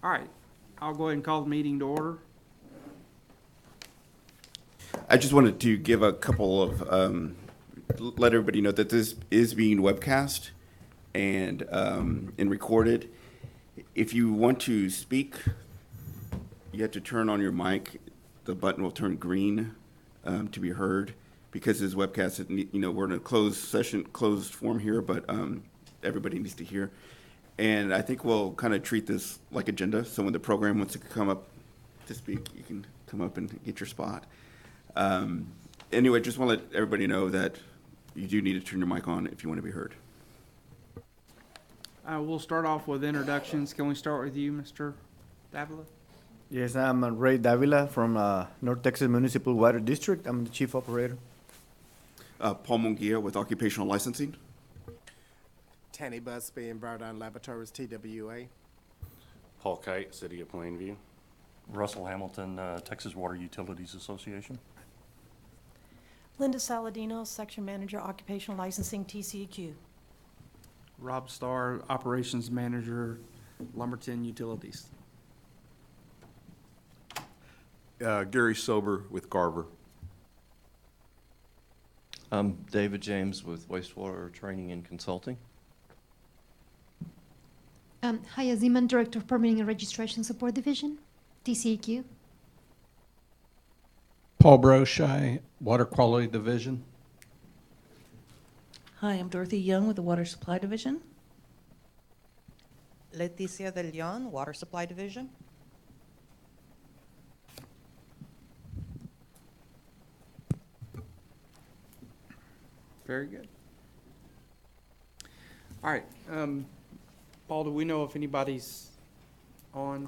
All right, I'll go ahead and call the meeting to order. I just wanted to give a couple of, let everybody know that this is being webcast and recorded. If you want to speak, you have to turn on your mic. The button will turn green to be heard. Because this webcast, we're in a closed form here, but everybody needs to hear. And I think we'll kind of treat this like agenda. So when the program wants to come up to speak, you can come up and get your spot. Anyway, just want to let everybody know that you do need to turn your mic on if you want to be heard. We'll start off with introductions. Can we start with you, Mr. Davila? Yes, I'm Ray Davila from North Texas Municipal Water District. I'm the chief operator. Paul Munguia with Occupational Licensing. Tanny Busby and Bardine Laboratories, TWA. Paul Kite, City of Plainview. Russell Hamilton, Texas Water Utilities Association. Linda Saladino, Section Manager, Occupational Licensing, TCEQ. Rob Starr, Operations Manager, Lumberton Utilities. Gary Sober with Garver. I'm David James with Wastewater Training and Consulting. Hi, Aziman, Director of Permitting and Registration Support Division, TCEQ. Paul Broshai, Water Quality Division. Hi, I'm Dorothy Young with the Water Supply Division. Leticia De Leon, Water Supply Division. Very good. All right, Paul, do we know if anybody's on?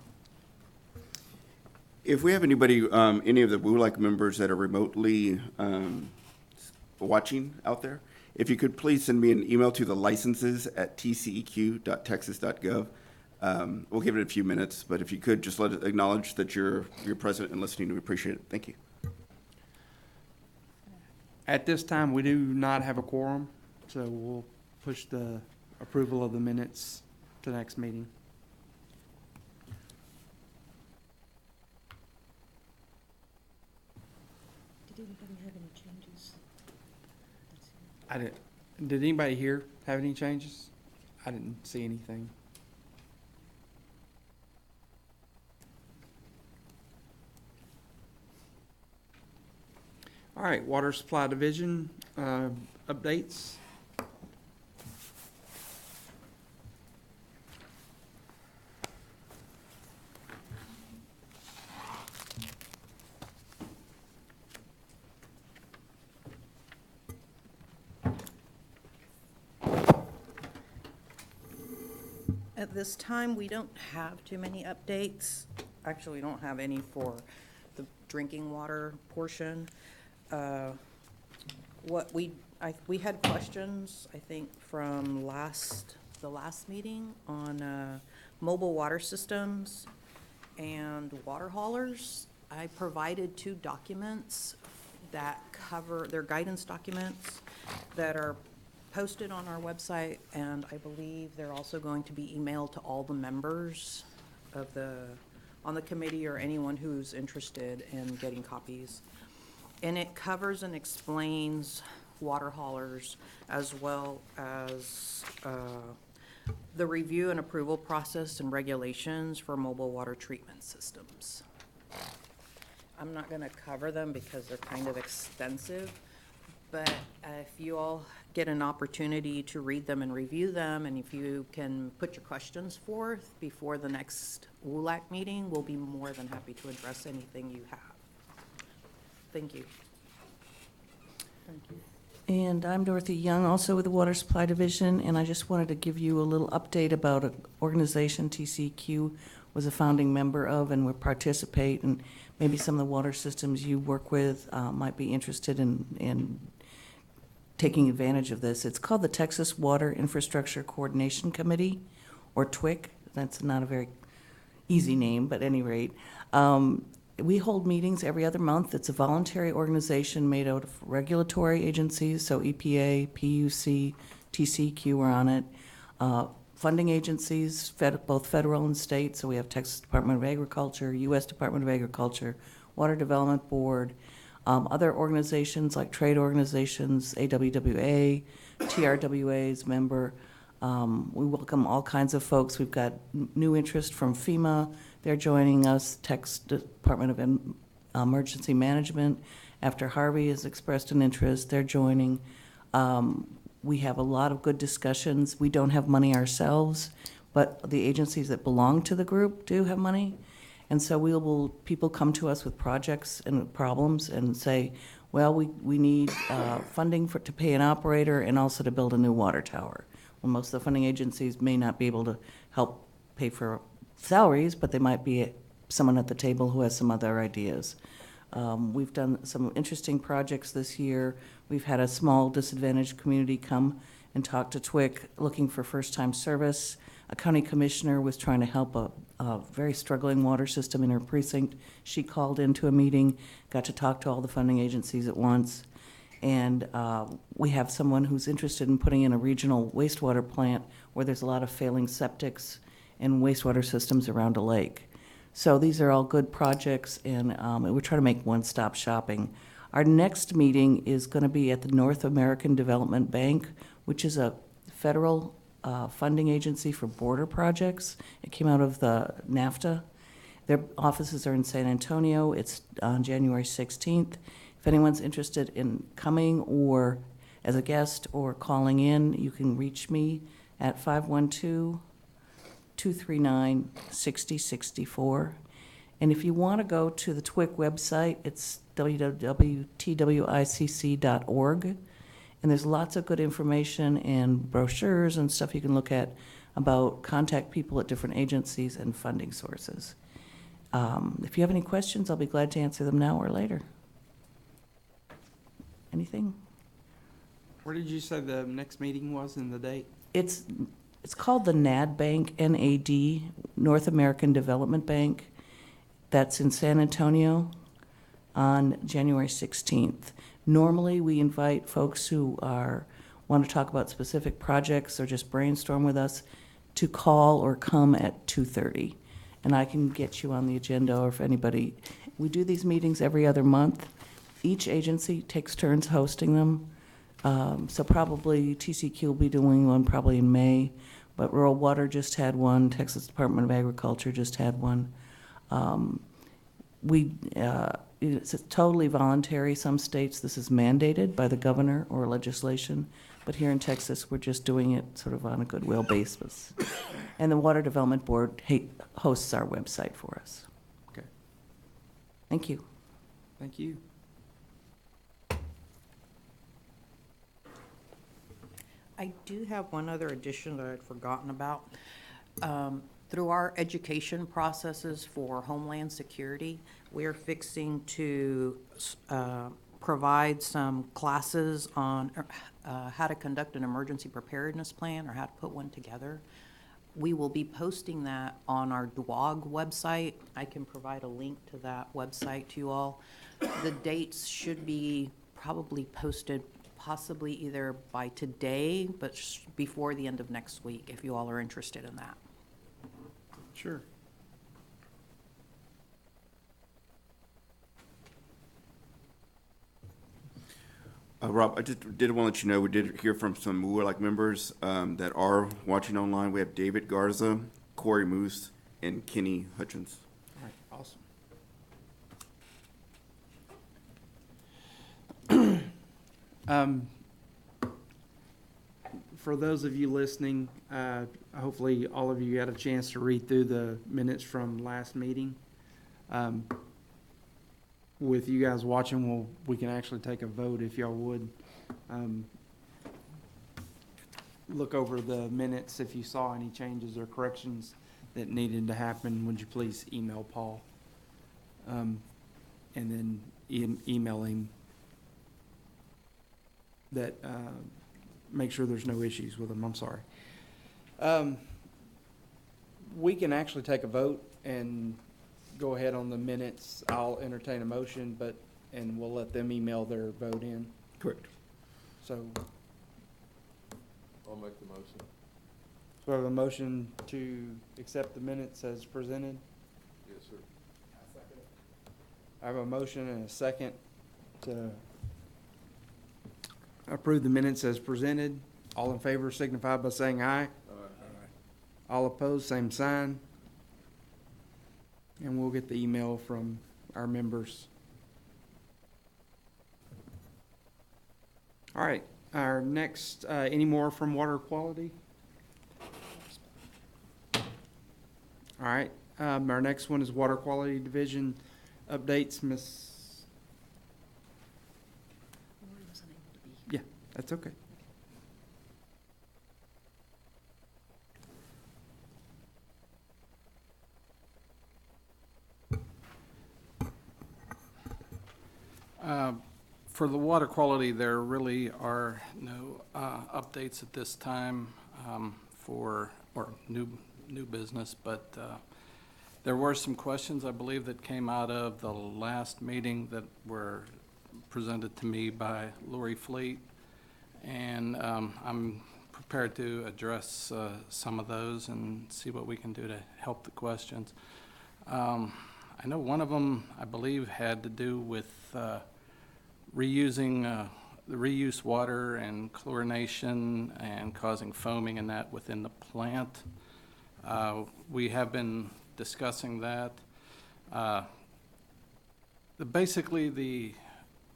If we have anybody, any of the WULAC members that are remotely watching out there, if you could please send me an email to the licenses@tceq.texas.gov. We'll give it a few minutes, but if you could just acknowledge that you're present and listening, we appreciate it. Thank you. At this time, we do not have a quorum, so we'll push the approval of the minutes to the next meeting. Did anybody have any changes? Did anybody here have any changes? I didn't see anything. All right, Water Supply Division updates. At this time, we don't have too many updates. Actually, we don't have any for the drinking water portion. We had questions, I think, from the last meeting on mobile water systems and water haulers. I provided 2 documents that cover, their guidance documents that are posted on our website, and I believe they're also going to be emailed to all the members of on the committee or anyone who's interested in getting copies. And it covers and explains water haulers as well as the review and approval process and regulations for mobile water treatment systems. I'm not going to cover them because they're kind of extensive, but if you all get an opportunity to read them and review them, and if you can put your questions forth before the next WULAC meeting, we'll be more than happy to address anything you have. Thank you. Thank you. And I'm Dorothy Young, also with the Water Supply Division, and I just wanted to give you a little update about an organization TCEQ was a founding member of and would participate, and maybe some of the water systems you work with might be interested in taking advantage of this. It's called the Texas Water Infrastructure Coordination Committee, or TWIC. That's not a very easy name, but at any rate. We hold meetings every other month. It's a voluntary organization made out of regulatory agencies, so EPA, PUC, TCEQ are on it, funding agencies, both federal and state. So we have Texas Department of Agriculture, U.S. Department of Agriculture, Water Development Board, other organizations like trade organizations, AWWA, TRWA's member. We welcome all kinds of folks. We've got new interest from FEMA. They're joining us. Texas Department of Emergency Management, after Harvey has expressed an interest, they're joining. We have a lot of good discussions. We don't have money ourselves, but the agencies that belong to the group do have money. And so people come to us with projects and problems and say, well, we need funding to pay an operator and also to build a new water tower. Well, most of the funding agencies may not be able to help pay for salaries, but they might be someone at the table who has some other ideas. We've done some interesting projects this year. We've had a small disadvantaged community come and talk to TWIC looking for first-time service. A county commissioner was trying to help a very struggling water system in her precinct. She called into a meeting, got to talk to all the funding agencies at once. And we have someone who's interested in putting in a regional wastewater plant where there's a lot of failing septics and wastewater systems around a lake. So these are all good projects, and we're trying to make one-stop shopping. Our next meeting is going to be at the North American Development Bank, which is a federal funding agency for border projects. It came out of the NAFTA. Their offices are in San Antonio. It's on January 16th. If anyone's interested in coming or as a guest or calling in, you can reach me at 512-239-6064. And if you want to go to the TWIC website, it's www.twicc.org. And there's lots of good information and brochures and stuff you can look at about contact people at different agencies and funding sources. If you have any questions, I'll be glad to answer them now or later. Anything? Where did you say the next meeting was and the date? It's called the NAD Bank, NAD, North American Development Bank. That's in San Antonio on January 16th. Normally, we invite folks who want to talk about specific projects or just brainstorm with us to call or come at 2:30. And I can get you on the agenda, or if anybody, we do these meetings every other month. Each agency takes turns hosting them. So probably TCQ will be doing one probably in May, but Rural Water just had one, Texas Department of Agriculture just had one. It's totally voluntary. Some states this is mandated by the governor or legislation, but here in Texas we're just doing it sort of on a goodwill basis. And the Water Development Board hosts our website for us. Okay. Thank you. Thank you. I do have one other addition that I'd forgotten about. Through our education processes for Homeland Security, we are fixing to provide some classes on how to conduct an emergency preparedness plan or how to put one together. We will be posting that on our DWOG website. I can provide a link to that website to you all. The dates should be probably posted possibly either by today, but before the end of next week, if you all are interested in that. Sure. Rob, I just did want to let you know, we did hear from some MUA-like members that are watching online. We have David Garza, Corey Moose, and Kenny Hutchins. All right, awesome. For those of you listening, hopefully all of you got a chance to read through the minutes from last meeting. With you guys watching, we can actually take a vote if y'all would. Look over the minutes. If you saw any changes or corrections that needed to happen, would you please email Paul? And then email him that, make sure there's no issues with them. I'm sorry. We can actually take a vote and go ahead on the minutes. I'll entertain a motion, and we'll let them email their vote in. Correct. So, I'll make the motion. So I have a motion to accept the minutes as presented. Yes, sir. I have a motion and a second to approve the minutes as presented. All in favor signify by saying aye. All opposed, same sign. And we'll get the email from our members. All right, our next, any more from water quality? All right, our next one is water quality division updates, Miss. Lori wasn't able to be. Yeah, that's okay. For the water quality, there really are no updates at this time for new business, but there were some questions, I believe, that came out of the last meeting that were presented to me by Lori Fleet, and I'm prepared to address some of those and see what we can do to help the questions. I know one of them, I believe, had to do with reusing the reuse water and chlorination and causing foaming and that within the plant. We have been discussing that. Basically, the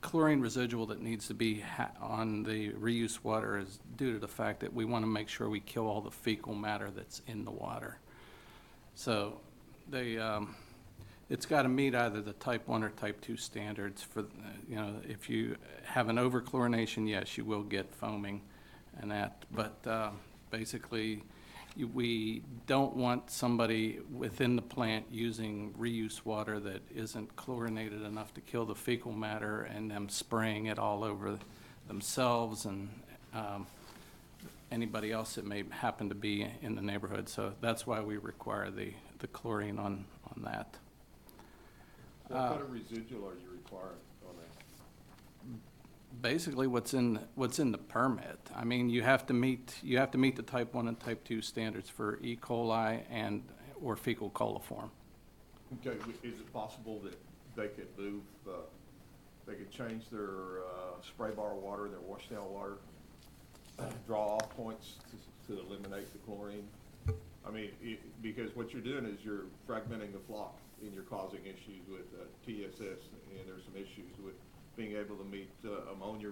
chlorine residual that needs to be on the reuse water is due to the fact that we want to make sure we kill all the fecal matter that's in the water. So it's got to meet either the type 1 or type 2 standards for, if you have an overchlorination, yes, you will get foaming and that. But basically, we don't want somebody within the plant using reuse water that isn't chlorinated enough to kill the fecal matter and them spraying it all over themselves and anybody else that may happen to be in the neighborhood. So that's why we require the chlorine on that. What kind of residual are you requiring on that? Basically, what's in the permit. I mean, you have to meet the type 1 and type 2 standards for E. coli or fecal coliform. Okay, is it possible that they could move, they could change their spray bar water, their washdown water, draw off points to eliminate the chlorine? I mean, because what you're doing is you're fragmenting the flock and you're causing issues with TSS, and there's some issues with being able to meet ammonia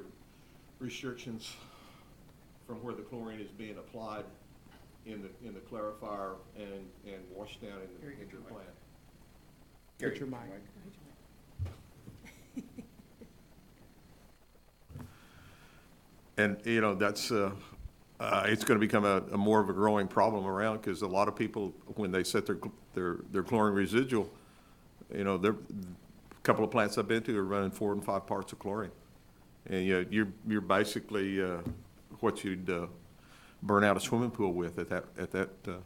restrictions from where the chlorine is being applied in the clarifier and washed down in your plant. Get your mic. And, that's, it's going to become a more of a growing problem around, because a lot of people, when they set their chlorine residual, a couple of plants I've been to are running 4 and 5 parts of chlorine. And, you're basically what you'd burn out a swimming pool with at that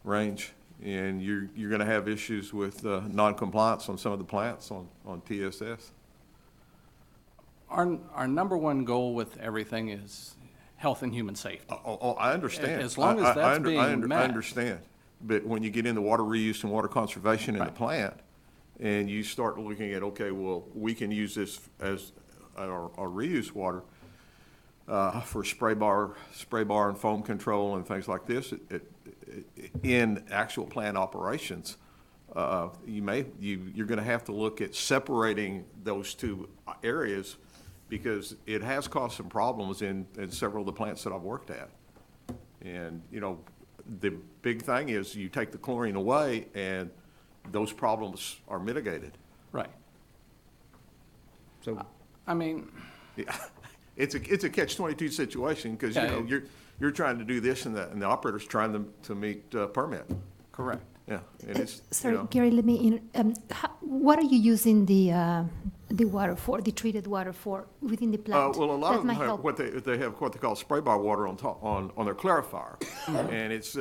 range. And you're going to have issues with non-compliance on some of the plants on TSS. Our number one goal with everything is health and human safety. I understand. As long as that's being met. I understand. But when you get into water reuse and water conservation in the plant, and you start looking at, okay, well, we can use this as our reuse water for spray bar and foam control and things like this, in actual plant operations, you're going to have to look at separating those two areas, because it has caused some problems in several of the plants that I've worked at. And, the big thing is you take the chlorine away and those problems are mitigated. Right. So, I mean, Yeah. It's a catch-22 situation, because, you're trying to do this and the operator's trying to meet permit. correct. Yeah, and it's, Sorry, Gary, let me what are you using the water for, the treated water for within the plant? well, a lot That of them might have help. they have what they call spray bar water on their clarifier, and it's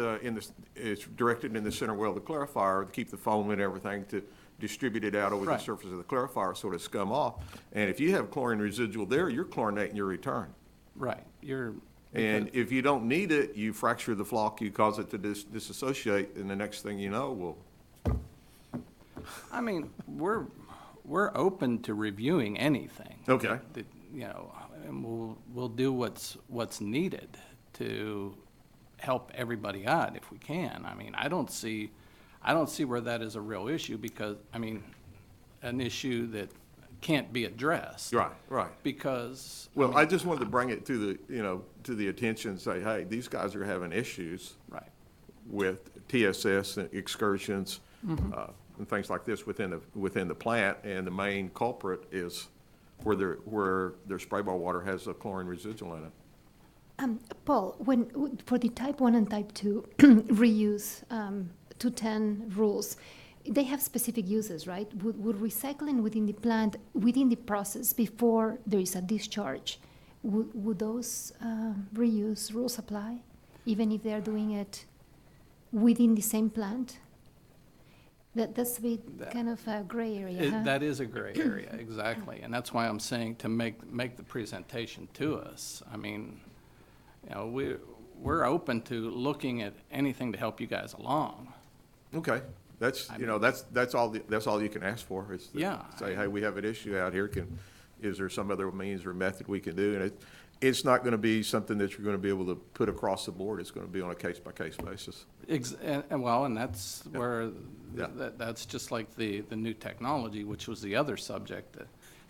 it's directed in the center well of the clarifier to keep the foam and everything, to distribute it out over the Right. surface of the clarifier so to scum off. And if you have chlorine residual there, you're chlorinating your return. Right. And if you don't need it, you fracture the flock, you cause it to disassociate, and the next thing you know, well, I mean, we're open to reviewing anything. Okay. You know, and we'll do what's needed to help everybody out if we can. I mean, I don't see where that is a real issue because, I mean, an issue that can't be addressed. right. Because. Well, I just wanted to bring it to the attention and say, hey, these guys are having issues. Right. With TSS and excursions, and things like this within the plant, and the main culprit is where their spray bar water has a chlorine residual in it. Paul, for the type 1 and type 2 reuse 210 rules, they have specific uses, right? Would recycling within the plant, within the process, before there is a discharge, would those reuse rules apply, even if they're doing it within the same plant? That's a bit kind of a gray area, huh? That is a gray area, exactly. And that's why I'm saying to make the presentation to us. I mean, you know, we're open to looking at anything to help you guys along. Okay, that's all you can ask for is to say, hey, we have an issue out here. Is there some other means or method we can do? And it's not going to be something that you're going to be able to put across the board. It's going to be on a case-by-case basis. And that's where, that's just like the new technology, which was the other subject.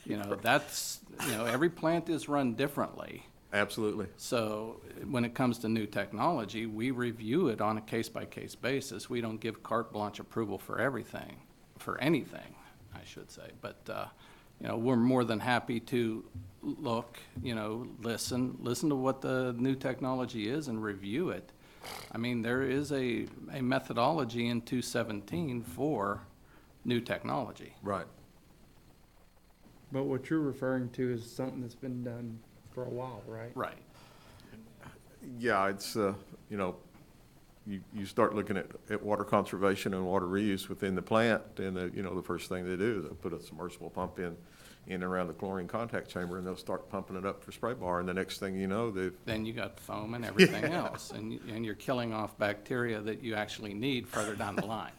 You know, every plant is run differently. Absolutely. So when it comes to new technology, we review it on a case-by-case basis. We don't give carte blanche approval for anything, I should say. But, you know, we're more than happy to look, you know, listen to what the new technology is and review it. I mean, there is a methodology in 217 for new technology. Right. But what you're referring to is something that's been done for a while, right? Right. Yeah, it's, you know, you start looking at water conservation and water reuse within the plant, and the first thing they do is they put a submersible pump in and around the chlorine contact chamber, and they'll start pumping it up for spray bar, and the next thing you know, then you got foam and everything else, and you're killing off bacteria that you actually need further down the line.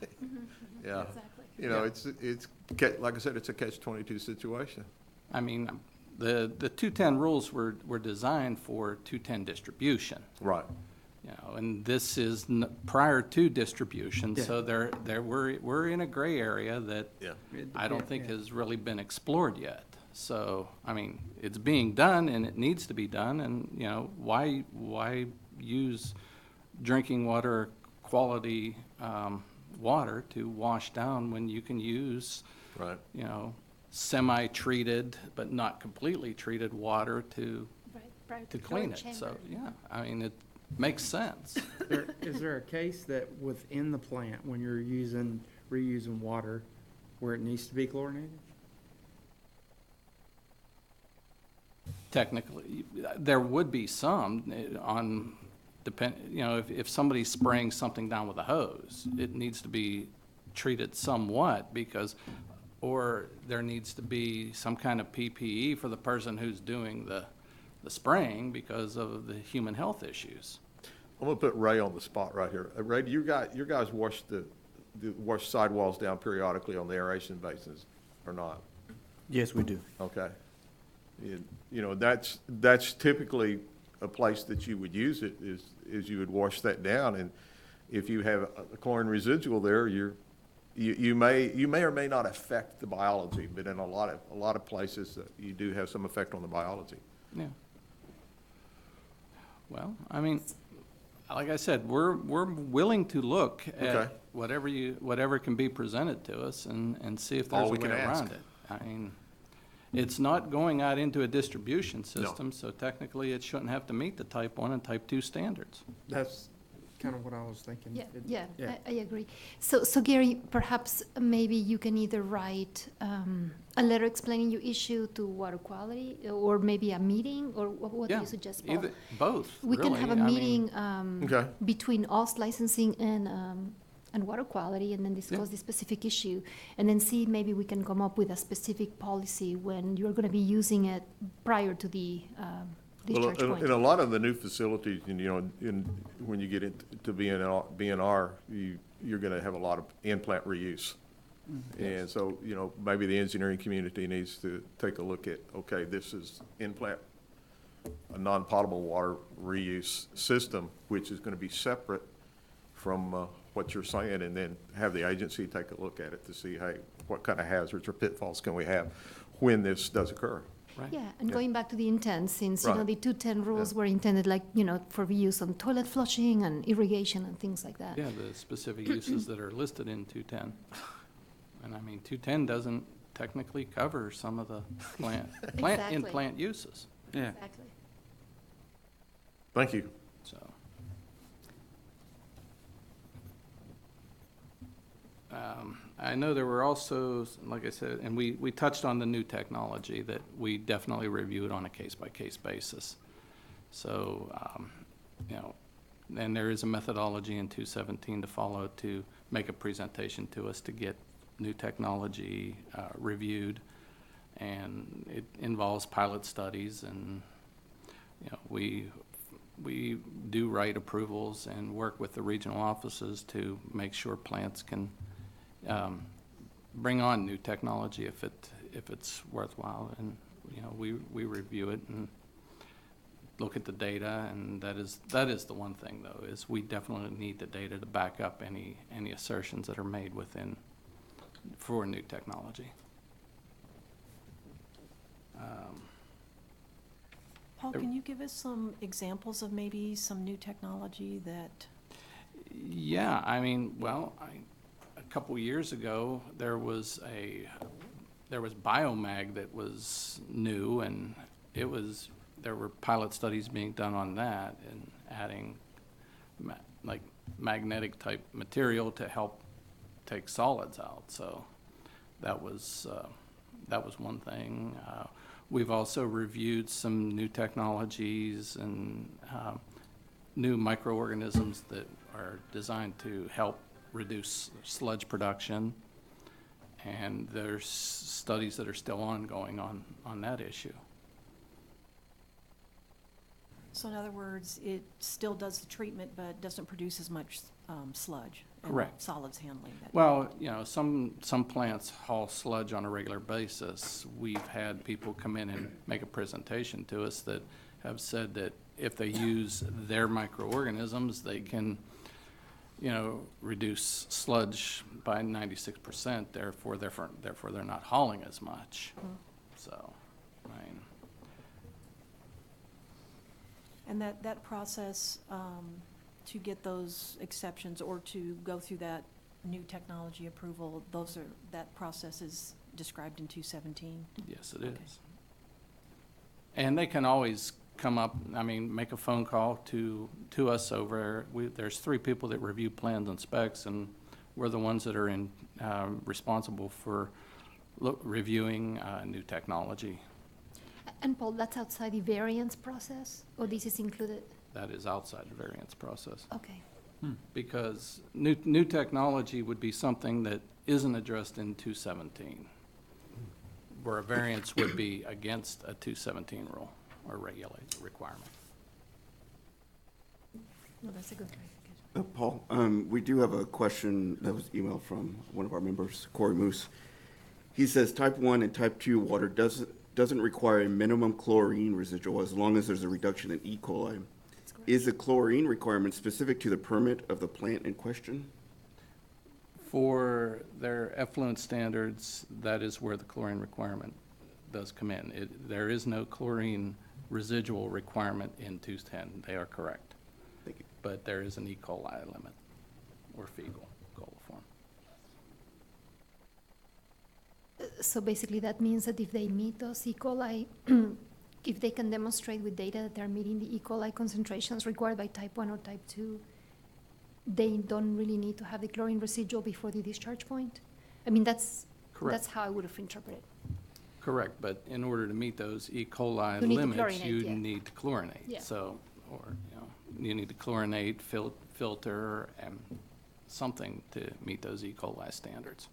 Yeah. Exactly. You know, it's like I said, it's a catch-22 situation. I mean, the 210 rules were designed for 210 distribution. Right. You know, and this is prior to distribution, so we're in a gray area that I don't think has really been explored yet. So, I mean, it's being done and it needs to be done, and, you know, why use drinking water quality water to wash down when you can use, you know, semi-treated but not completely treated water to clean it. So, yeah, I mean, it makes sense. Is there a case that within the plant, when you're reusing water, where it needs to be chlorinated? Technically, there would be some you know, if somebody's spraying something down with a hose, it needs to be treated somewhat or there needs to be some kind of PPE for the person who's doing the spraying because of the human health issues. I'm gonna put Ray on the spot right here. Ray, do you guys wash wash sidewalls down periodically on the aeration basins or not? Yes, we do. Okay. You know, that's typically a place that you would use it is you would wash that down, and if you have a chlorine residual there, you may or may not affect the biology, but in a lot of places you do have some effect on the biology. Yeah. Well, I mean, like I said, we're willing to look at whatever can be presented to us and see if there's a way around it. I mean, it's not going out into a distribution system, so technically it shouldn't have to meet the type 1 and type 2 standards. That's kind of what I was thinking. I agree. So Gary, perhaps maybe you can either write a letter explaining your issue to water quality, or maybe a meeting, or what do you suggest, Paul? Both. We really. can have a meeting Okay. between us licensing and water quality, and then discuss the specific issue, and then see maybe we can come up with a specific policy when you're going to be using it prior to the discharge Well, point. in a lot of the new facilities, and, you know, when you get into BNR, you're gonna have a lot of in-plant reuse. And so, you know, maybe the engineering community needs to take a look at, okay, this is in-plant, a non-potable water reuse system, which is gonna be separate from what you're saying, and then have the agency take a look at it to see, hey, what kind of hazards or pitfalls can we have when this does occur? Right? Yeah, and going back to the intent, since, you know, Right. the 210 rules were intended like, you know, for reuse on toilet flushing and irrigation and things like that. Yeah, the specific uses that are listed in 210. And I mean, 210 doesn't technically cover some of the Exactly. in-plant uses, Yeah. Exactly. Thank you. so. I know there were also, like I said, and we touched on the new technology, that we definitely review it on a case-by-case basis. So, you know, and there is a methodology in 217 to follow to make a presentation to us to get new technology reviewed. And it involves pilot studies, and, you know, we do write approvals and work with the regional offices to make sure plants can bring on new technology if it's worthwhile. And, you know, we review it and look at the data, and that is the one thing, though, is we definitely need the data to back up any assertions that are made for new technology. Paul, can you give us some examples of maybe some new technology that, Yeah, I mean, well, a couple years ago, there was biomag that was new, and there were pilot studies being done on that, and adding like magnetic type material to help take solids out. So that was one thing. We've also reviewed some new technologies and new microorganisms that are designed to help reduce sludge production. And there's studies that are still ongoing on that issue. so in other words, it still does the treatment but doesn't produce as much sludge? and Correct. solids handling? Well, you know, some plants haul sludge on a regular basis. We've had people come in and make a presentation to us that have said that if they use their microorganisms, they can, you know, reduce sludge by 96%, therefore they're not hauling as much. So, I mean, And that process to get those exceptions or to go through that new technology approval, that process is described in 217? yes, it is. And they can always come up, I mean, make a phone call to us over, there's 3 people that review plans and specs, and we're the ones that are responsible for reviewing new technology. And Paul, that's outside the variance process, or this is included? That is outside the variance process. Okay. Because new technology would be something that isn't addressed in 217, where a variance would be against a 217 rule or requirement. No, that's a good clarification. Paul, we do have a question that was emailed from one of our members, Corey Moose. He says type 1 and type 2 water doesn't require a minimum chlorine residual as long as there's a reduction in E. coli. Is the chlorine requirement specific to the permit of the plant in question? For their effluent standards, that is where the chlorine requirement does come in. There is no chlorine residual requirement in 210. They are correct. Thank you. But there is an E. coli limit, or fecal coliform. So basically, that means that if they meet those E. coli, if they can demonstrate with data that they're meeting the E. coli concentrations required by type 1 or type 2, they don't really need to have the chlorine residual before the discharge point? I mean, that's how I would have interpreted. Correct, but in order to meet those E. coli You need to limits, chlorinate, you yeah. need to chlorinate. Yeah. So, or, you know, you need to chlorinate, filter, and something to meet those E. coli standards.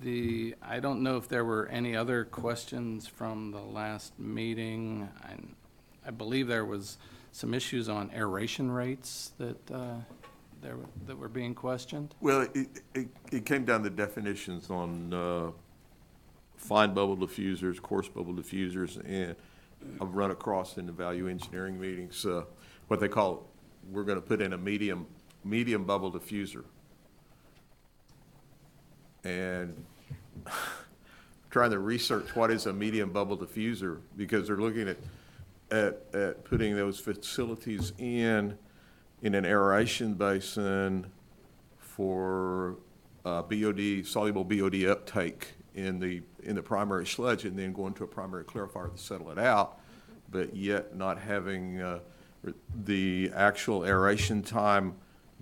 I don't know if there were any other questions from the last meeting. I believe there was some issues on aeration rates that were being questioned. Well, it came down to definitions on fine bubble diffusers, coarse bubble diffusers, and I've run across in the value engineering meetings what they call, we're going to put in a medium bubble diffuser. And trying to research what is a medium bubble diffuser, because they're looking at putting those facilities in an aeration basin for BOD, soluble BOD uptake in the primary sludge, and then going to a primary clarifier to settle it out, but yet not having the actual aeration time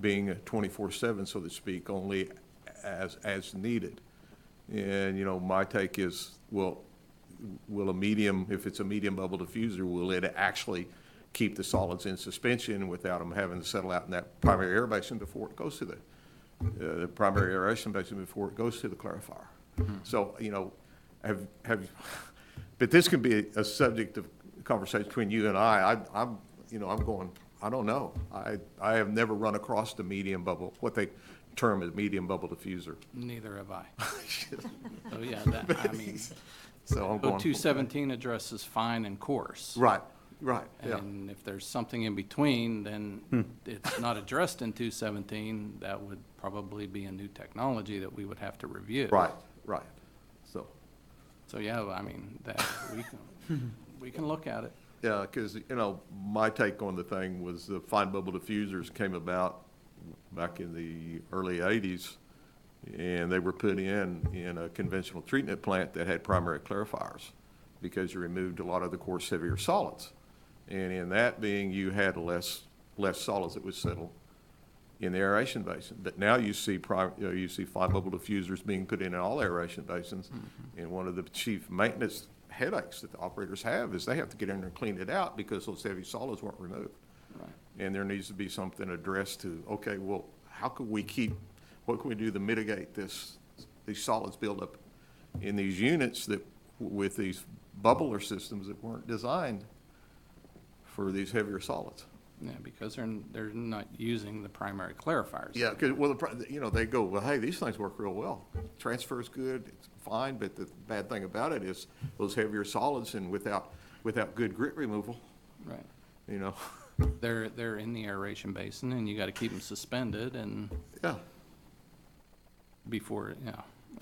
being 24/7, so to speak, only as needed. And, my take is, will a medium, if it's a medium bubble diffuser, will it actually keep the solids in suspension without them having to settle out in that primary air basin before it goes to the primary aeration basin before it goes to the clarifier? So, but this can be a subject of conversation between you and I'm going, I don't know. I have never run across the medium bubble, what they term as medium bubble diffuser. Neither have I. So, yeah, So I'm going. 217 addresses fine and coarse. Right, yeah. And if there's something in between, then it's not addressed in 217, that would probably be a new technology that we would have to review. Right. So, yeah, that we can look at it. Yeah, because, my take on the thing was the fine bubble diffusers came about back in the early 80s, and they were put in a conventional treatment plant that had primary clarifiers because you removed a lot of the coarse, heavier solids. And in that being, you had less solids that would settle in the aeration basin. But now you see fine bubble diffusers being put in all aeration basins, and one of the chief maintenance headaches that the operators have is they have to get in there and clean it out because those heavy solids weren't removed. Right. And there needs to be something addressed to, okay, well, what can we do to mitigate these solids buildup in these units with these bubbler systems that weren't designed for these heavier solids? Yeah, because they're not using the primary clarifiers. Yeah, because, they go, well, hey, these things work real well. Transfer's good, it's fine, but the bad thing about it is those heavier solids, and without good grit removal. Right. They're in the aeration basin, and you got to keep them suspended and. Yeah. Before,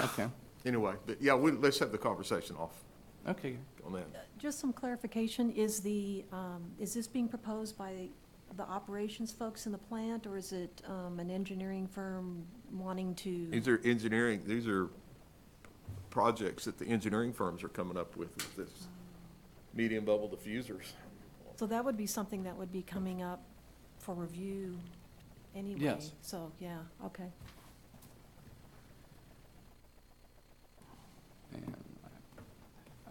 okay. Anyway, but yeah, let's have the conversation off Okay. on that. Just some clarification, is this being proposed by the operations folks in the plant, or is it an engineering firm wanting to? These are projects that the engineering firms are coming up with, this medium bubble diffusers. So that would be something that would be coming up for review anyway? Yes. So, yeah, okay. And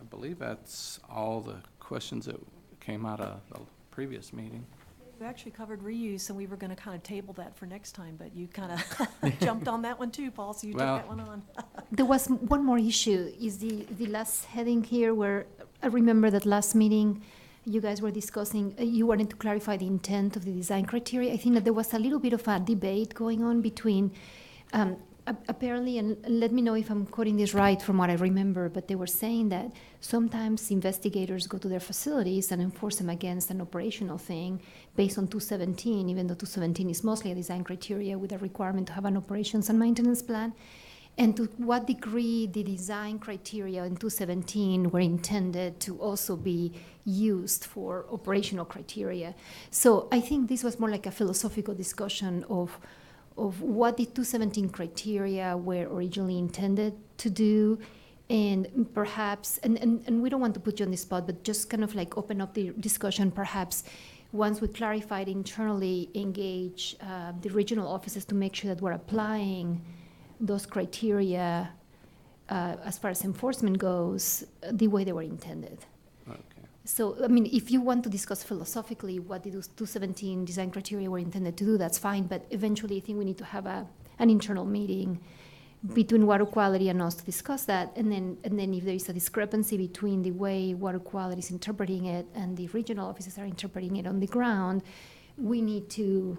I believe that's all the questions that came out of the previous meeting. We actually covered reuse, and we were going to kind of table that for next time, but you kind of jumped on that one too, Paul, so you took that one on. There was one more issue, is the last heading here, where I remember that last meeting you guys were discussing, you wanted to clarify the intent of the design criteria. I think that there was a little bit of a debate going on between, apparently, and let me know if I'm quoting this right from what I remember, but they were saying that sometimes investigators go to their facilities and enforce them against an operational thing based on 217, even though 217 is mostly a design criteria with a requirement to have an operations and maintenance plan. And to what degree the design criteria in 217 were intended to also be used for operational criteria. So I think this was more like a philosophical discussion of what the 217 criteria were originally intended to do, and perhaps, and we don't want to put you on the spot, but just kind of like open up the discussion, perhaps once we clarified internally, engage the regional offices to make sure that we're applying those criteria as far as enforcement goes, the way they were intended. Okay. So, I mean, if you want to discuss philosophically what the 217 design criteria were intended to do, that's fine, but eventually I think we need to have an internal meeting between water quality and us to discuss that. And then if there is a discrepancy between the way water quality is interpreting it and the regional offices are interpreting it on the ground, we need to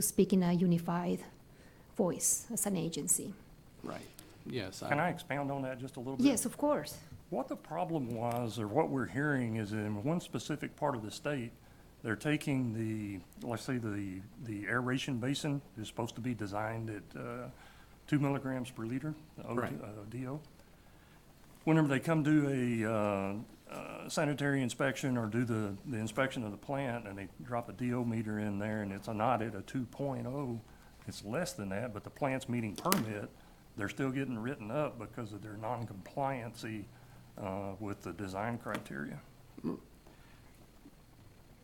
speak in a unified voice as an agency. Right, yes. Can I expound on that just a little bit? Yes, of course. What the problem was, or what we're hearing, is in one specific part of the state, they're taking let's say the aeration basin is supposed to be designed at 2 milligrams per liter, Right. DO. Whenever they come do a sanitary inspection or do the inspection of the plant, and they drop a DO meter in there, and it's not at a 2.0, it's less than that, but the plant's meeting permit, they're still getting written up because of their non-compliancy with the design criteria.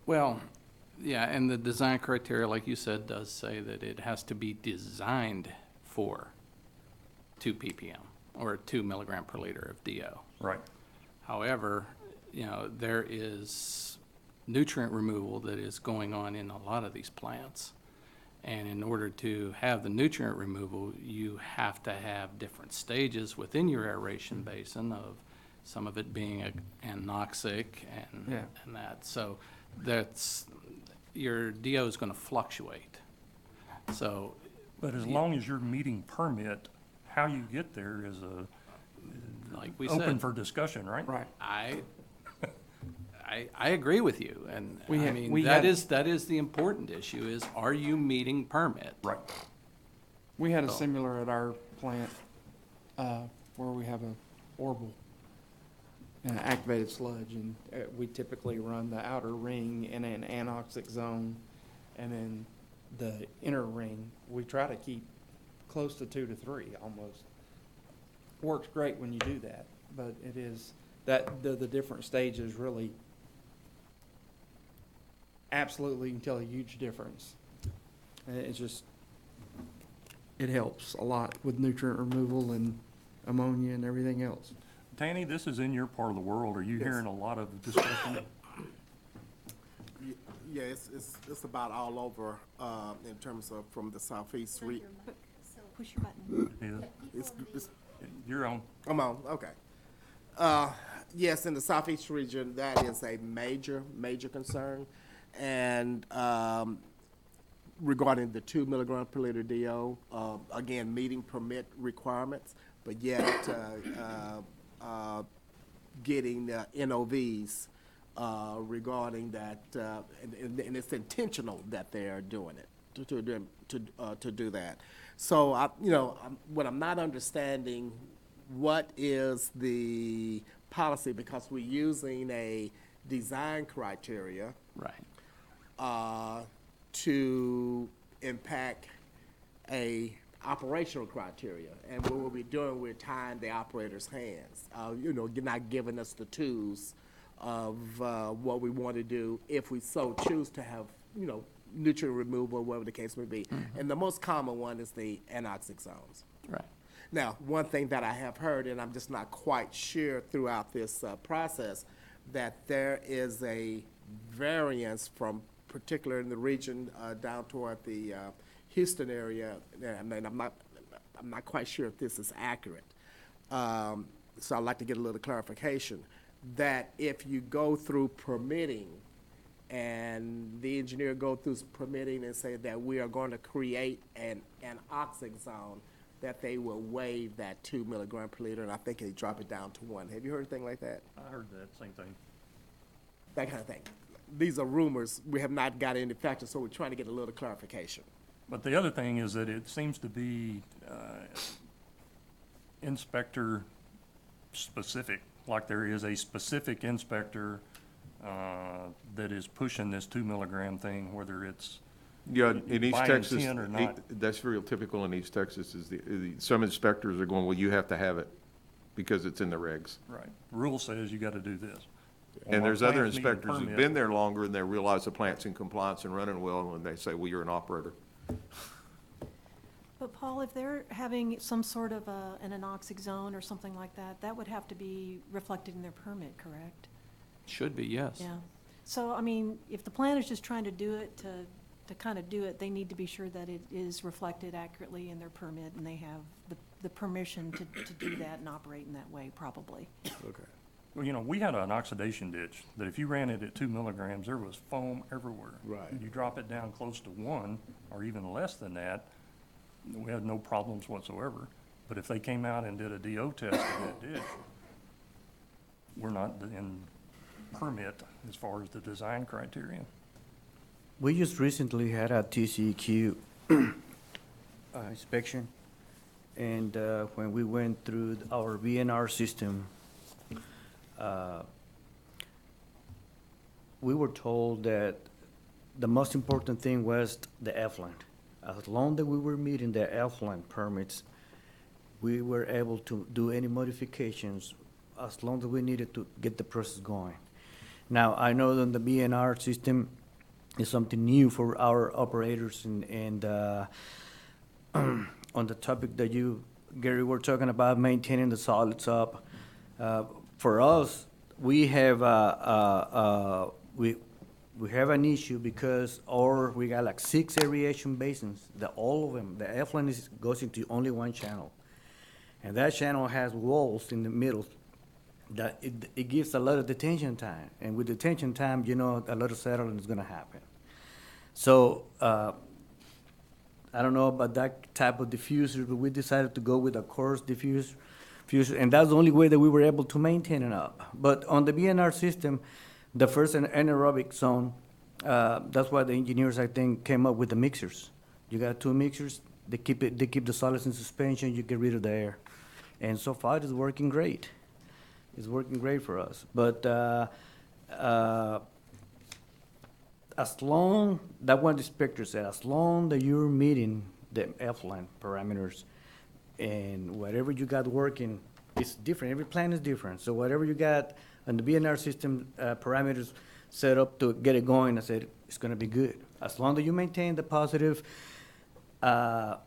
Well, yeah, and the design criteria, like you said, does say that it has to be designed for 2 ppm or 2 milligram per liter of DO. Right. However, there is nutrient removal that is going on in a lot of these plants. And in order to have the nutrient removal, you have to have different stages within your aeration basin, of some of it being anoxic and that. So your DO is going to fluctuate. So, But as long as you're meeting permit, how you get there is like we said, open for discussion, right? Right. I agree with you, and that is the important issue: is are you meeting permit? Right. We had a similar at our plant, where we have a horrible activated sludge, and we typically run the outer ring in an anoxic zone, and then the inner ring, we try to keep close to 2 to 3 almost. Works great when you do that, but it is, that the different stages really absolutely can tell a huge difference. And it's just, it helps a lot with nutrient removal and ammonia and everything else. Tanny, this is in your part of the world. Are you hearing a lot of discussion? Yeah, it's about all over, in terms of from the southeast region. Push your button. You're on. I'm on, okay. Yes, in the southeast region, that is a major concern. And regarding the 2 milligram per liter DO, again, meeting permit requirements, but yet getting NOVs regarding that, and it's intentional that they are doing it to do that. So what I'm not understanding, what is the policy, because we're using a design criteria, Right. To impact a operational criteria, and what we'll be doing, we're tying the operator's hands. You're not giving us the tools of what we want to do if we so choose to have, nutrient removal, whatever the case may be. Mm-hmm. And the most common one is the anoxic zones. Right. Now, one thing that I have heard, and I'm just not quite sure throughout this process, that there is a variance from, particularly in the region down toward the Houston area, and I'm not quite sure if this is accurate. So I'd like to get a little clarification that if you go through permitting, and the engineer go through permitting and say that we are going to create an anoxic zone, that they will waive that 2 milligram per liter, and I think they drop it down to 1. Have you heard anything like that? I heard that, same thing. That kind of thing. These are rumors. We have not got any factors, so we're trying to get a little clarification. But the other thing is that it seems to be inspector specific, like there is a specific inspector that is pushing this 2 milligram thing, whether it's Yeah, in East by Texas, intent or not. that's real typical in East Texas, is some inspectors are going, well, you have to have it because it's in the regs. Right. Rule says you got to do this. And there's Well, other plants need a inspectors who've permit. been there longer and they realize the plant's in compliance and running well, and they say, well, you're an operator. But Paul, if they're having some sort of an anoxic zone or something like that, that would have to be reflected in their permit, correct? Should be, yes. Yeah. So, if the plan is just trying to do it to kind of do it, they need to be sure that it is reflected accurately in their permit, and they have the permission to do that and operate in that way, probably. Well, you know, we had an oxidation ditch that if you ran it at 2 milligrams, there was foam everywhere. Right. You drop it down close to 1 or even less than that, we had no problems whatsoever. But if they came out and did a DO test of that ditch, we're not in permit as far as the design criteria. We just recently had a TCEQ inspection, and when we went through our VNR system, we were told that the most important thing was the effluent. As long as we were meeting the effluent permits, we were able to do any modifications as long as we needed to get the process going. Now, I know that the BNR system is something new for our operators, and on the topic that you, Gary, were talking about maintaining the solids up, for us, we have we have an issue because we got like 6 aeration basins, that all of them, the effluent goes into only one channel. And that channel has walls in the middle that it gives a lot of detention time. And with detention time, you know, a lot of settling is gonna happen. So, I don't know about that type of diffuser, but we decided to go with a coarse diffuser, and that's the only way that we were able to maintain it up. But on the BNR system, the first anaerobic zone, that's why the engineers, I think, came up with the mixers. You got 2 mixers, they keep the solids in suspension, you get rid of the air. And so far, it's working great. It's working great for us. But as long, that one inspector said, as long that you're meeting the effluent parameters and whatever you got working, it's different. Every plant is different. So whatever you got on the BNR system parameters set up to get it going, I said, it's gonna be good. As long as you maintain the positive DO,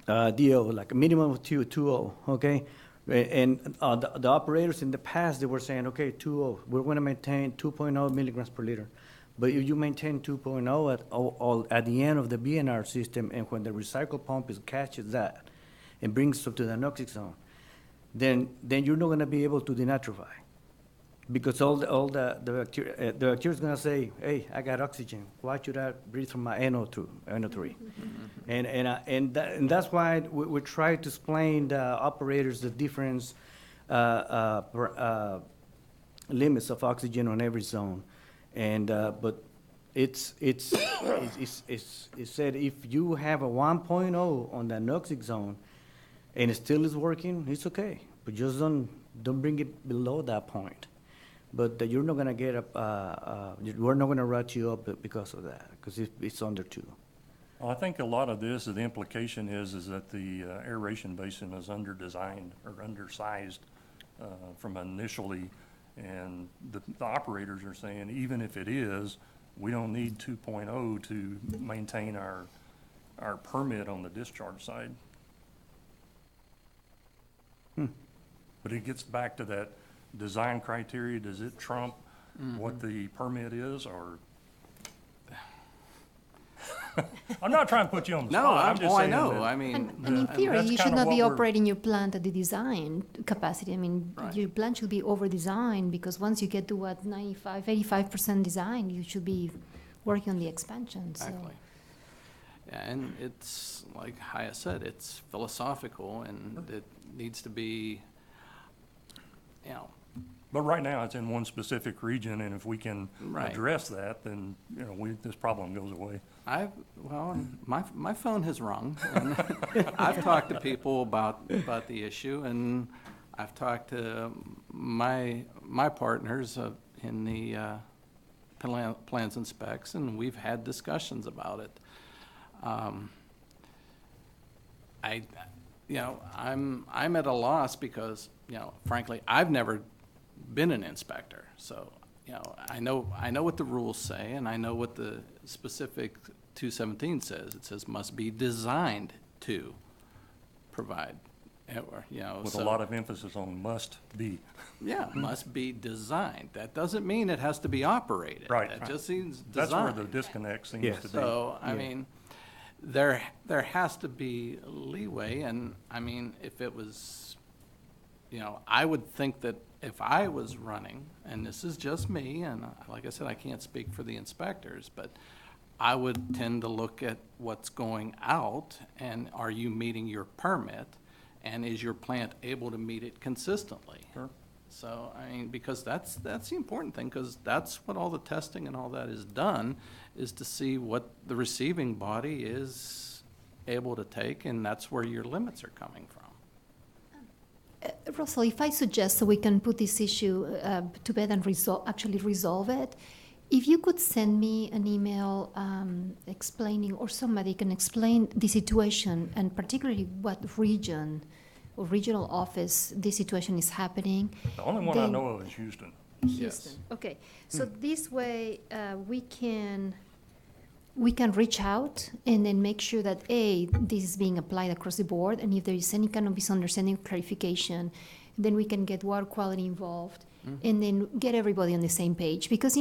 like a minimum of 2.0, okay? And the operators in the past, they were saying, okay, 2.0, we're gonna maintain 2.0 milligrams per liter. But if you maintain 2.0 at the end of the BNR system, and when the recycle pump catches that and brings it to the anoxic zone, then you're not gonna be able to denitrify. Because all the bacteria is gonna say, hey, I got oxygen. Why should I breathe from my NO3? And that's why we try to explain the operators the difference limits of oxygen on every zone. And but it's said if you have a 1.0 on the anoxic zone and it still is working, it's okay. But just don't bring it below that point. But you're not gonna get we're not gonna rat you up because of that, because it's under 2. Well, I think a lot of this, the implication is that the aeration basin is under-designed or undersized from initially, and the operators are saying, even if it is, we don't need 2.0 to maintain our permit on the discharge side. But it gets back to that design criteria. Does it trump what the permit is, or? I'm not trying to put you on the spot. I'm just saying I know. that- I mean, And in theory, that's you kinda should not what be we're- operating your plant at the design capacity. I mean, Right. your plant should be over-designed, because once you get to 85% design, you should be working on the expansion, so. exactly. Yeah, and it's, like Haya said, it's philosophical, and it needs to be, you know, But right now, it's in one specific region, and if we can Right. address that, then, you know, this problem goes away. my phone has rung, and I've talked to people about the issue, and I've talked to my partners in the plans and specs, and we've had discussions about it. I'm at a loss because, frankly, I've never been an inspector, so, I know what the rules say, and I know what the specific 217 says. It says must be designed to provide, With so- a lot of emphasis on must be. Yeah, must be designed. That doesn't mean it has to be operated. Right. That just means That's where the designed. disconnect seems Yes. to be. So, I Yeah. mean, there has to be leeway, and, I mean, if it was, I would think that if I was running, and this is just me, and like I said, I can't speak for the inspectors, but I would tend to look at what's going out, and are you meeting your permit? And is your plant able to meet it consistently? Sure. So, I mean, because that's the important thing, because that's what all the testing and all that is done, is to see what the receiving body is able to take, and that's where your limits are coming from. Russell, if I suggest so we can put this issue to bed and actually resolve it, if you could send me an email explaining, or somebody can explain the situation, and particularly what region or regional office this situation is happening. The only one I then- know of is Houston. Houston. Okay, so this way we can reach out and then make sure that this is being applied across the board, and if there is any kind of misunderstanding or clarification, then we can get water quality involved and then get everybody on the same page. Because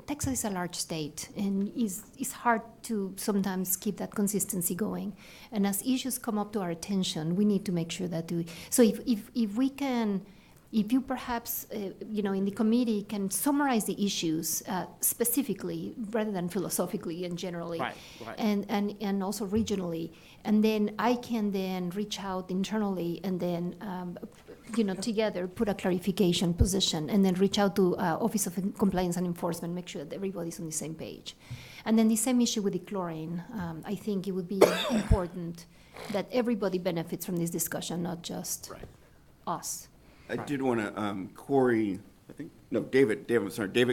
Texas is a large state, and it's hard to sometimes keep that consistency going. And as issues come up to our attention, we need to make sure that so if we can. If you perhaps, in the committee can summarize the issues specifically rather than philosophically and generally, Right. and also regionally, and then I can then reach out internally and then, together put a clarification position, and then reach out to Office of Compliance and Enforcement, make sure that everybody's on the same page. And then the same issue with the chlorine. I think it would be important that everybody benefits from this discussion, not just us. I did want to, Corey, David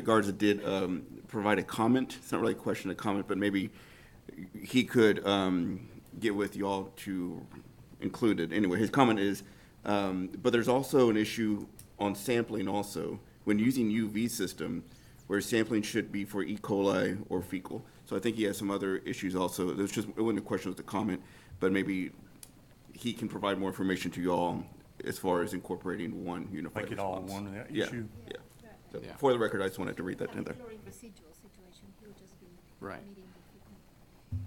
Garza did provide a comment. It's not really a question, a comment, but maybe he could get with y'all to include it. Anyway, his comment is, but there's also an issue on sampling also, when using UV system, where sampling should be for E. coli or fecal. So I think he has some other issues also. It wasn't a question, it was a comment, but maybe he can provide more information to y'all as far as incorporating one unified Make it all response. one Yeah, issue. yeah. So Yeah. for the record, I just wanted to read that in there. Residual situation, he would just be Right. meeting the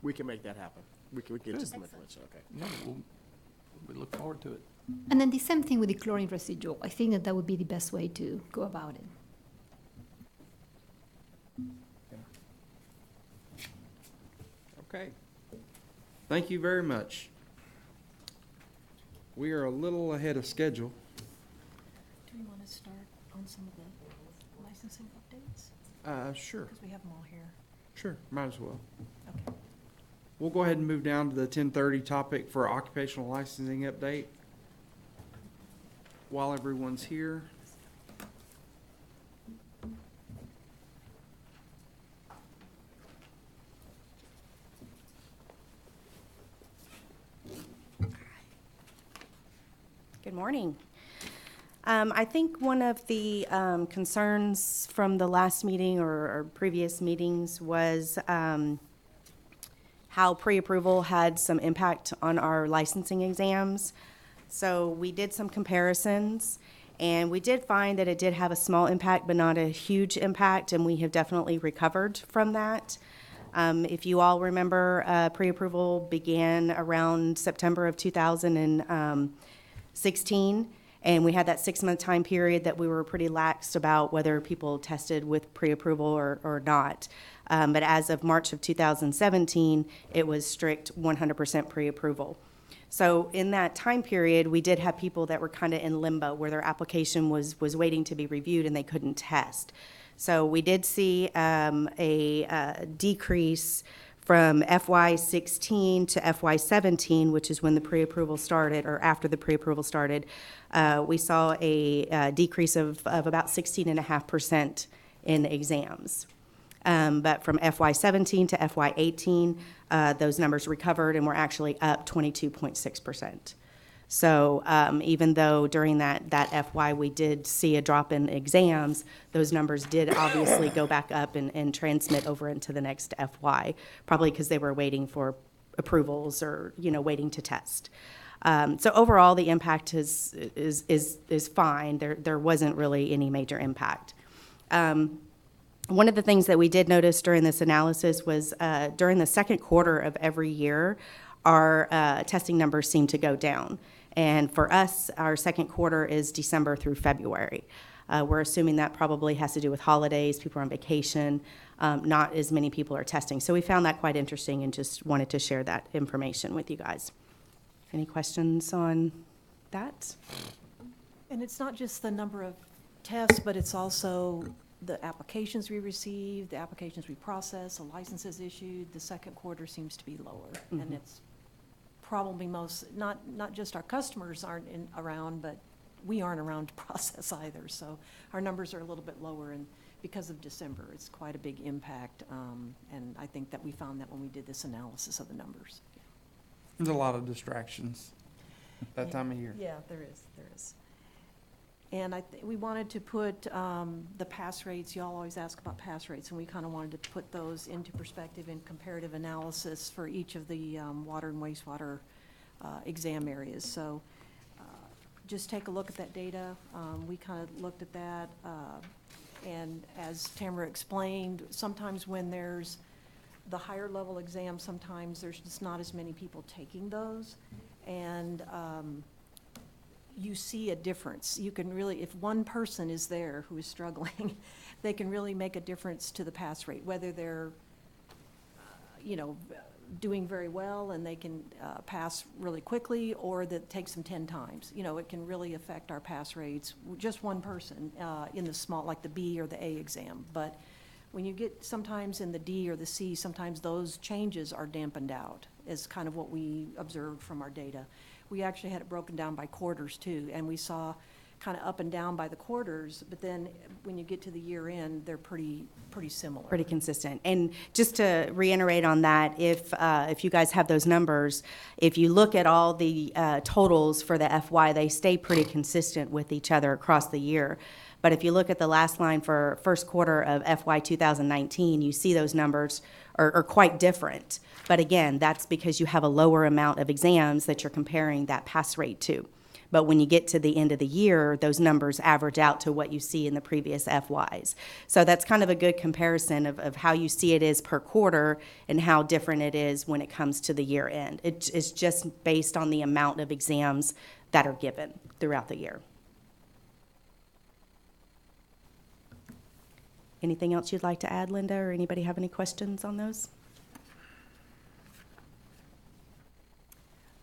We can make that happen. We can get you some information, okay. Yeah, we look forward to it. And then the same thing with the chlorine residual. I think that would be the best way to go about it. Okay. Thank you very much. We are a little ahead of schedule. Do we want to start on some of the licensing updates? Sure, Because we have them all here. sure, might as well. Okay. We'll go ahead and move down to the 10:30 topic for occupational licensing update. While everyone's here. Good morning. I think one of the concerns from the last meeting or previous meetings was how pre-approval had some impact on our licensing exams. So we did some comparisons, and we did find that it did have a small impact, but not a huge impact, and we have definitely recovered from that. If you all remember, pre-approval began around September of 2016, and we had that 6-month time period that we were pretty lax about whether people tested with pre-approval or not. But as of March of 2017, it was strict 100% pre-approval. So in that time period, we did have people that were kind of in limbo, where their application was waiting to be reviewed and they couldn't test. So we did see a decrease from FY16 to FY17, which is when the pre-approval started, or after the pre-approval started. We saw a decrease of about 16.5% in exams. But from FY17 to FY18, those numbers recovered and were actually up 22.6%. So even though during that FY we did see a drop in exams, those numbers did obviously go back up and transmit over into the next FY, probably because they were waiting for approvals or, waiting to test. So overall, the impact is fine. There wasn't really any major impact. One of the things that we did notice during this analysis was during the second quarter of every year, our testing numbers seem to go down. And for us, our second quarter is December through February. We're assuming that probably has to do with holidays, people are on vacation, not as many people are testing. So we found that quite interesting and just wanted to share that information with you guys. Any questions on that? And it's not just the number of tests, but it's also the applications we receive, the applications we process, the licenses issued. The second quarter seems to be lower. And it's probably not just our customers aren't around, but we aren't around to process either. So our numbers are a little bit lower, and because of December, it's quite a big impact. And I think that we found that when we did this analysis of the numbers. There's a lot of distractions that time of year. Yeah, there is. And we wanted to put the pass rates, y'all always ask about pass rates, and we kind of wanted to put those into perspective in comparative analysis for each of the water and wastewater exam areas. So just take a look at that data. We kind of looked at that, and as Tamara explained, sometimes when there's the higher level exam, sometimes there's just not as many people taking those. And you see a difference. You can really, if one person is there who is struggling, they can really make a difference to the pass rate, whether they're, doing very well and they can pass really quickly, or that takes them 10 times. It can really affect our pass rates, just one person in the small, like the B or the A exam. But when you get sometimes in the D or the C, sometimes those changes are dampened out, is kind of what we observed from our data. We actually had it broken down by quarters too, and we saw kind of up and down by the quarters, but then when you get to the year end, they're pretty similar. Pretty consistent. And just to reiterate on that, if you guys have those numbers, if you look at all the totals for the FY, they stay pretty consistent with each other across the year. But if you look at the last line for first quarter of FY 2019, you see those numbers are quite different. But again, that's because you have a lower amount of exams that you're comparing that pass rate to. But when you get to the end of the year, those numbers average out to what you see in the previous FYs. So that's kind of a good comparison of how you see it is per quarter and how different it is when it comes to the year end. It's just based on the amount of exams that are given throughout the year. Anything else you'd like to add, Linda, or anybody have any questions on those?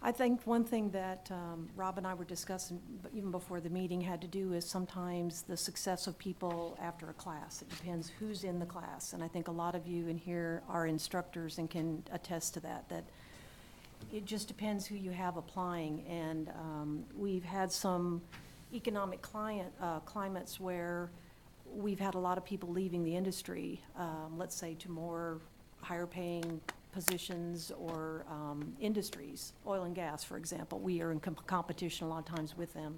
I think one thing that Rob and I were discussing, but even before the meeting, had to do is sometimes the success of people after a class. It depends who's in the class, and I think a lot of you in here are instructors and can attest to that it just depends who you have applying. And we've had some economic climates where we've had a lot of people leaving the industry, let's say to more higher paying positions or industries, oil and gas, for example. We are in competition a lot of times with them.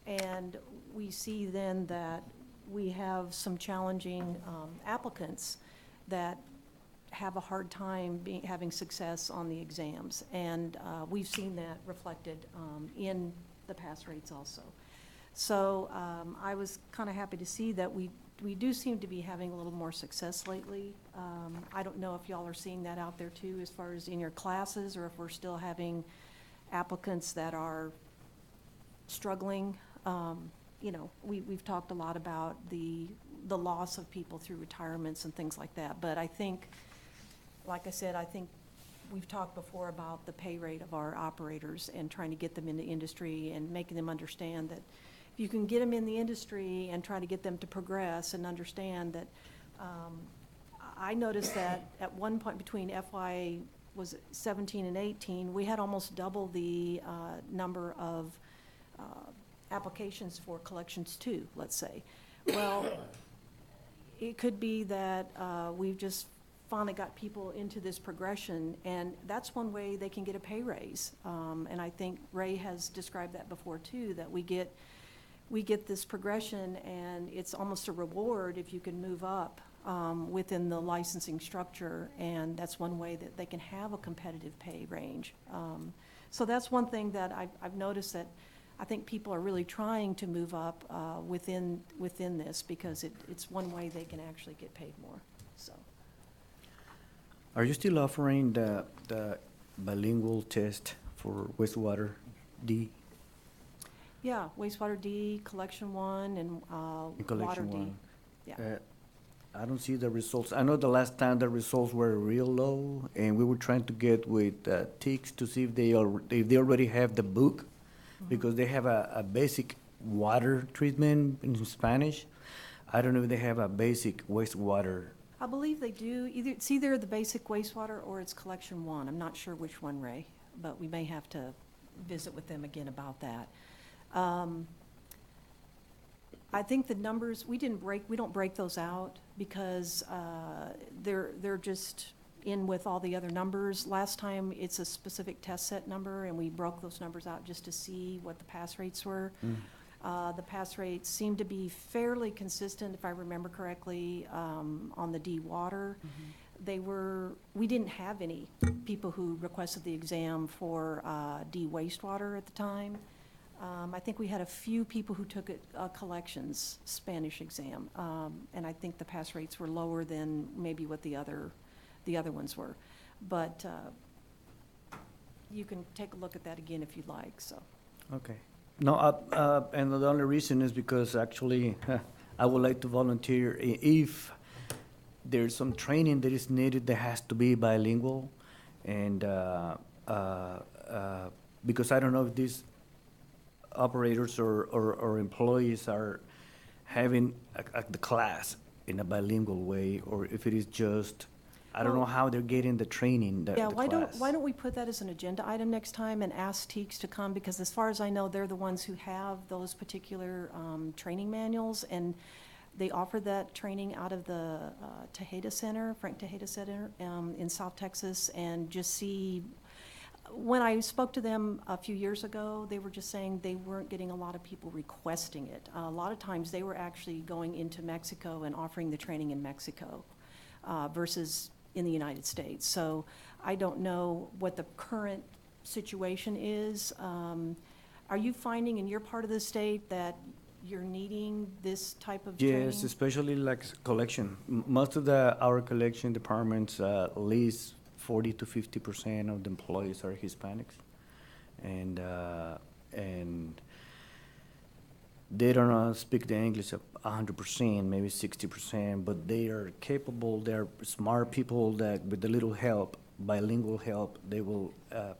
And we see then that we have some challenging applicants that have a hard time having success on the exams. And we've seen that reflected in the pass rates also. So I was kind of happy to see that we do seem to be having a little more success lately. I don't know if y'all are seeing that out there too, as far as in your classes, or if we're still having applicants that are struggling. We've talked a lot about the loss of people through retirements and things like that. But I think, like I said, I think we've talked before about the pay rate of our operators and trying to get them in the industry and making them understand that if you can get them in the industry and try to get them to progress and understand that, I noticed that at one point between FY was it 17 and 18, we had almost double the number of applications for collections 2, let's say. Well, it could be that we've just finally got people into this progression, and that's one way they can get a pay raise. And I think Ray has described that before too, that we get this progression, and it's almost a reward if you can move up within the licensing structure, and that's one way that they can have a competitive pay range. So that's one thing that I've noticed, that I think people are really trying to move up within this because it's one way they can actually get paid more, so. Are you still offering the bilingual test for wastewater D? Yeah, wastewater D, collection one, and water Collection D. one? Yeah. I don't see the results. I know the last time the results were real low, and we were trying to get with TICS to see if they already have the book, because they have a basic water treatment in Spanish. I don't know if they have a basic wastewater. I believe they do. It's either the basic wastewater or it's collection one. I'm not sure which one, Ray, but we may have to visit with them again about that. I think the numbers, we don't break those out because they're just in with all the other numbers. Last time, it's a specific test set number, and we broke those numbers out just to see what the pass rates were. The pass rates seem to be fairly consistent, if I remember correctly, on the D water. We didn't have any people who requested the exam for D wastewater at the time. I think we had a few people who took a collections Spanish exam, and I think the pass rates were lower than maybe what the other ones were. But you can take a look at that again if you'd like, so. Okay. No, and the only reason is because actually I would like to volunteer if there's some training that is needed that has to be bilingual, and because I don't know if these operators or employees are having the class in a bilingual way, or if it is just, I don't know how they're getting the training, the class. Why don't we put that as an agenda item next time and ask TEEX to come, because as far as I know, they're the ones who have those particular training manuals, and they offer that training out of the Tejeda Center, Frank Tejeda Center in South Texas, and just see. When I spoke to them a few years ago, they were just saying they weren't getting a lot of people requesting it. A lot of times they were actually going into Mexico and offering the training in Mexico versus in the United States. So I don't know what the current situation is. Are you finding in your part of the state that you're needing this type of training? Yes, especially like collection. Most of our collection departments, at least 40 to 50% of the employees are Hispanics, and they don't speak the English 100%, maybe 60%, but they are capable. They're smart people that, with a little help, bilingual help, they will.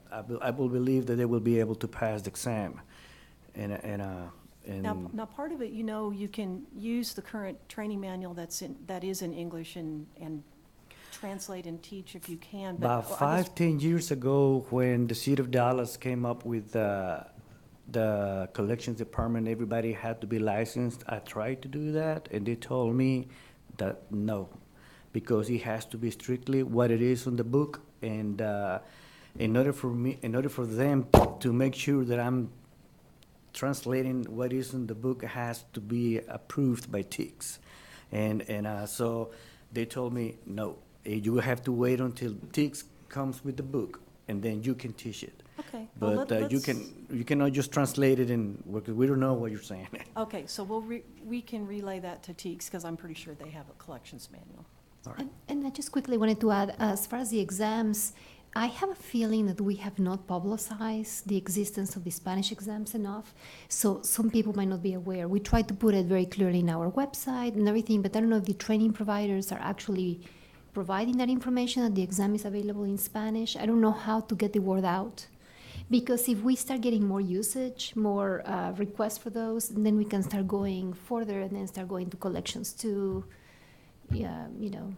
I will believe that they will be able to pass the exam. Now, part of it, you can use the current training manual that is in English and translate and teach if you can. But about 5-10 years ago, when the city of Dallas came up with the collections department, everybody had to be licensed. I tried to do that, and they told me that no, because it has to be strictly what it is on the book. And in order for them to make sure that I'm translating what is in the book, it has to be approved by TICS. And so they told me no. You have to wait until TICS comes with the book, and then you can teach it. Okay. But you cannot just translate it, because we don't know what you're saying. Okay, so we can relay that to TEEX, because I'm pretty sure they have a collections manual. All right. And I just quickly wanted to add, as far as the exams, I have a feeling that we have not publicized the existence of the Spanish exams enough, so some people might not be aware. We tried to put it very clearly in our website and everything, but I don't know if the training providers are actually providing that information, that the exam is available in Spanish. I don't know how to get the word out, because if we start getting more usage, more requests for those, then we can start going further and then start going to collections too. Yeah,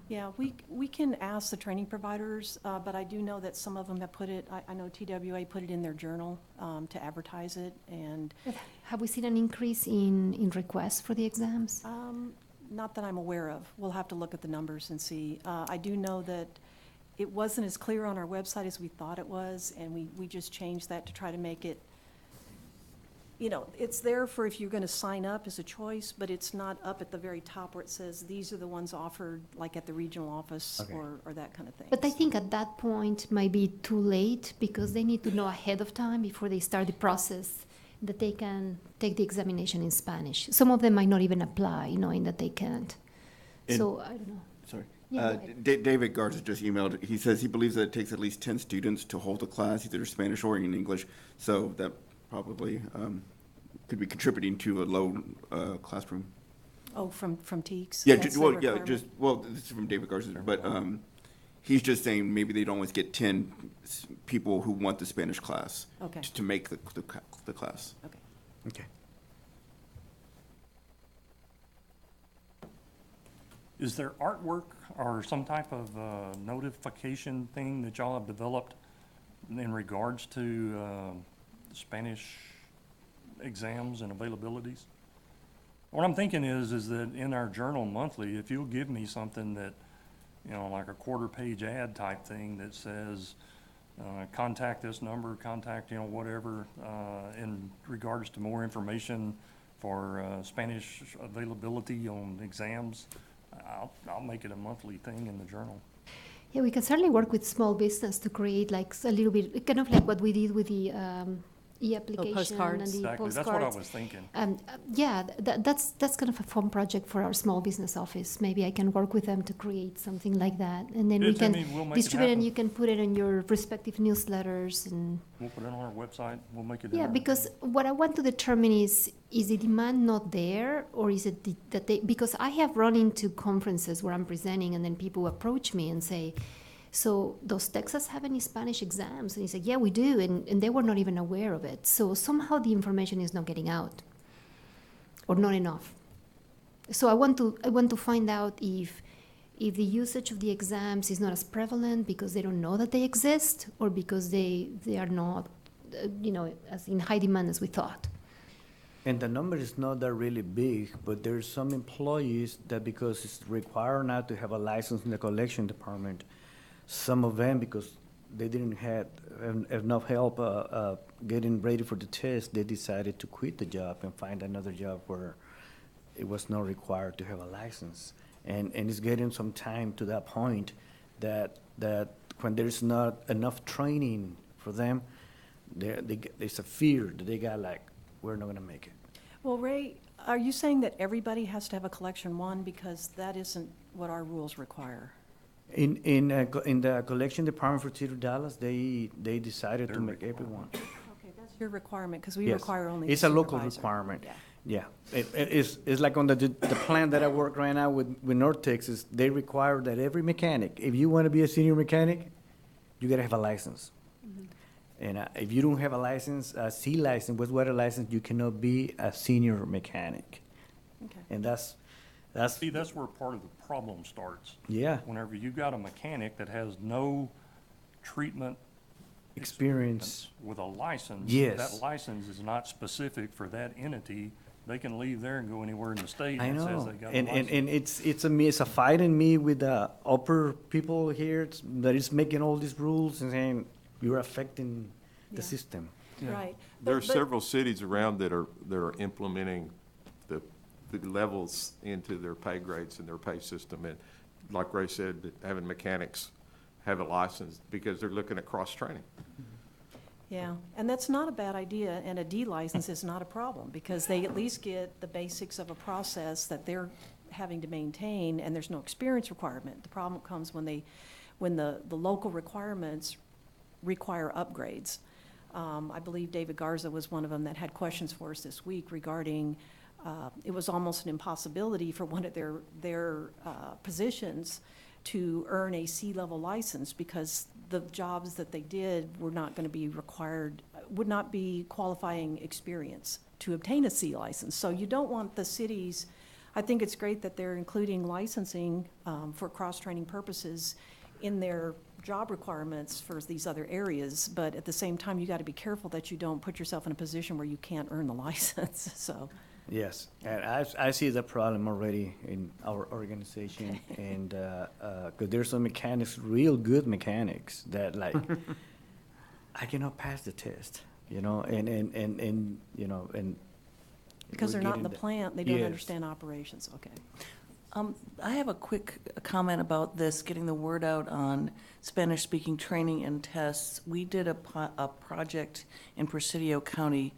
Yeah, we can ask the training providers, but I do know that some of them have put it, I know TWA put it in their journal to advertise it, and. Have we seen an increase in requests for the exams? Not that I'm aware of. We'll have to look at the numbers and see. I do know that it wasn't as clear on our website as we thought it was, and we just changed that to try to make it, it's there for if you're going to sign up as a choice, but it's not up at the very top where it says these are the ones offered, like at the regional office. Okay. or that kind of thing. But I think at that point might be too late, because they need to know ahead of time before they start the process that they can take the examination in Spanish. Some of them might not even apply, knowing that they can't. And- So, I don't know. Sorry. Yeah, go ahead. David Garza just emailed. He says he believes that it takes at least 10 students to hold a class, either Spanish or in English. So that probably could be contributing to a low classroom. Oh, from TEKS? Yeah, That's the well, requirement? this is from David Garza, but he's just saying maybe they don't always get 10 people who want the Spanish class Okay. to make the class. Okay. Okay. Is there artwork or some type of notification thing that y'all have developed in regards to Spanish exams and availabilities? What I'm thinking is that in our journal monthly, if you'll give me something that, you know, like a quarter-page ad type thing that says, contact this number, contact, you know, whatever, in regards to more information for Spanish availability on exams, I'll make it a monthly thing in the journal. Yeah, we can certainly work with small business to create like a little bit, kind of like what we did with the e-application postcards. and the Exactly, postcards. that's what I was thinking. Yeah, that's kind of a fun project for our small business office. Maybe I can work with them to create something like that, and then Yeah, we can Timmy, we'll make it distribute it, and happen. you can put it in your respective newsletters and. We'll put it on our website, we'll make it. in Yeah, our- because what I want to determine is the demand not there, or is it that they, because I have run into conferences where I'm presenting and then people approach me and say, so does Texas have any Spanish exams? And he said, yeah, we do, and they were not even aware of it. So somehow the information is not getting out, or not enough. So I want to find out if the usage of the exams is not as prevalent because they don't know that they exist, or because they are not, as in high demand as we thought. And the number is not that really big, but there's some employees that because it's required now to have a license in the collection department, some of them, because they didn't have enough help getting ready for the test, they decided to quit the job and find another job where it was not required to have a license. And it's getting some time to that point that when there's not enough training for them, there's a fear that they got like, we're not gonna make it. Well, Ray, are you saying that everybody has to have a collection one? Because that isn't what our rules require. In the collection department for City of Dallas, they decided to Their make everyone. Okay, that's your requirement, because we Yes. require only the It's a local supervisor. requirement. Yeah. Yeah, it's like on the plan that I work right now with North Texas, they require that every mechanic, if you want to be a senior mechanic, you gotta have a license. And if you don't have a license, a C license, Wastewater license, you cannot be a senior mechanic. Okay. And that's, See, that's where part of the problem starts. yeah, Whenever you got a mechanic that has no treatment experience. with a license. Yes. That license is not specific for that entity. They can leave there and go anywhere in the state I and it says know, they got a and license. it's a fight in me with the upper people here that is making all these rules and saying, you're affecting the Yeah. system. Right. There are But- several cities around that are implementing the levels into their pay grades and their pay system. And like Ray said, that having mechanics have a license because they're looking at cross-training. Yeah, and that's not a bad idea, and a D license is not a problem, because they at least get the basics of a process that they're having to maintain, and there's no experience requirement. The problem comes when the local requirements require upgrades. I believe David Garza was one of them that had questions for us this week regarding, it was almost an impossibility for one of their positions to earn a C-level license because the jobs that they did were not going to be required, would not be qualifying experience to obtain a C license. So you don't want the cities, I think it's great that they're including licensing for cross-training purposes in their job requirements for these other areas, but at the same time, you got to be careful that you don't put yourself in a position where you can't earn the license, so. Yes, and I see the problem already in our organization, and, 'cause there's some mechanics, real good mechanics, that like, I cannot pass the test, and. Because they're we're not in the getting plant, they don't Yes. understand operations, okay. I have a quick comment about this, getting the word out on Spanish-speaking training and tests. We did a project in Presidio County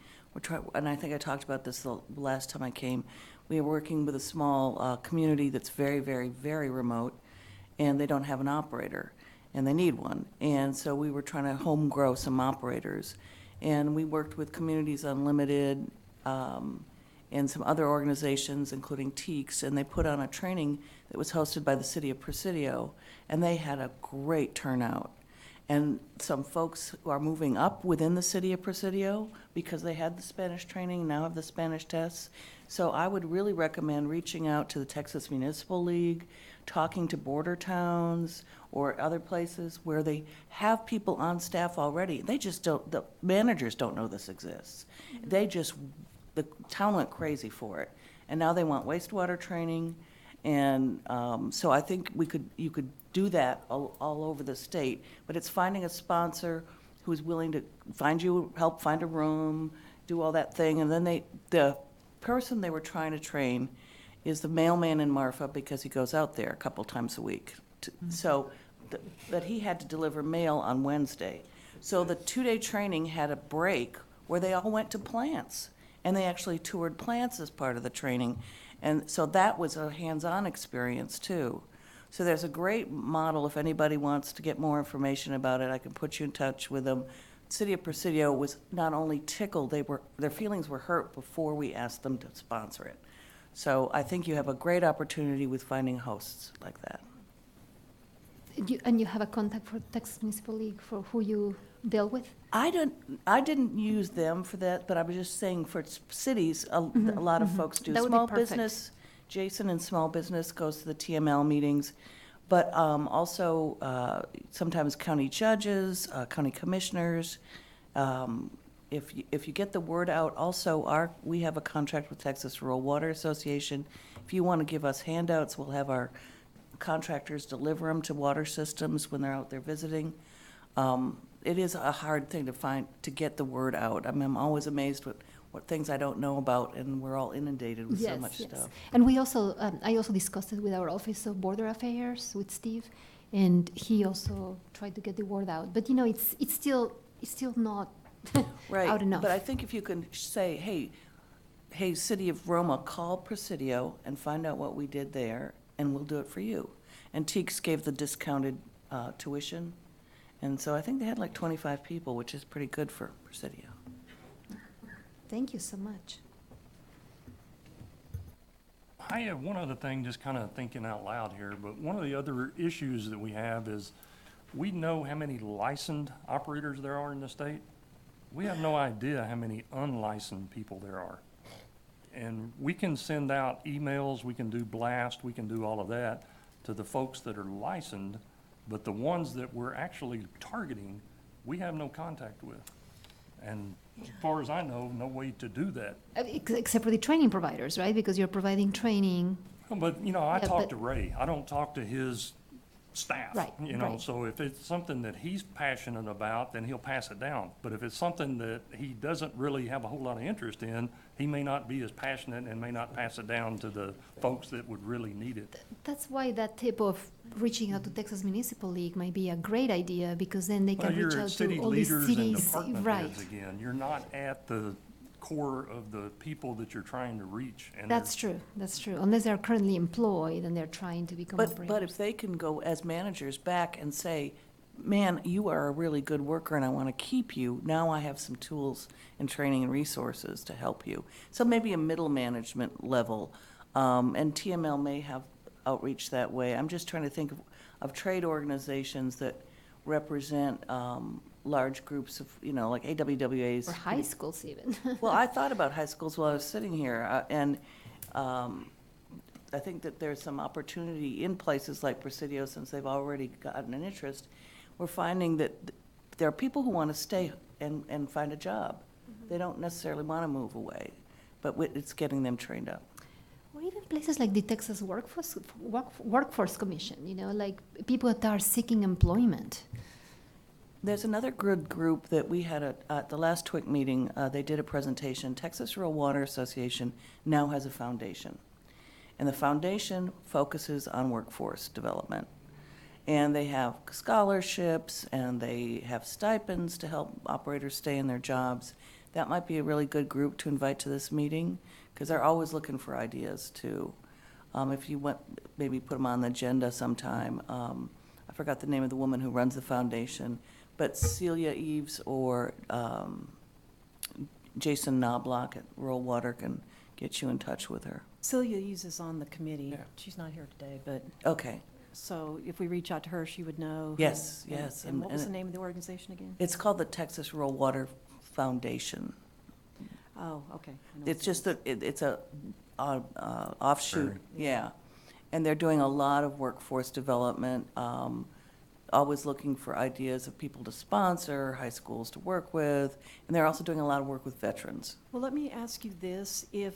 and I think I talked about this the last time I came, we are working with a small community that's very, very, very remote, and they don't have an operator, and they need one. And so we were trying to home grow some operators. And we worked with Communities Unlimited and some other organizations, including TEEKS, and they put on a training that was hosted by the city of Presidio, and they had a great turnout. And some folks who are moving up within the city of Presidio because they had the Spanish training, now have the Spanish tests. So I would really recommend reaching out to the Texas Municipal League, talking to border towns or other places where they have people on staff already. They just don't, the managers don't know this exists. They just, the town went crazy for it. And now they want wastewater training. And so I think you could do that all over the state. But it's finding a sponsor who's willing to help find a room, do all that thing. And then the person they were trying to train is the mailman in Marfa because he goes out there a couple times a week. But he had to deliver mail on Wednesday. So the 2-day training had a break where they all went to plants. And they actually toured plants as part of the training. And so that was a hands-on experience too. So there's a great model. If anybody wants to get more information about it, I can put you in touch with them. City of Presidio was not only tickled, their feelings were hurt before we asked them to sponsor it. So I think you have a great opportunity with finding hosts like that. And you have a contact for Texas Municipal League for who you deal with? I didn't use them for that, but I was just saying for cities, a lot of folks do. That would be Small perfect. business, Jason in small business goes to the TML meetings, but also sometimes county judges, county commissioners. If you get the word out, also we have a contract with Texas Rural Water Association. If you want to give us handouts, we'll have our contractors deliver them to water systems when they're out there visiting. It is a hard thing to get the word out. I mean, I'm always amazed with what things I don't know about, and we're all inundated with so much stuff. And we also, I also discussed it with our Office of Border Affairs with Steve, and he also tried to get the word out. But it's still not Right. out enough. But I think if you can say, hey, City of Roma, call Presidio and find out what we did there, and we'll do it for you. And TEEKS gave the discounted tuition, and so I think they had like 25 people, which is pretty good for Presidio. Thank you so much. I have one other thing, just kind of thinking out loud here, but one of the other issues that we have is we know how many licensed operators there are in the state. We have no idea how many unlicensed people there are. And we can send out emails, we can do blast, we can do all of that to the folks that are licensed, but the ones that we're actually targeting, we have no contact with. And as far as I know, no way to do that. Except for the training providers, right? Because you're providing training. But, I talk to Ray. I don't talk to his staff. Right, right. So if it's something that he's passionate about, then he'll pass it down. But if it's something that he doesn't really have a whole lot of interest in, he may not be as passionate and may not pass it down to the folks that would really need it. That's why that tip of reaching out to Texas Municipal League might be a great idea, because then they can reach out to all the cities. You're at city leaders and department Right. heads again. You're not at the core of the people that you're trying to reach. And That's true, unless they're currently employed and they're trying to become But operators. if they can go as managers back and say, man, you are a really good worker and I want to keep you, now I have some tools and training and resources to help you. So maybe a middle management level, and TML may have outreach that way. I'm just trying to think of trade organizations that represent large groups of, like AWWAs. Or high schools even. Well, I thought about high schools while I was sitting here, and I think that there's some opportunity in places like Presidio, since they've already gotten an interest. We're finding that there are people who want to stay and find a job. They don't necessarily want to move away, but it's getting them trained up. Or even places like the Texas Workforce Commission, like people that are seeking employment. There's another good group that we had at the last TWIC meeting. They did a presentation. Texas Rural Water Association now has a foundation. And the foundation focuses on workforce development. And they have scholarships and they have stipends to help operators stay in their jobs. That might be a really good group to invite to this meeting, because they're always looking for ideas too. If you want, maybe put them on the agenda sometime. I forgot the name of the woman who runs the foundation, but Celia Eves or Jason Knobloch at Rural Water can get you in touch with her. Celia uses on the committee. Yeah. She's not here today, but, Okay. so if we reach out to her, she would know. Yes, And- yes, And what was the and- name of the organization again? It's called the Texas Rural Water Foundation. Oh, okay. I know It's what just it it's a offshoot, yeah. And they're doing a lot of workforce development, always looking for ideas of people to sponsor, high schools to work with, and they're also doing a lot of work with veterans. is. Well, let me ask you this, if,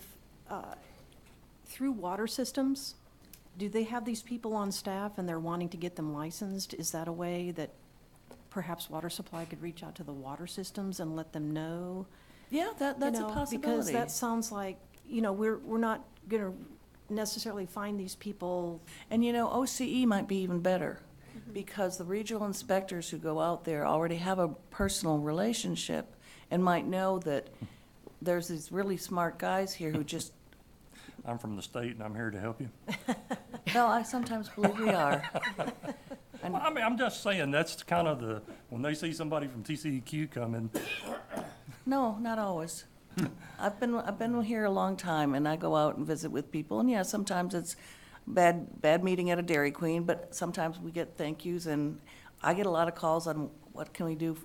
through water systems, do they have these people on staff and they're wanting to get them licensed? Is that a way that perhaps water supply could reach out to the water systems and let them know? Yeah, that's You a know, possibility. Because that sounds like, you know, we're not gonna necessarily find these people. And you know, OCE might be even better, because the regional inspectors who go out there already have a personal relationship and might know that there's these really smart guys here who just, I'm from the state and I'm here to help you. well, I sometimes believe we are. And Well, I mean, I'm just saying, that's kind of the, when they see somebody from TCEQ coming, no, not always. I've been here a long time, and I go out and visit with people, and yeah, sometimes it's bad meeting at a Dairy Queen, but sometimes we get thank yous, and I get a lot of calls on what can we do,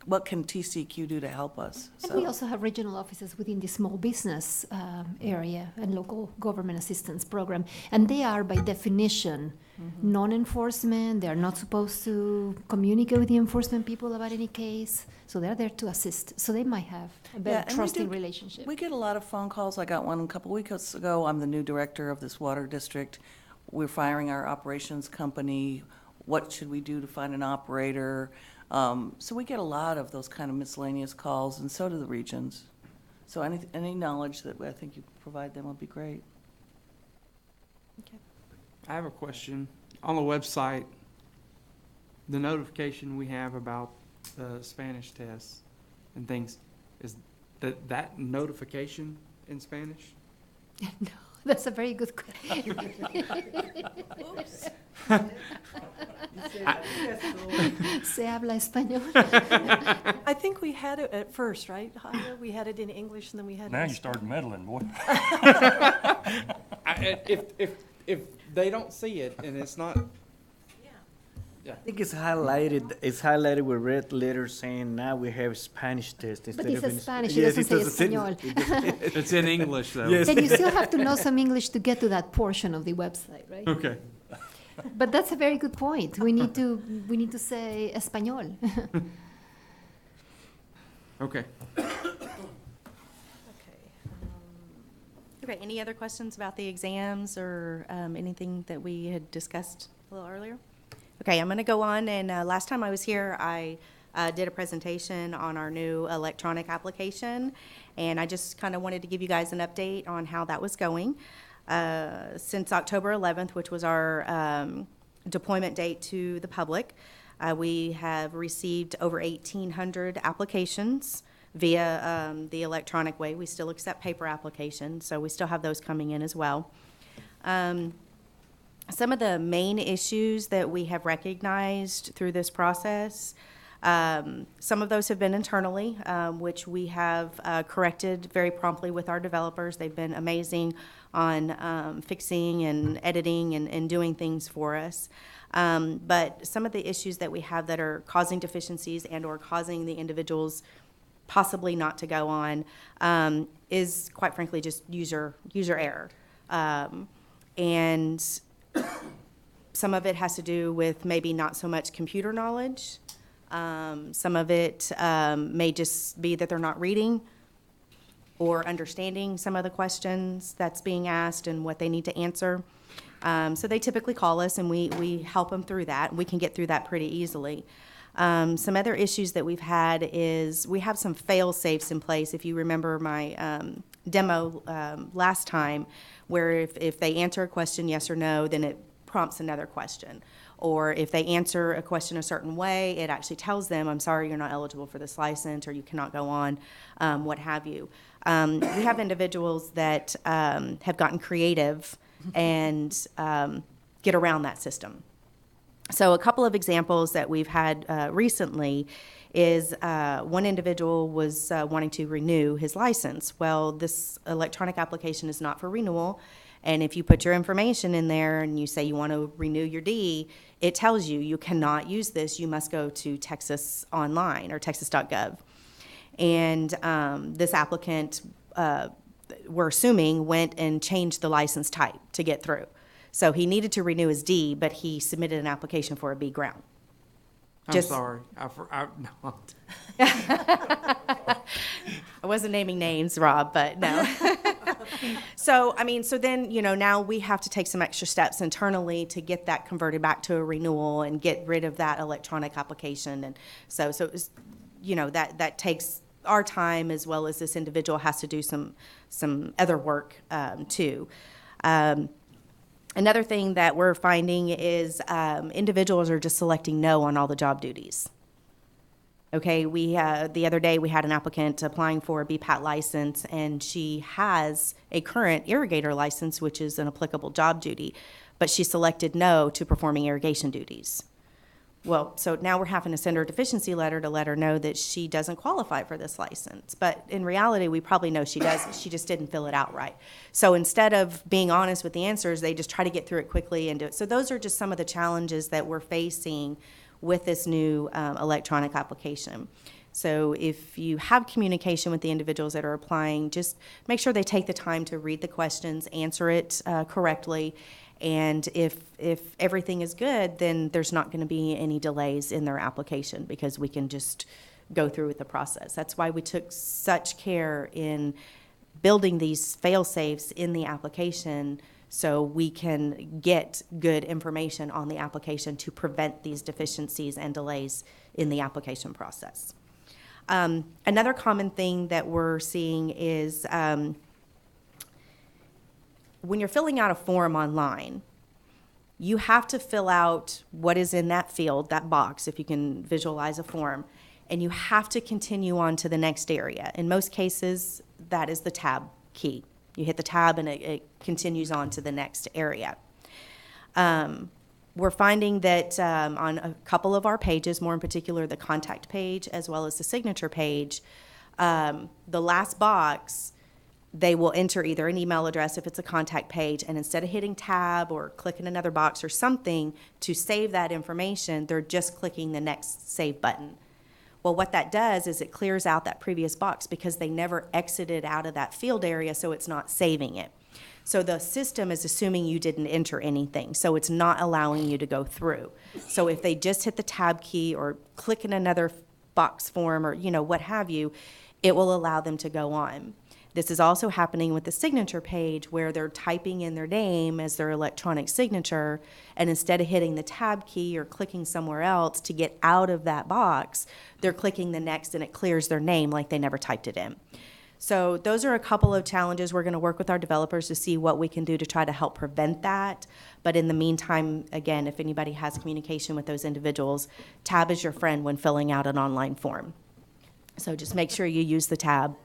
what can TCQ do to help us? And So- we also have regional offices within the small business area and local government assistance program. And they are, by definition, non-enforcement. They're not supposed to communicate with the enforcement people about any case. So they're there to assist. So they might have a Yeah, better and we trusting do- relationship. We get a lot of phone calls. I got one a couple weeks ago. I'm the new director of this water district. We're firing our operations company. What should we do to find an operator? So we get a lot of those kind of miscellaneous calls, and so do the regions. So any knowledge that I think you provide them would be great. I have a question. On the website, the notification we have about the Spanish tests and things, is that notification in Spanish? No, that's a very good question. Se habla español. I think we had it at first, right? Javier? We had it in English and then we had it now in you started meddling, boy. If they don't see it and it's not, I think it's highlighted with red letters saying now we have Spanish test But instead it of. says in- Spanish, it Yes, doesn't say doesn't español. it's in English though. Yes. Then you still have to know some English to get to that portion of the website, right? Okay. But that's a very good point. We need to say español. Okay. Okay, any other questions about the exams or anything that we had discussed a little earlier? Okay, I'm going to go on, and last time I was here, I did a presentation on our new electronic application, and I just kind of wanted to give you guys an update on how that was going. Since October 11th, which was our deployment date to the public, we have received over 1,800 applications via the electronic way. We still accept paper applications, so we still have those coming in as well. Some of the main issues that we have recognized through this process, some of those have been internally, which we have corrected very promptly with our developers. They've been amazing on fixing and editing and doing things for us. But some of the issues that we have that are causing deficiencies and/or causing the individuals possibly not to go on is, quite frankly, just user error. And some of it has to do with maybe not so much computer knowledge. Some of it may just be that they're not reading or understanding some of the questions that's being asked and what they need to answer. So they typically call us, and we help them through that. We can get through that pretty easily. Some other issues that we've had is we have some fail-safes in place. If you remember my demo last time, where if they answer a question yes or no, then it prompts another question. Or if they answer a question a certain way, it actually tells them, I'm sorry, you're not eligible for this license, or you cannot go on, what have you. We have individuals that have gotten creative and get around that system. So a couple of examples that we've had recently is one individual was wanting to renew his license. Well, this electronic application is not for renewal, and if you put your information in there and you say you want to renew your D, it tells you you cannot use this. You must go to Texas Online or texas.gov. And this applicant, we're assuming, went and changed the license type to get through. So he needed to renew his D, but he submitted an application for a B ground. I'm sorry. No. I wasn't naming names, Rob, but no. So then, now we have to take some extra steps internally to get that converted back to a renewal and get rid of that electronic application. And so it was, that takes our time, as well as this individual has to do some other work too. Another thing that we're finding is individuals are just selecting no on all the job duties. Okay, the other day we had an applicant applying for a BPAT license, and she has a current irrigator license, which is an applicable job duty, but she selected no to performing irrigation duties. Well, so now we're having to send her a deficiency letter to let her know that she doesn't qualify for this license. But in reality, we probably know she does. She just didn't fill it out right. So instead of being honest with the answers, they just try to get through it quickly and do it. So those are just some of the challenges that we're facing with this new electronic application. So if you have communication with the individuals that are applying, just make sure they take the time to read the questions, answer it correctly, and if everything is good, then there's not going to be any delays in their application, because we can just go through with the process. That's why we took such care in building these fail-safes in the application, so we can get good information on the application to prevent these deficiencies and delays in the application process. Another common thing that we're seeing is when you're filling out a form online, you have to fill out what is in that field, that box, if you can visualize a form, and you have to continue on to the next area. In most cases, that is the tab key. You hit the tab and it continues on to the next area. We're finding that on a couple of our pages, more in particular the contact page as well as the signature page, the last box, they will enter either an email address if it's a contact page, and instead of hitting tab or clicking another box or something to save that information, they're just clicking the next save button. Well, what that does is it clears out that previous box because they never exited out of that field area, so it's not saving it. So the system is assuming you didn't enter anything, so it's not allowing you to go through. So if they just hit the tab key or click in another box form or, what have you, it will allow them to go on. This is also happening with the signature page, where they're typing in their name as their electronic signature, and instead of hitting the tab key or clicking somewhere else to get out of that box, they're clicking the next and it clears their name like they never typed it in. So those are a couple of challenges. We're going to work with our developers to see what we can do to try to help prevent that. But in the meantime, again, if anybody has communication with those individuals, tab is your friend when filling out an online form. So just make sure you use the tab,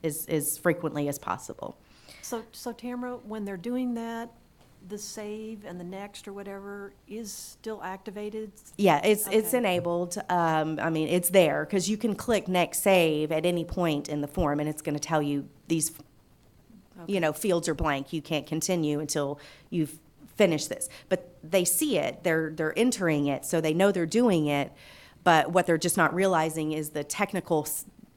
as frequently as possible. So Tamara, when they're doing that, the save and the next or whatever is still activated? Yeah, it's Okay. enabled. It's there because you can click next save at any point in the form, and it's going to tell you these, fields are blank. You can't continue until you've finished this. But they see it. They're entering it, so they know they're doing it. But what they're just not realizing is the technical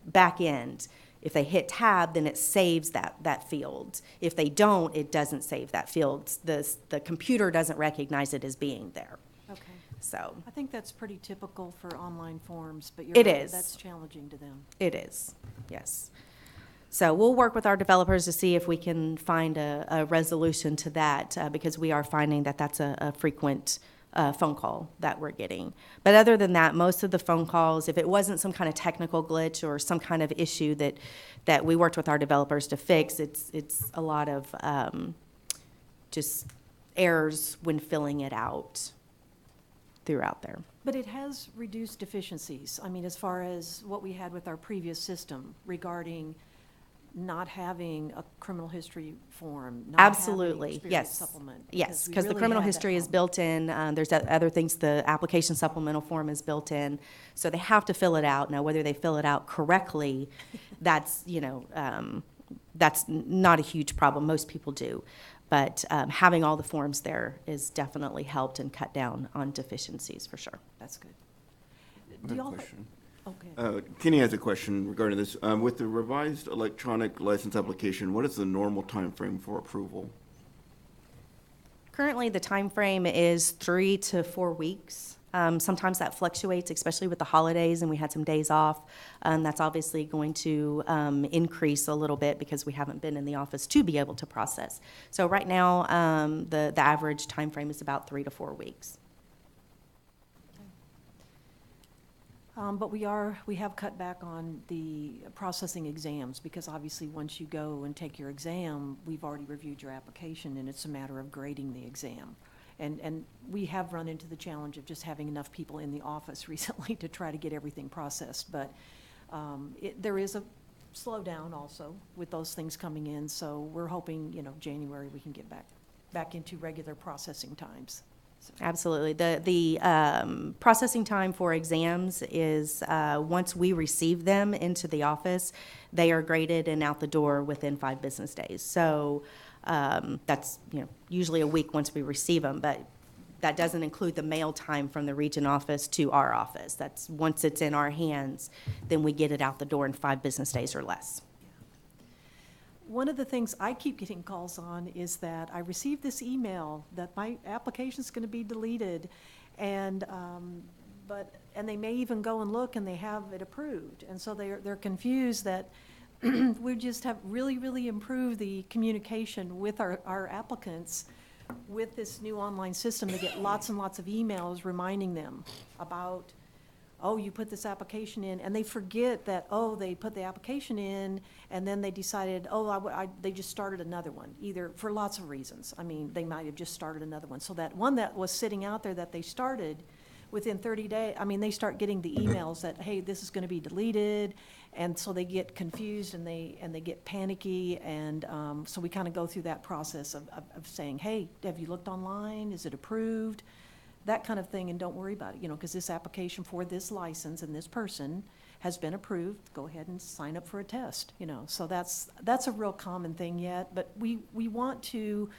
back end. If they hit tab, then it saves that field. If they don't, it doesn't save that field. The computer doesn't recognize it as being there. Okay. So I think that's pretty typical for online forms, but It right, is. that's challenging to them. it is, yes. So we'll work with our developers to see if we can find a resolution to that, because we are finding that that's a frequent phone call that we're getting. But other than that, most of the phone calls, if it wasn't some kind of technical glitch or some kind of issue that we worked with our developers to fix, it's a lot of just errors when filling it out throughout there. But it has reduced deficiencies. I mean, as far as what we had with our previous system regarding not having a criminal history form, not Absolutely, having experience yes. supplement. Yes, we because the really criminal had that history is problem. built in. There's other things, the application supplemental form is built in. So they have to fill it out. Now, whether they fill it out correctly, that's, that's not a huge problem. Most people do. But having all the forms there is definitely helped and cut down on deficiencies for sure. That's good. I Do have a y'all, question. okay. Kenny has a question regarding this. With the revised electronic license application, what is the normal time frame for approval? Currently, the time frame is 3 to 4 weeks. Sometimes that fluctuates, especially with the holidays, and we had some days off. That's obviously going to increase a little bit because we haven't been in the office to be able to process. So right now, the average time frame is about 3 to 4 weeks. But we have cut back on the processing exams, because obviously, once you go and take your exam, we've already reviewed your application, and it's a matter of grading the exam. And we have run into the challenge of just having enough people in the office recently to try to get everything processed. But there is a slowdown also with those things coming in, so we're hoping, January, we can get back into regular processing times. Absolutely. The processing time for exams is, once we receive them into the office, they are graded and out the door within 5 business days. So that's, usually a week once we receive them, but that doesn't include the mail time from the region office to our office. That's, once it's in our hands, then we get it out the door in 5 business days or less. One of the things I keep getting calls on is that I received this email that my application's going to be deleted, and they may even go and look and they have it approved, and so they're confused that we just have really improved the communication with our applicants with this new online system. They get lots and lots of emails reminding them about, oh, you put this application in, and they forget that, oh, they put the application in, and then they decided, oh, they just started another one, either for lots of reasons. I mean, they might have just started another one. So that one that was sitting out there that they started, within 30 days, they start getting the emails that, hey, this is gonna be deleted, and so they get confused and they get panicky, and so we kind of go through that process of saying, hey, have you looked online? Is it approved? That kind of thing, and don't worry about it, because this application for this license and this person has been approved. Go ahead and sign up for a test, So that's a real common thing yet, but we want to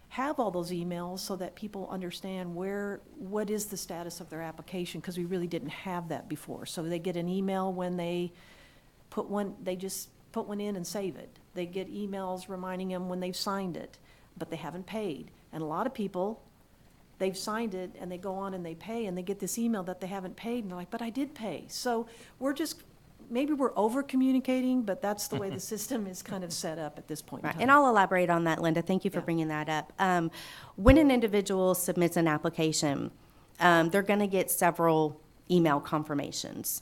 have all those emails so that people understand what is the status of their application, because we really didn't have that before. So they get an email when they just put one in and save it. They get emails reminding them when they've signed it, but they haven't paid. And a lot of people, they've signed it and they go on and they pay, and they get this email that they haven't paid, and they're like, but I did pay. So maybe we're over communicating, but that's the way the system is kind of set up at this point in Right, time. and I'll elaborate on that, Linda. Thank you for bringing that up. When an individual submits an application, they're going to get several email confirmations.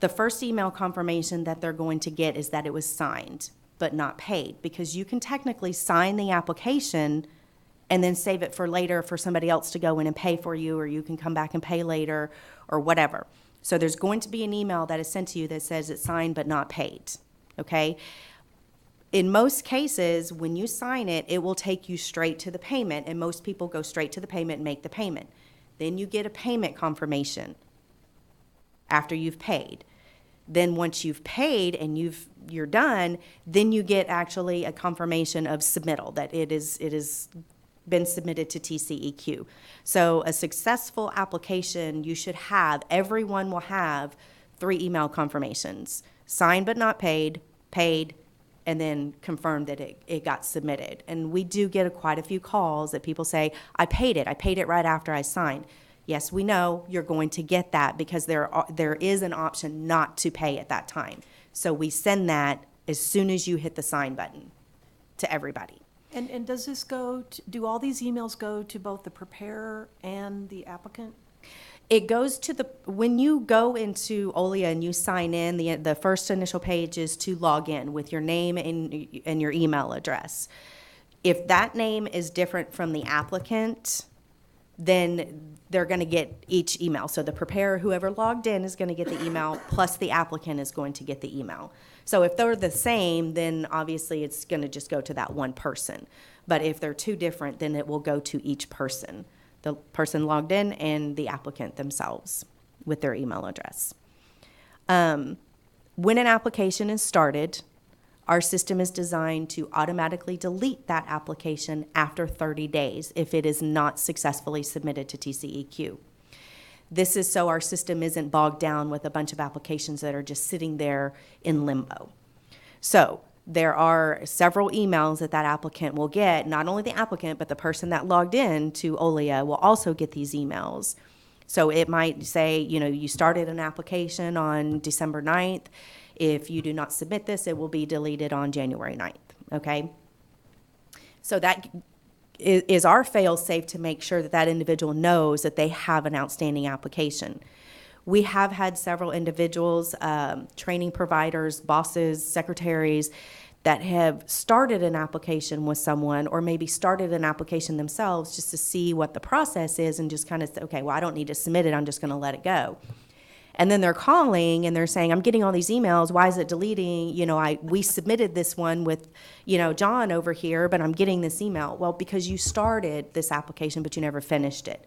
The first email confirmation that they're going to get is that it was signed but not paid, because you can technically sign the application and then save it for later for somebody else to go in and pay for you, or you can come back and pay later, or whatever. So there's going to be an email that is sent to you that says it's signed but not paid, okay? In most cases, when you sign it, it will take you straight to the payment, and most people go straight to the payment and make the payment. Then you get a payment confirmation after you've paid. Then once you've paid and you're done, then you get actually a confirmation of submittal, that it is been submitted to TCEQ. So a successful application, everyone will have 3 email confirmations: signed but not paid, paid, and then confirmed that it got submitted. And we do get quite a few calls that people say, I paid it right after I signed. Yes, we know you're going to get that, because there is an option not to pay at that time. So we send that as soon as you hit the sign button to everybody. And does this do all these emails go to both the preparer and the applicant? It goes to when you go into OLIA and you sign in, the first initial page is to log in with your name and your email address. If that name is different from the applicant, then they're going to get each email. So the preparer, whoever logged in, is going to get the email, plus the applicant is going to get the email. So if they're the same, then obviously it's going to just go to that one person. But if they're two different, then it will go to each person, the person logged in and the applicant themselves with their email address. When an application is started, our system is designed to automatically delete that application after 30 days if it is not successfully submitted to TCEQ. This is so our system isn't bogged down with a bunch of applications that are just sitting there in limbo. So there are several emails that applicant will get. Not only the applicant, but the person that logged in to OLEA will also get these emails. So it might say, you started an application on December 9th. If you do not submit this, it will be deleted on January 9th, okay? So that is our fail-safe to make sure that individual knows that they have an outstanding application. We have had several individuals, training providers, bosses, secretaries, that have started an application with someone or maybe started an application themselves just to see what the process is and just kind of say, okay, well, I don't need to submit it, I'm just going to let it go. And then they're calling and they're saying, I'm getting all these emails, why is it deleting? We submitted this one with, John over here, but I'm getting this email. Well, because you started this application, but you never finished it.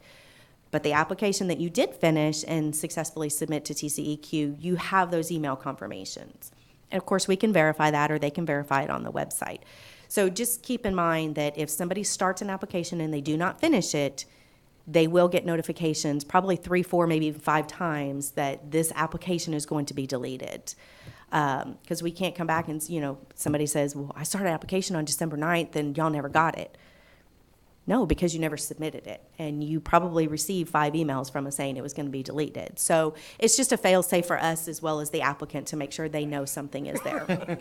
But the application that you did finish and successfully submit to TCEQ, you have those email confirmations. And of course, we can verify that, or they can verify it on the website. So just keep in mind that if somebody starts an application and they do not finish it, they will get notifications probably 3, 4, maybe even 5 times that this application is going to be deleted. Because we can't come back and, somebody says, well, I started an application on December 9th and y'all never got it. No, because you never submitted it. And you probably received 5 emails from us saying it was going to be deleted. So it's just a fail-safe for us as well as the applicant to make sure they know something is there.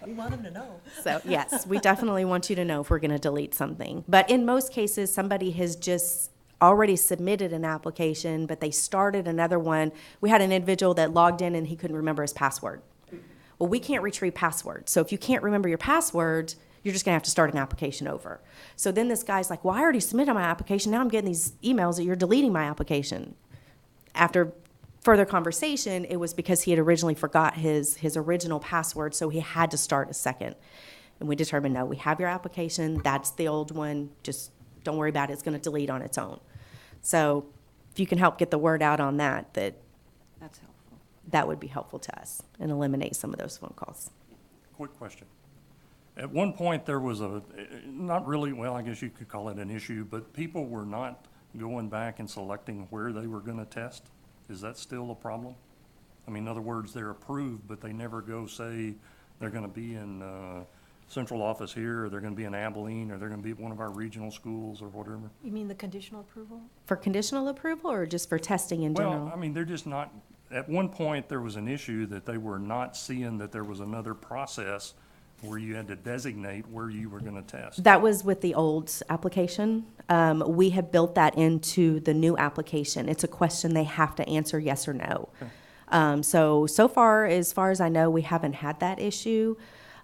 We want them to know. So yes, we definitely want you to know if we're going to delete something. But in most cases, somebody has just already submitted an application, but they started another one. We had an individual that logged in and he couldn't remember his password. Well, we can't retrieve passwords. So if you can't remember your password, you're just going to have to start an application over. So then this guy's like, well, I already submitted my application. Now I'm getting these emails that you're deleting my application. After further conversation, it was because he had originally forgot his original password, so he had to start a second. And we determined, no, we have your application. That's the old one. Just don't worry about it. It's going to delete on its own. So if you can help get the word out on that, That's helpful. that would be helpful to us and eliminate some of those phone calls. Quick question. At one point, there was not really, well, I guess you could call it an issue, but people were not going back and selecting where they were going to test. Is that still a problem? I mean, in other words, they're approved, but they never go say they're going to be in central office here, or they're going to be in Abilene, or they're going to be at one of our regional schools or whatever. You mean the conditional approval? For conditional approval or just for testing in general? Well, I mean, they're just not, at one point, there was an issue that they were not seeing that there was another process where you had to designate where you were going to test. That was with the old application. We have built that into the new application. It's a question they have to answer yes or no. Okay. So far as I know, we haven't had that issue.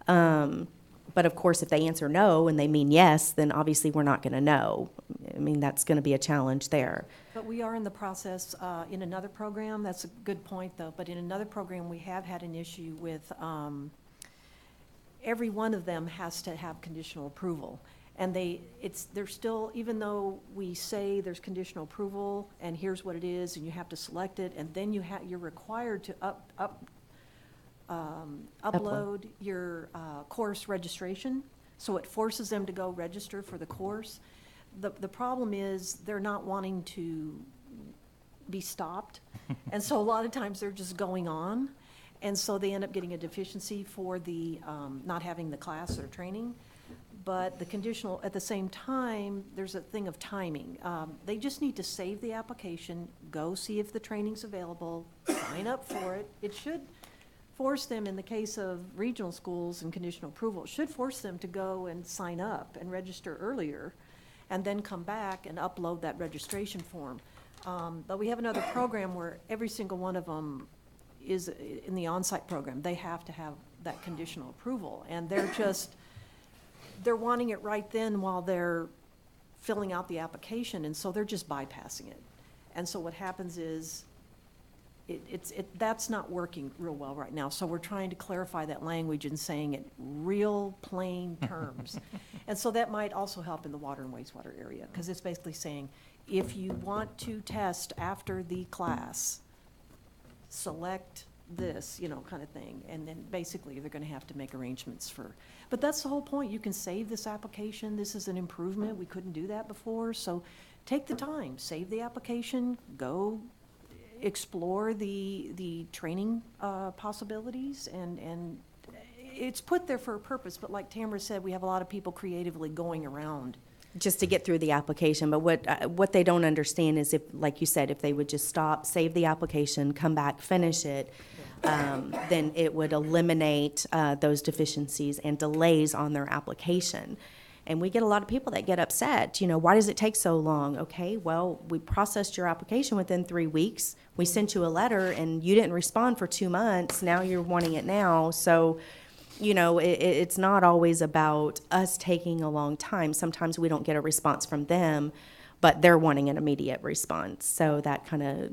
But of course, if they answer no and they mean yes, then obviously we're not going to know. I mean, that's going to be a challenge there. But we are in the process, in another program, that's a good point though, but in another program, we have had an issue with, every one of them has to have conditional approval. And they're still, even though we say there's conditional approval and here's what it is and you have to select it, and then you're required to upload your course registration. So it forces them to go register for the course. The problem is they're not wanting to be stopped. And so a lot of times they're just going on. And so they end up getting a deficiency for the not having the class or training. But the conditional, at the same time, there's a thing of timing. They just need to save the application, go see if the training's available, sign up for it. It should force them, in the case of regional schools and conditional approval, it should force them to go and sign up and register earlier and then come back and upload that registration form. But we have another program where every single one of them is in the on-site program. They have to have that conditional approval, and they're just, they're wanting it right then while they're filling out the application, and so they're just bypassing it. And so what happens is, that's not working real well right now, so we're trying to clarify that language and saying it real plain terms. And so that might also help in the water and wastewater area, because it's basically saying, if you want to test after the class, select this, kind of thing, and then basically they're gonna have to make arrangements for, but that's the whole point, you can save this application, this is an improvement, we couldn't do that before, so take the time, save the application, go explore the training possibilities, and it's put there for a purpose, but like Tamara said, we have a lot of people creatively going around. Just to get through the application, but what they don't understand is if, like you said, if they would just stop, save the application, come back, finish it, then it would eliminate those deficiencies and delays on their application. And we get a lot of people that get upset, why does it take so long? Okay, well, we processed your application within 3 weeks. We sent you a letter and you didn't respond for 2 months. Now you're wanting it now. So, it's not always about us taking a long time. Sometimes we don't get a response from them, but they're wanting an immediate response. So that kind of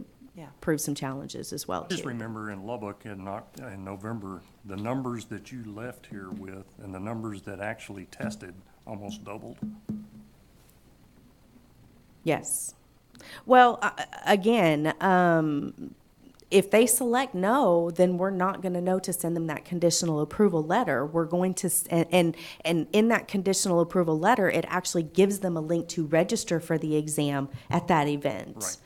proves some challenges as well, Just too. remember in Lubbock in November, the numbers that you left here with and the numbers that actually tested almost doubled. Yes. Well, again, if they select no, then we're not going to know to send them that conditional approval letter. We're going to, and in that conditional approval letter, it actually gives them a link to register for the exam at that event.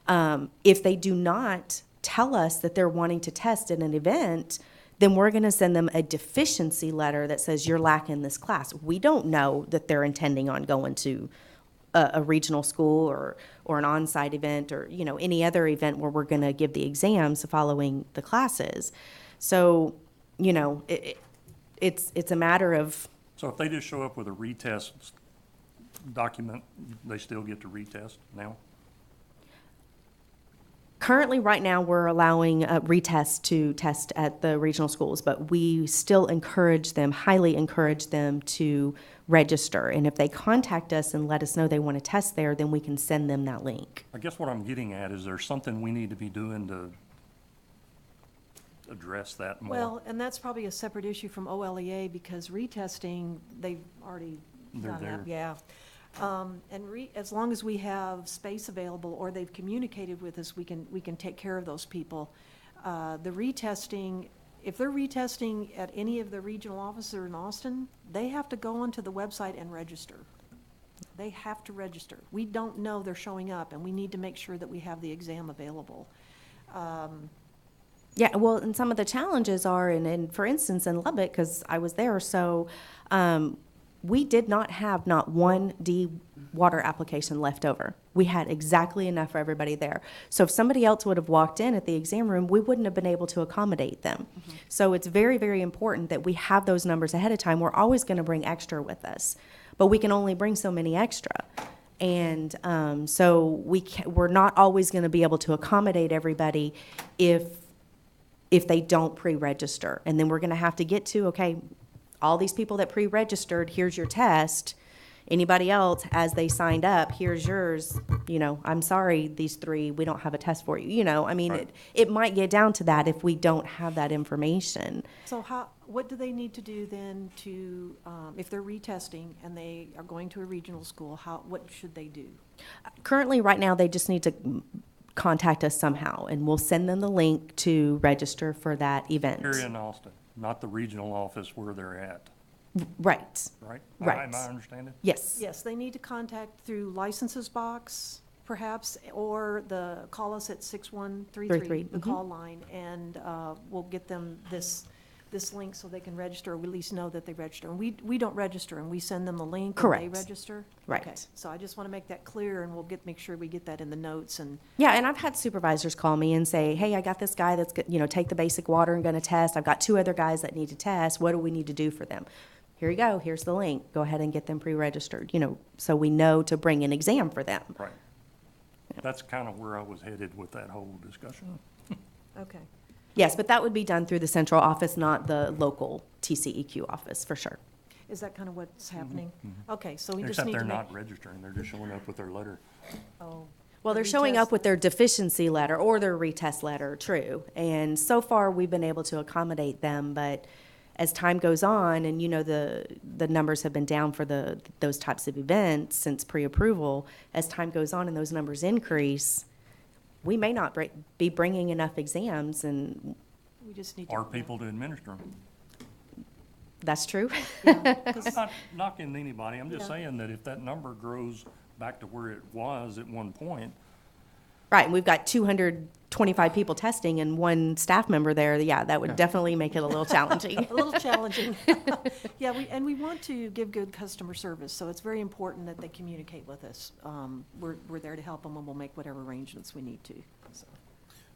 Right. If they do not tell us that they're wanting to test at an event, then we're going to send them a deficiency letter that says you're lacking this class. We don't know that they're intending on going to a regional school or an on-site event or, any other event where we're going to give the exams following the classes. So, it's a matter of, So if they just show up with a retest document, they still get to retest now? currently, right now, we're allowing retests to test at the regional schools, but we still encourage them, highly encourage them to register. And if they contact us and let us know they want to test there, then we can send them that link. I guess what I'm getting at is there something we need to be doing to address that more? Well, and that's probably a separate issue from OLEA, because retesting, they've already They're done that, there. yeah. As long as we have space available, or they've communicated with us, we can take care of those people. The retesting, if they're retesting at any of the regional offices in Austin, they have to go onto the website and register. They have to register. We don't know they're showing up, and we need to make sure that we have the exam available. Yeah, well, and some of the challenges are, and for instance, in Lubbock, because I was there, so we did not have not one D water application left over. We had exactly enough for everybody there. So if somebody else would have walked in at the exam room, we wouldn't have been able to accommodate them. Mm-hmm. So it's very, very important that we have those numbers ahead of time. We're always going to bring extra with us, but we can only bring so many extra. And so we're not always going to be able to accommodate everybody if they don't pre-register. And then we're going to have to get to, okay, all these people that pre-registered, here's your test. Anybody else, as they signed up, here's yours. I'm sorry, these three, we don't have a test for you. Right. It might get down to that if we don't have that information. So what do they need to do then to, if they're retesting and they are going to a regional school, what should they do? Currently, right now, they just need to contact us somehow, and we'll send them the link to register for that event. Here in Austin, not the regional office where they're at, Right. right? Right. Am I understanding? Yes. Yes, they need to contact through licenses box, perhaps, or call us at 6133, the call line, and we'll get them this link so they can register, or we at least know that they register. And we don't register, and we send them the link. Correct. And they register? Right. Okay, so I just want to make that clear, and we'll make sure we get that in the notes. And Yeah, and I've had supervisors call me and say, hey, I got this guy that's, take the basic water and going to test. I've got 2 other guys that need to test. What do we need to do for them? Here you go. Here's the link. Go ahead and get them pre-registered, so we know to bring an exam for them. Right. That's kind of where I was headed with that whole discussion. okay. Yes, but that would be done through the central office, not the local TCEQ office, for sure. Is that kind of what's happening? Okay, so we just Except need to they're make. not registering, they're just showing up with their letter. Oh. Well, they're The showing retest up with their deficiency letter or their retest letter, true. And so far, we've been able to accommodate them, but as time goes on, and the numbers have been down for those types of events since pre-approval, as time goes on and those numbers increase, we may not be bringing enough exams, and We just need to. Or people to administer them. that's true. Yeah, I'm 'cause- not knocking anybody, I'm just Yeah. saying that if that number grows back to where it was at one point, Right, and we've got 225 people testing and one staff member there, yeah, that would definitely make it a little challenging. A little challenging. Yeah, we want to give good customer service, so it's very important that they communicate with us. We're there to help them, and we'll make whatever arrangements we need to, so,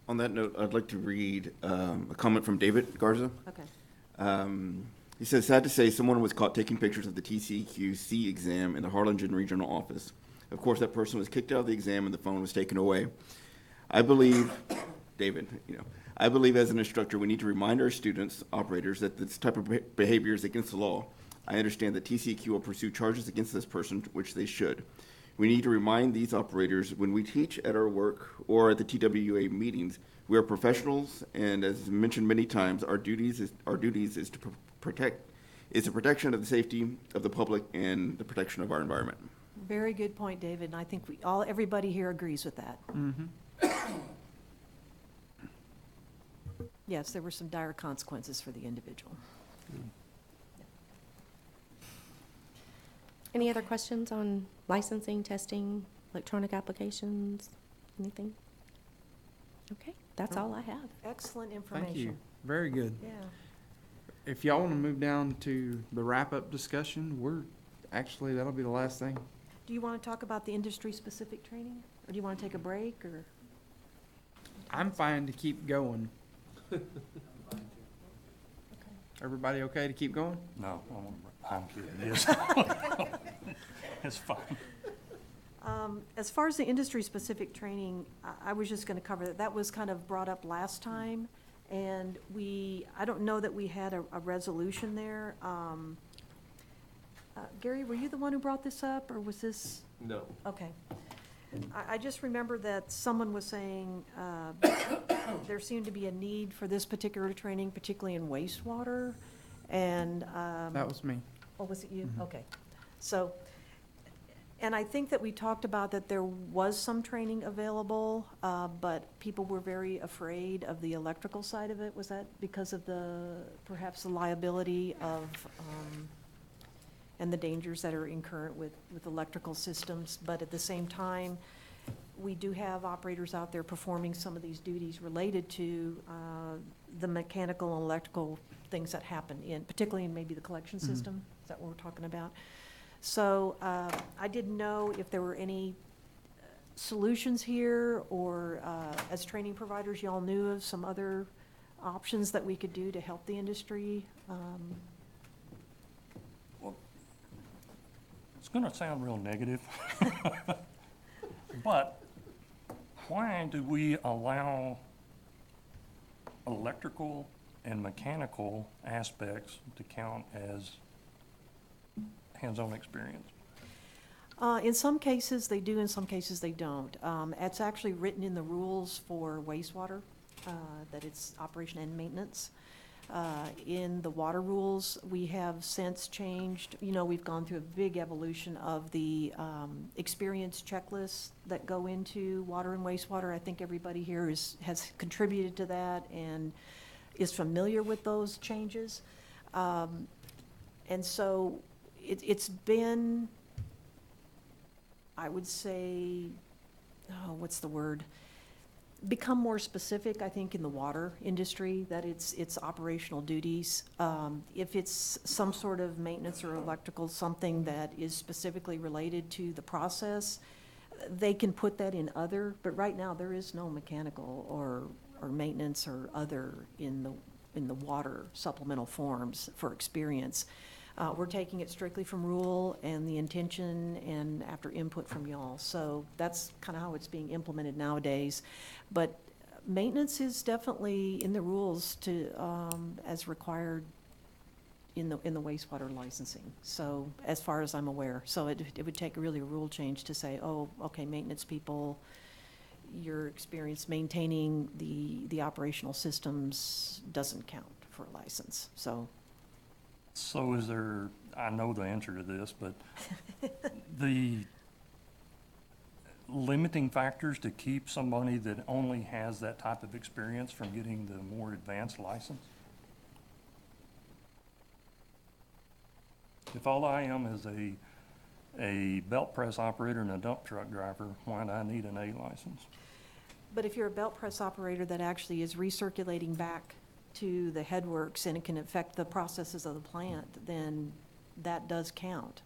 On that note, I'd like to read a comment from David Garza. okay. He says, sad to say, someone was caught taking pictures of the TCQC exam in the Harlingen Regional Office. Of course, that person was kicked out of the exam and the phone was taken away. I believe, David, I believe as an instructor, we need to remind our students, operators, that this type of behavior is against the law. I understand that TCQ will pursue charges against this person, which they should. We need to remind these operators when we teach at our work or at the TWA meetings, we are professionals, and as mentioned many times, our duties is to protect, is the protection of the safety of the public and the protection of our environment. Very good point, David, and I think everybody here agrees with that. Yes, there were some dire consequences for the individual. Any other questions on licensing, testing, electronic applications, anything? Okay, that's all I have. Excellent information. Thank you. Very good. Yeah. If y'all want to move down to the wrap-up discussion, that'll be the last thing. Do you want to talk about the industry-specific training, or do you want to take a break, or? I'm fine to keep going. Everybody okay to keep going? no, I'm kidding, yes. It's fine. As far as the industry-specific training, I was just going to cover that. That was kind of brought up last time, and I don't know that we had a resolution there. Gary, were you the one who brought this up, or was this? No. Okay. I just remember that someone was saying there seemed to be a need for this particular training, particularly in wastewater, and. That was me. Oh, was it you? Okay. So, and I think that we talked about that there was some training available, but people were very afraid of the electrical side of it. Was that because of perhaps the liability of, and the dangers that are incurrent with electrical systems? But at the same time, we do have operators out there performing some of these duties related to the mechanical and electrical things that happen particularly in maybe the collection system. Is that what we're talking about? So I didn't know if there were any solutions here, or as training providers, y'all knew of some other options that we could do to help the industry. It's gonna sound real negative. But why do we allow electrical and mechanical aspects to count as hands-on experience? In some cases, they do, in some cases, they don't. It's actually written in the rules for wastewater, that it's operation and maintenance. In the water rules, we have since changed, we've gone through a big evolution of the experience checklists that go into water and wastewater. I think everybody here has contributed to that and is familiar with those changes. And so it's been, I would say, what's the word? Become more specific, I think, in the water industry, that it's operational duties. If it's some sort of maintenance or electrical, something that is specifically related to the process, they can put that in other, but right now, there is no mechanical or maintenance or other in the water supplemental forms for experience. We're taking it strictly from rule and the intention and after input from y'all. So that's kind of how it's being implemented nowadays. But maintenance is definitely in the rules as required in the wastewater licensing, so, as far as I'm aware. So it would take really a rule change to say, oh, okay, maintenance people, your experience maintaining the operational systems doesn't count for a license, so. So is there, I know the answer to this, but the limiting factors to keep somebody that only has that type of experience from getting the more advanced license? If all I am is a belt press operator and a dump truck driver, why do I need an A license? But if you're a belt press operator that actually is recirculating back to the headworks and it can affect the processes of the plant, then that does count.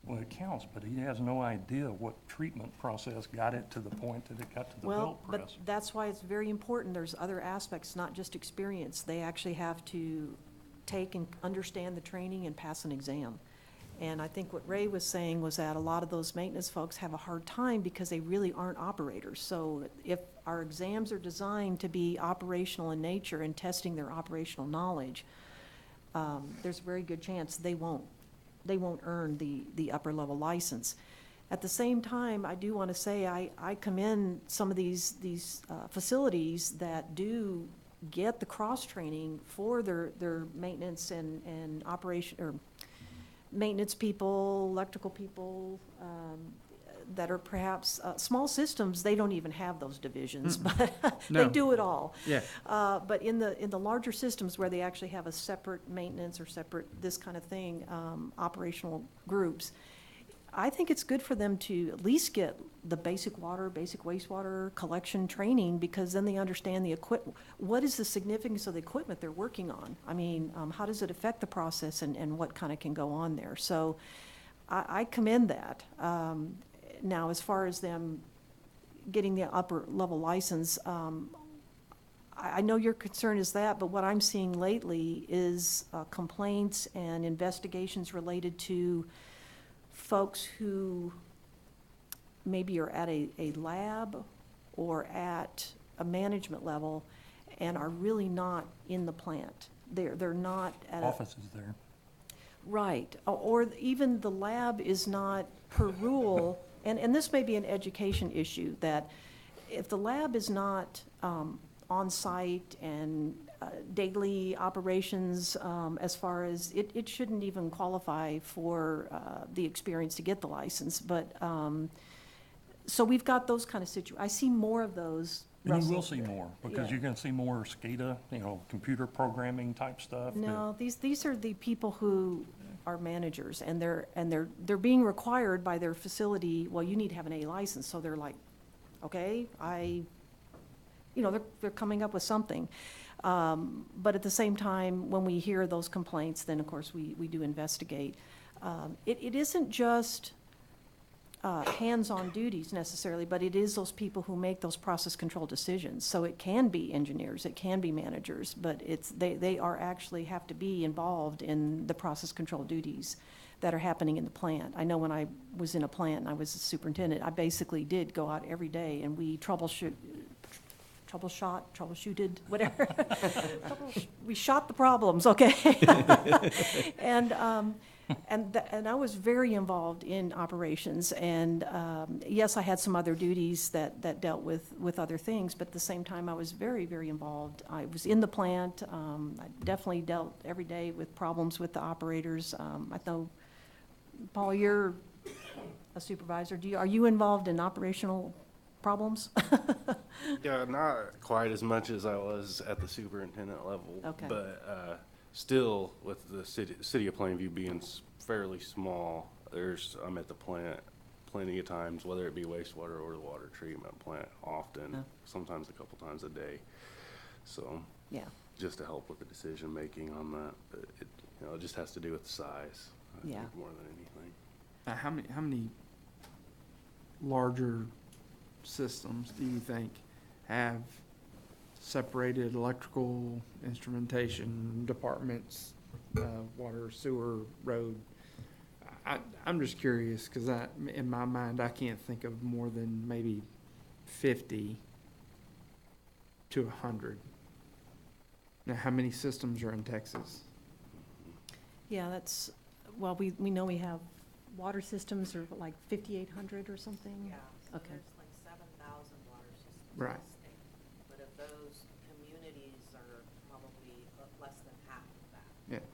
Well, it counts, but he has no idea what treatment process got it to the point that it got to the Well, belt but press. that's why it's very important. There's other aspects, not just experience. They actually have to take and understand the training and pass an exam. And I think what Ray was saying was that a lot of those maintenance folks have a hard time because they really aren't operators. So if our exams are designed to be operational in nature and testing their operational knowledge, there's a very good chance they won't earn the upper level license. At the same time, I do want to say I commend some of these facilities that do get the cross-training for their maintenance and operation, or maintenance people, electrical people, that are perhaps, small systems, they don't even have those divisions, but they No. do it all. Yeah. But in the larger systems where they actually have a separate maintenance or separate this kind of thing, operational groups, I think it's good for them to at least get the basic water, basic wastewater collection training, because then they understand the equipment. What is the significance of the equipment they're working on? I mean, how does it affect the process and what kind of can go on there? So I commend that. Now, as far as them getting the upper level license, I know your concern is that, but what I'm seeing lately is complaints and investigations related to folks who maybe are at a lab or at a management level and are really not in the plant. They're not at Office is there. Right, or even the lab is not per rule, and this may be an education issue, that if the lab is not on-site and daily operations, as far as, it shouldn't even qualify for the experience to get the license, but, so we've got those kind of I see more of those. And you Russell. will see more, because Yeah. you're gonna see more SCADA, computer programming type stuff. that- No, these are the people who are managers, and they're being required by their facility, well, you need to have an A license, so they're like, okay, they're coming up with something. But at the same time, when we hear those complaints, then of course we do investigate. It isn't just hands-on duties necessarily, but it is those people who make those process control decisions. So it can be engineers, it can be managers, but they are actually have to be involved in the process control duties that are happening in the plant. I know when I was in a plant and I was a superintendent, I basically did go out every day and we troubleshooted, whatever. We shot the problems, okay? And I was very involved in operations, and yes, I had some other duties that dealt with other things, but at the same time, I was very, very involved. I was in the plant. I definitely dealt every day with problems with the operators. I know, Paul, you're a supervisor. Are you involved in operational problems? Yeah, not quite as much as I was at the superintendent level. Okay. But still, with the city of Plainview being fairly small, I'm at the plant plenty of times, whether it be wastewater or the water treatment plant, often, Oh. sometimes a couple times a day. So, Yeah. just to help with the decision making on that, but it just has to do with the size, I Yeah. think, more than anything. How many larger systems do you think have separated electrical instrumentation departments, water, sewer, road? I'm just curious, because in my mind, I can't think of more than maybe 50 to 100. Now, how many systems are in Texas? Yeah, that's, well, we know we have water systems are like 5,800 or something? Yeah, so Okay. there's like 7,000 water systems in Right. the state. But of those, communities are probably less than half of that. Yeah.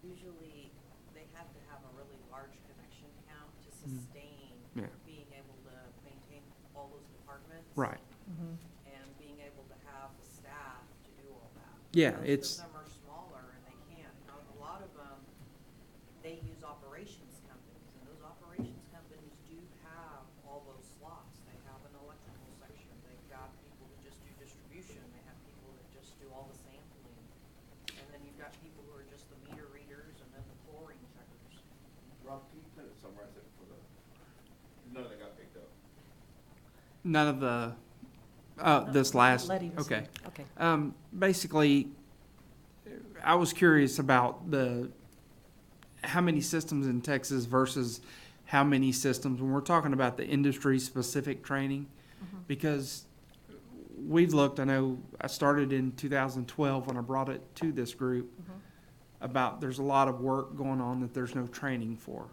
Usually, they have to have a really large connection count to Mm. sustain Yeah. being able to maintain all those departments. Right. Mhm. And being able to have the staff to do all that. Yeah, Most it's- of them are smaller and they can't. Now, a lot of them, they use operations companies, and those operations companies do have all those slots. They have an electrical section, they've got people that just do distribution, they have people that just do all the sampling. And then you've got people who are just the meter readers and then the chlorine checkers. Rob, can you kind of summarize it for the, none of that got picked up? None of the, this last, Letty was okay. saying, okay. Basically, I was curious about how many systems in Texas versus how many systems, when we're talking about the industry-specific training, because we've looked, I know I started in 2012 when I brought it to this group, about there's a lot of work going on that there's no training for.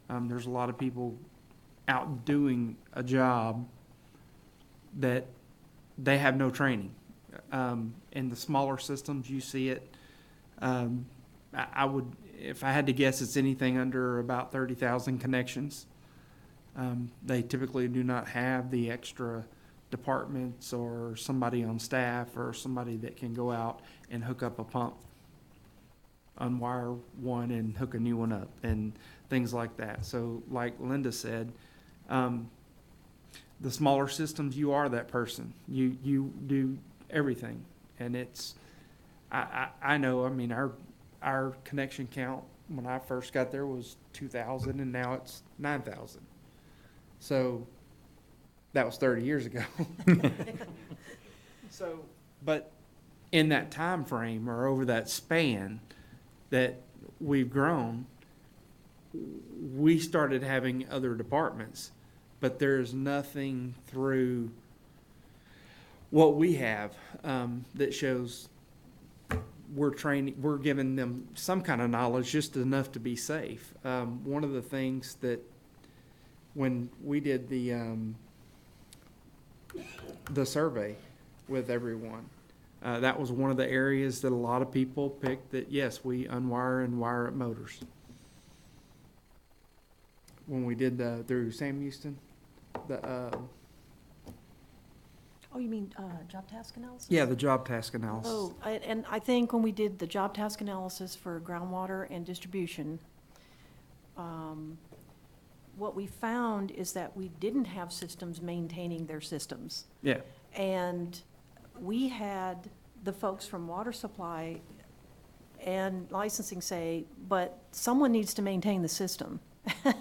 There's a lot of people out doing a job that they have no training. In the smaller systems, you see it. I would, if I had to guess, it's anything under about 30,000 connections. They typically do not have the extra departments or somebody on staff or somebody that can go out and hook up a pump, unwire one and hook a new one up, and things like that. So like Linda said, the smaller systems, you are that person. You do everything. And it's, I know, I mean, our connection count when I first got there was 2,000 and now it's 9,000. So that was 30 years ago. So, but in that time frame or over that span that we've grown, we started having other departments, but there's nothing through what we have that shows we're training, we're giving them some kind of knowledge, just enough to be safe. One of the things that when we did the survey with everyone, that was one of the areas that a lot of people picked, that yes, we unwire and wire up motors. When we did through Sam Houston, Oh, you mean job task analysis? yeah, the job task analysis. Oh, and I think when we did the job task analysis for groundwater and distribution, what we found is that we didn't have systems maintaining their systems. Yeah, And we had the folks from water supply and licensing say, but someone needs to maintain the system. And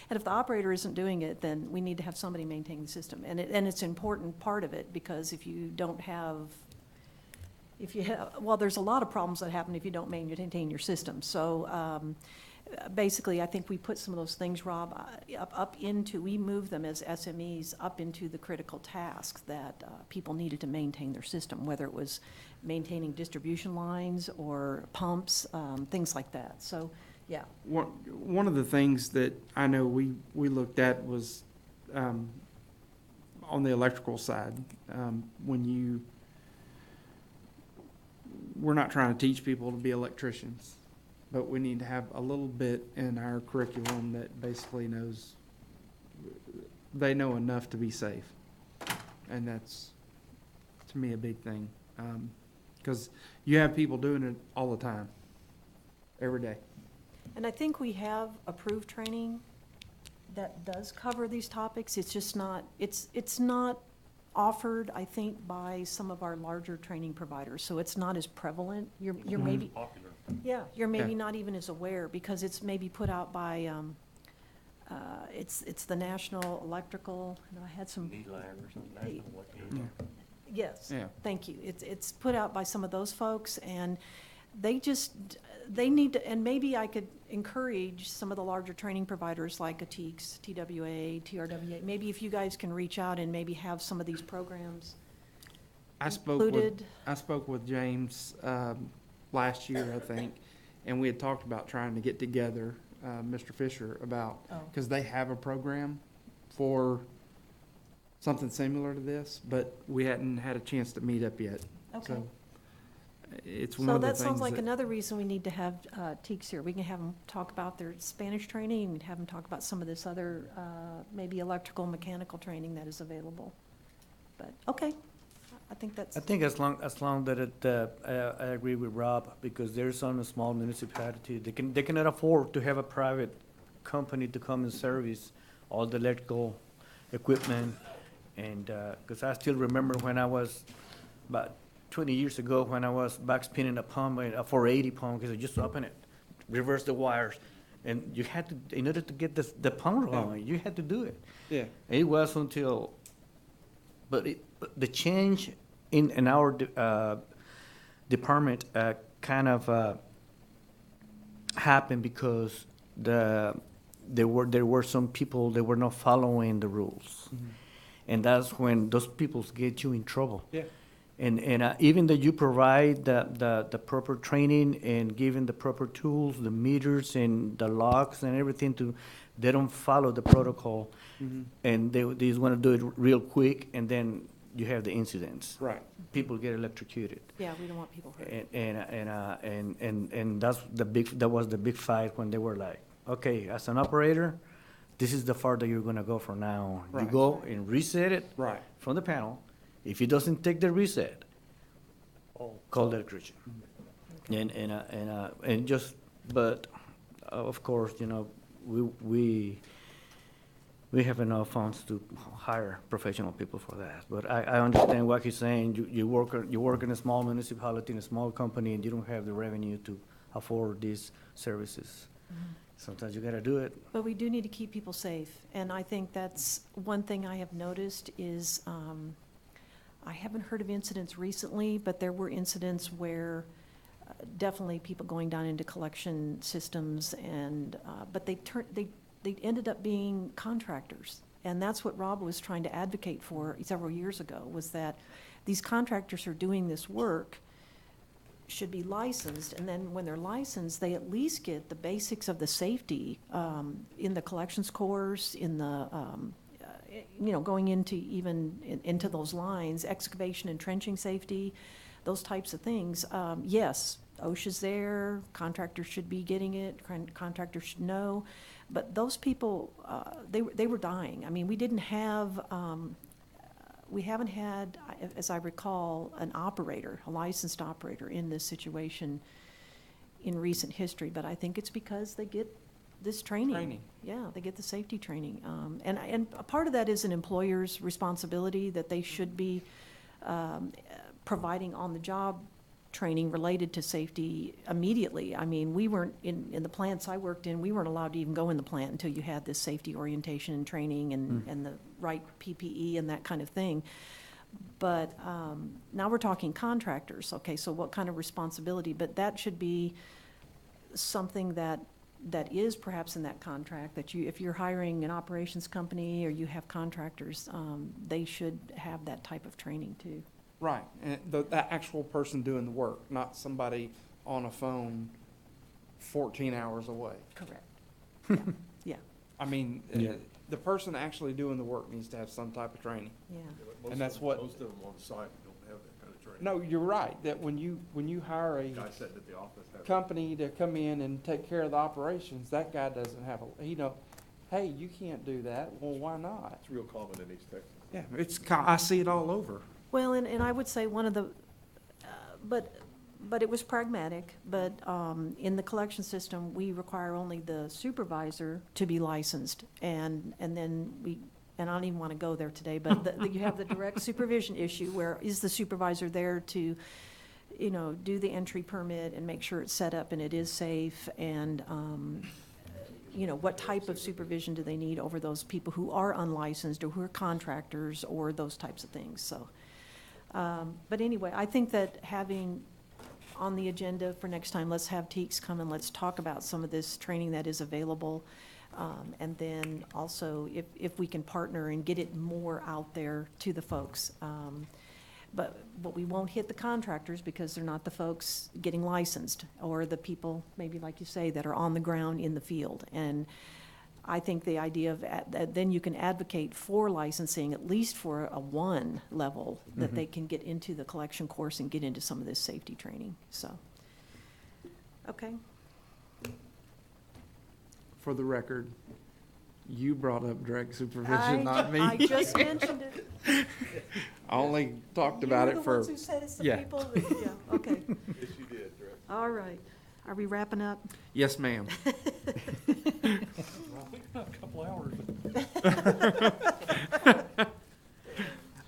if the operator isn't doing it, then we need to have somebody maintain the system. And it's an important part of it, because if you don't have, well, there's a lot of problems that happen if you don't maintain your system. So basically, I think we put some of those things, Rob, up into, we moved them as SMEs up into the critical tasks that people needed to maintain their system, whether it was maintaining distribution lines or pumps, things like that. So, yeah. one of the things that I know we looked at was on the electrical side. We're not trying to teach people to be electricians, but we need to have a little bit in our curriculum that basically knows, they know enough to be safe. And that's, to me, a big thing. Because you have people doing it all the time, every day. And I think we have approved training that does cover these topics. It's just not, it's not offered, I think, by some of our larger training providers. So it's not as prevalent. You're maybe, Popular. yeah, you're maybe Yeah. not even as aware, because it's maybe put out by, it's the National Electrical, and I had some. NELAG or something, National Electrical. Yes. Yeah. Thank you. It's put out by some of those folks, and they need to, and maybe I could encourage some of the larger training providers like ATEEX, TWA, TRWA. Maybe if you guys can reach out and maybe have some of these programs I spoke included. with James last year, I think, And we had talked about trying to get together, Mr. Fisher, about, Oh. because they have a program for something similar to this, but we hadn't had a chance to meet up yet. Okay. So it's one So of the that things sounds like that- another reason we need to have TEEX here. We can have them talk about their Spanish training, and have them talk about some of this other, maybe electrical, mechanical training that is available. But, okay, I think that's. I think as long that it, I agree with Rob, because there's some small municipality, they cannot afford to have a private company to come and service all the electrical equipment. And, because I still remember when I was, about 20 years ago, when I was back spinning a pump, a 480 pump, because I just open it, reverse the wires. And you had to, in order to get the pump going, you had to do it. Yeah. It was until, but the change in our department kind of happened because there were some people that were not following the rules. And that's when those people get you in trouble. Yeah. And even though you provide the proper training and given the proper tools, the meters and the locks and everything they don't follow the protocol. And they just want to do it real quick, and then you have the incidents. Right. People get electrocuted. Yeah, we don't want people hurt. And that was the big fight when they were like, okay, as an operator, this is the far that you're gonna go from now on. You Right. go and reset it Right. from the panel. If it doesn't take the reset, call the electrician. And just, but of course, you know, we have enough funds to hire professional people for that. But I understand what he's saying. You work in a small municipality, in a small company, and you don't have the revenue to afford these services. Sometimes you gotta do it. But we do need to keep people safe, and I think that's one thing I have noticed is, I haven't heard of incidents recently, but there were incidents where definitely people going down into collection systems and, but they ended up being contractors. And that's what Rob was trying to advocate for several years ago, was that these contractors who are doing this work should be licensed, and then when they're licensed, they at least get the basics of the safety in the collections course, in the, going into into those lines, excavation and trenching safety, those types of things. Yes, OSHA's there, contractors should be getting it, contractors should know, but those people, they were dying. I mean, we didn't have, we haven't had, as I recall, a licensed operator in this situation in recent history, but I think it's because they get this training. Yeah, they get the safety training. And a part of that is an employer's responsibility, that they should be providing on-the-job training related to safety immediately. I mean, we weren't, in the plants I worked in, we weren't allowed to even go in the plant until you had this safety orientation and training and the right PPE and that kind of thing. But now we're talking contractors, okay, so what kind of responsibility? But that should be something that is perhaps in that contract, that if you're hiring an operations company or you have contractors, they should have that type of training too. Right, and the actual person doing the work, not somebody on a phone 14 hours away. Correct. Yeah, yeah, I mean, Yeah. the person actually doing the work needs to have some type of training. yeah. Most And that's of- what- Most of them on the site don't have that kind of training. No, you're right, that when you hire a Guy sitting at the office has. company to come in and take care of the operations, that guy doesn't have hey, you can't do that. Well, why not? It's real common in East Texas. Yeah, I see it all over. Well, and I would say one of the, but it was pragmatic, but in the collection system, we require only the supervisor to be licensed, and then and I don't even want to go there today, but you have the direct supervision issue, where is the supervisor there to, do the entry permit and make sure it's set up and it is safe, and, what type of supervision do they need over those people who are unlicensed or who are contractors or those types of things, so. But anyway, I think that having on the agenda for next time, let's have TEEX come and let's talk about some of this training that is available. And then also if we can partner and get it more out there to the folks. But we won't hit the contractors because they're not the folks getting licensed, or the people, maybe like you say, that are on the ground in the field. And I think the idea of, that then you can advocate for licensing, at least for a 1 level, that they can get into the collection course and get into some of this safety training, so. Okay. For the record, you brought up direct supervision, not me. I just mentioned it. I only talked about it for, You're the ones who said it's the yeah. people that, yeah, okay. Yes, you did, Director. All right. Are we wrapping up? yes, ma'am. A couple hours.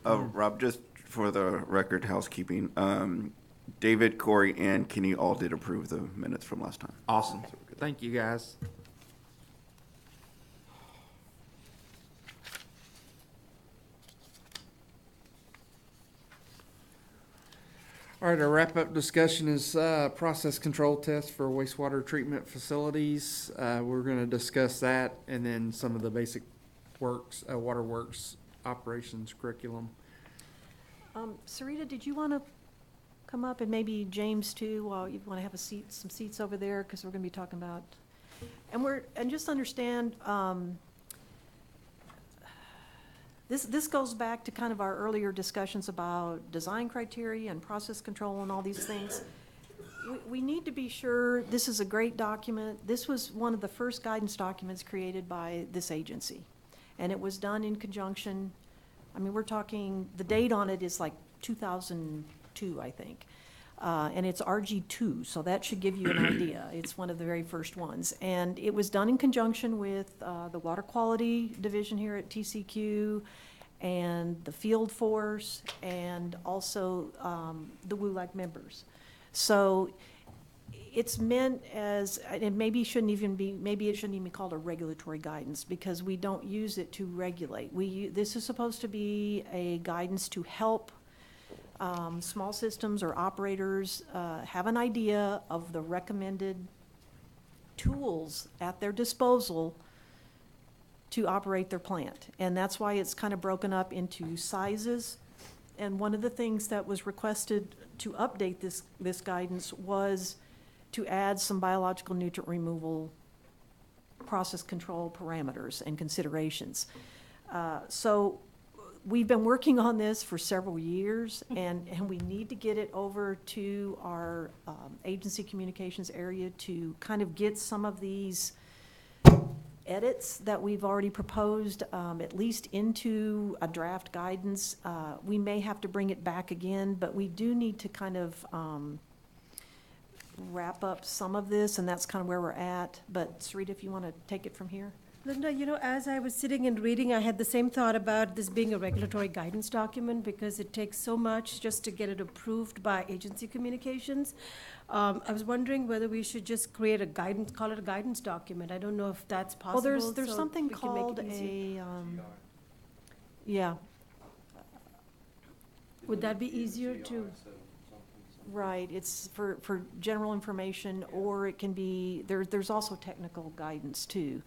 Rob, just for the record, housekeeping, David, Corey, and Kenny all did approve the minutes from last time. Awesome. Thank you, guys. All right, our wrap-up discussion is process control test for wastewater treatment facilities. We're going to discuss that and then some of the basic works, waterworks operations curriculum. Sarita, did you want to come up, and maybe James too, while you want to have some seats over there, because we're going to be talking about, and just understand, this goes back to kind of our earlier discussions about design criteria and process control and all these things. We need to be sure, this is a great document. This was one of the first guidance documents created by this agency. And it was done in conjunction, I mean, we're talking, the date on it is like 2002, I think. And it's RG2, so that should give you an idea. It's one of the very first ones. And it was done in conjunction with the Water Quality Division here at TCQ, and the Field Force, and also the WULAC members. So it's meant as, and maybe it shouldn't even be called a regulatory guidance, because we don't use it to regulate. This is supposed to be a guidance to help small systems or operators have an idea of the recommended tools at their disposal to operate their plant. And that's why it's kind of broken up into sizes. And one of the things that was requested to update this guidance was to add some biological nutrient removal process control parameters and considerations. So we've been working on this for several years, and we need to get it over to our agency communications area to kind of get some of these edits that we've already proposed, at least into a draft guidance. We may have to bring it back again, but we do need to kind of wrap up some of this, and that's kind of where we're at. But Sarita, if you want to take it from here. Linda, as I was sitting and reading, I had the same thought about this being a regulatory guidance document, because it takes so much just to get it approved by agency communications. I was wondering whether we should just create a guidance, call it a guidance document. I don't know if that's possible. Well, there's so something we can make called it easier. yeah. Would that be easier to? Right, it's for general information, or it can be, there's also technical guidance too.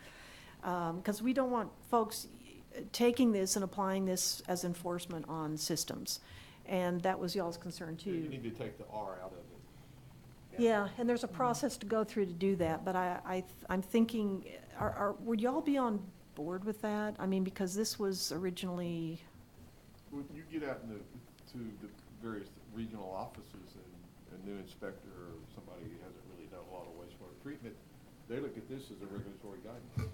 Because we don't want folks taking this and applying this as enforcement on systems. And that was y'all's concern too. You need to take the R out of it. Yeah, and there's a process to go through to do that, but I'm thinking, would y'all be on board with that? I mean, because this was originally, When you get out to the various regional offices, and a new inspector or somebody who hasn't really done a lot of wastewater treatment, they look at this as a regulatory guidance.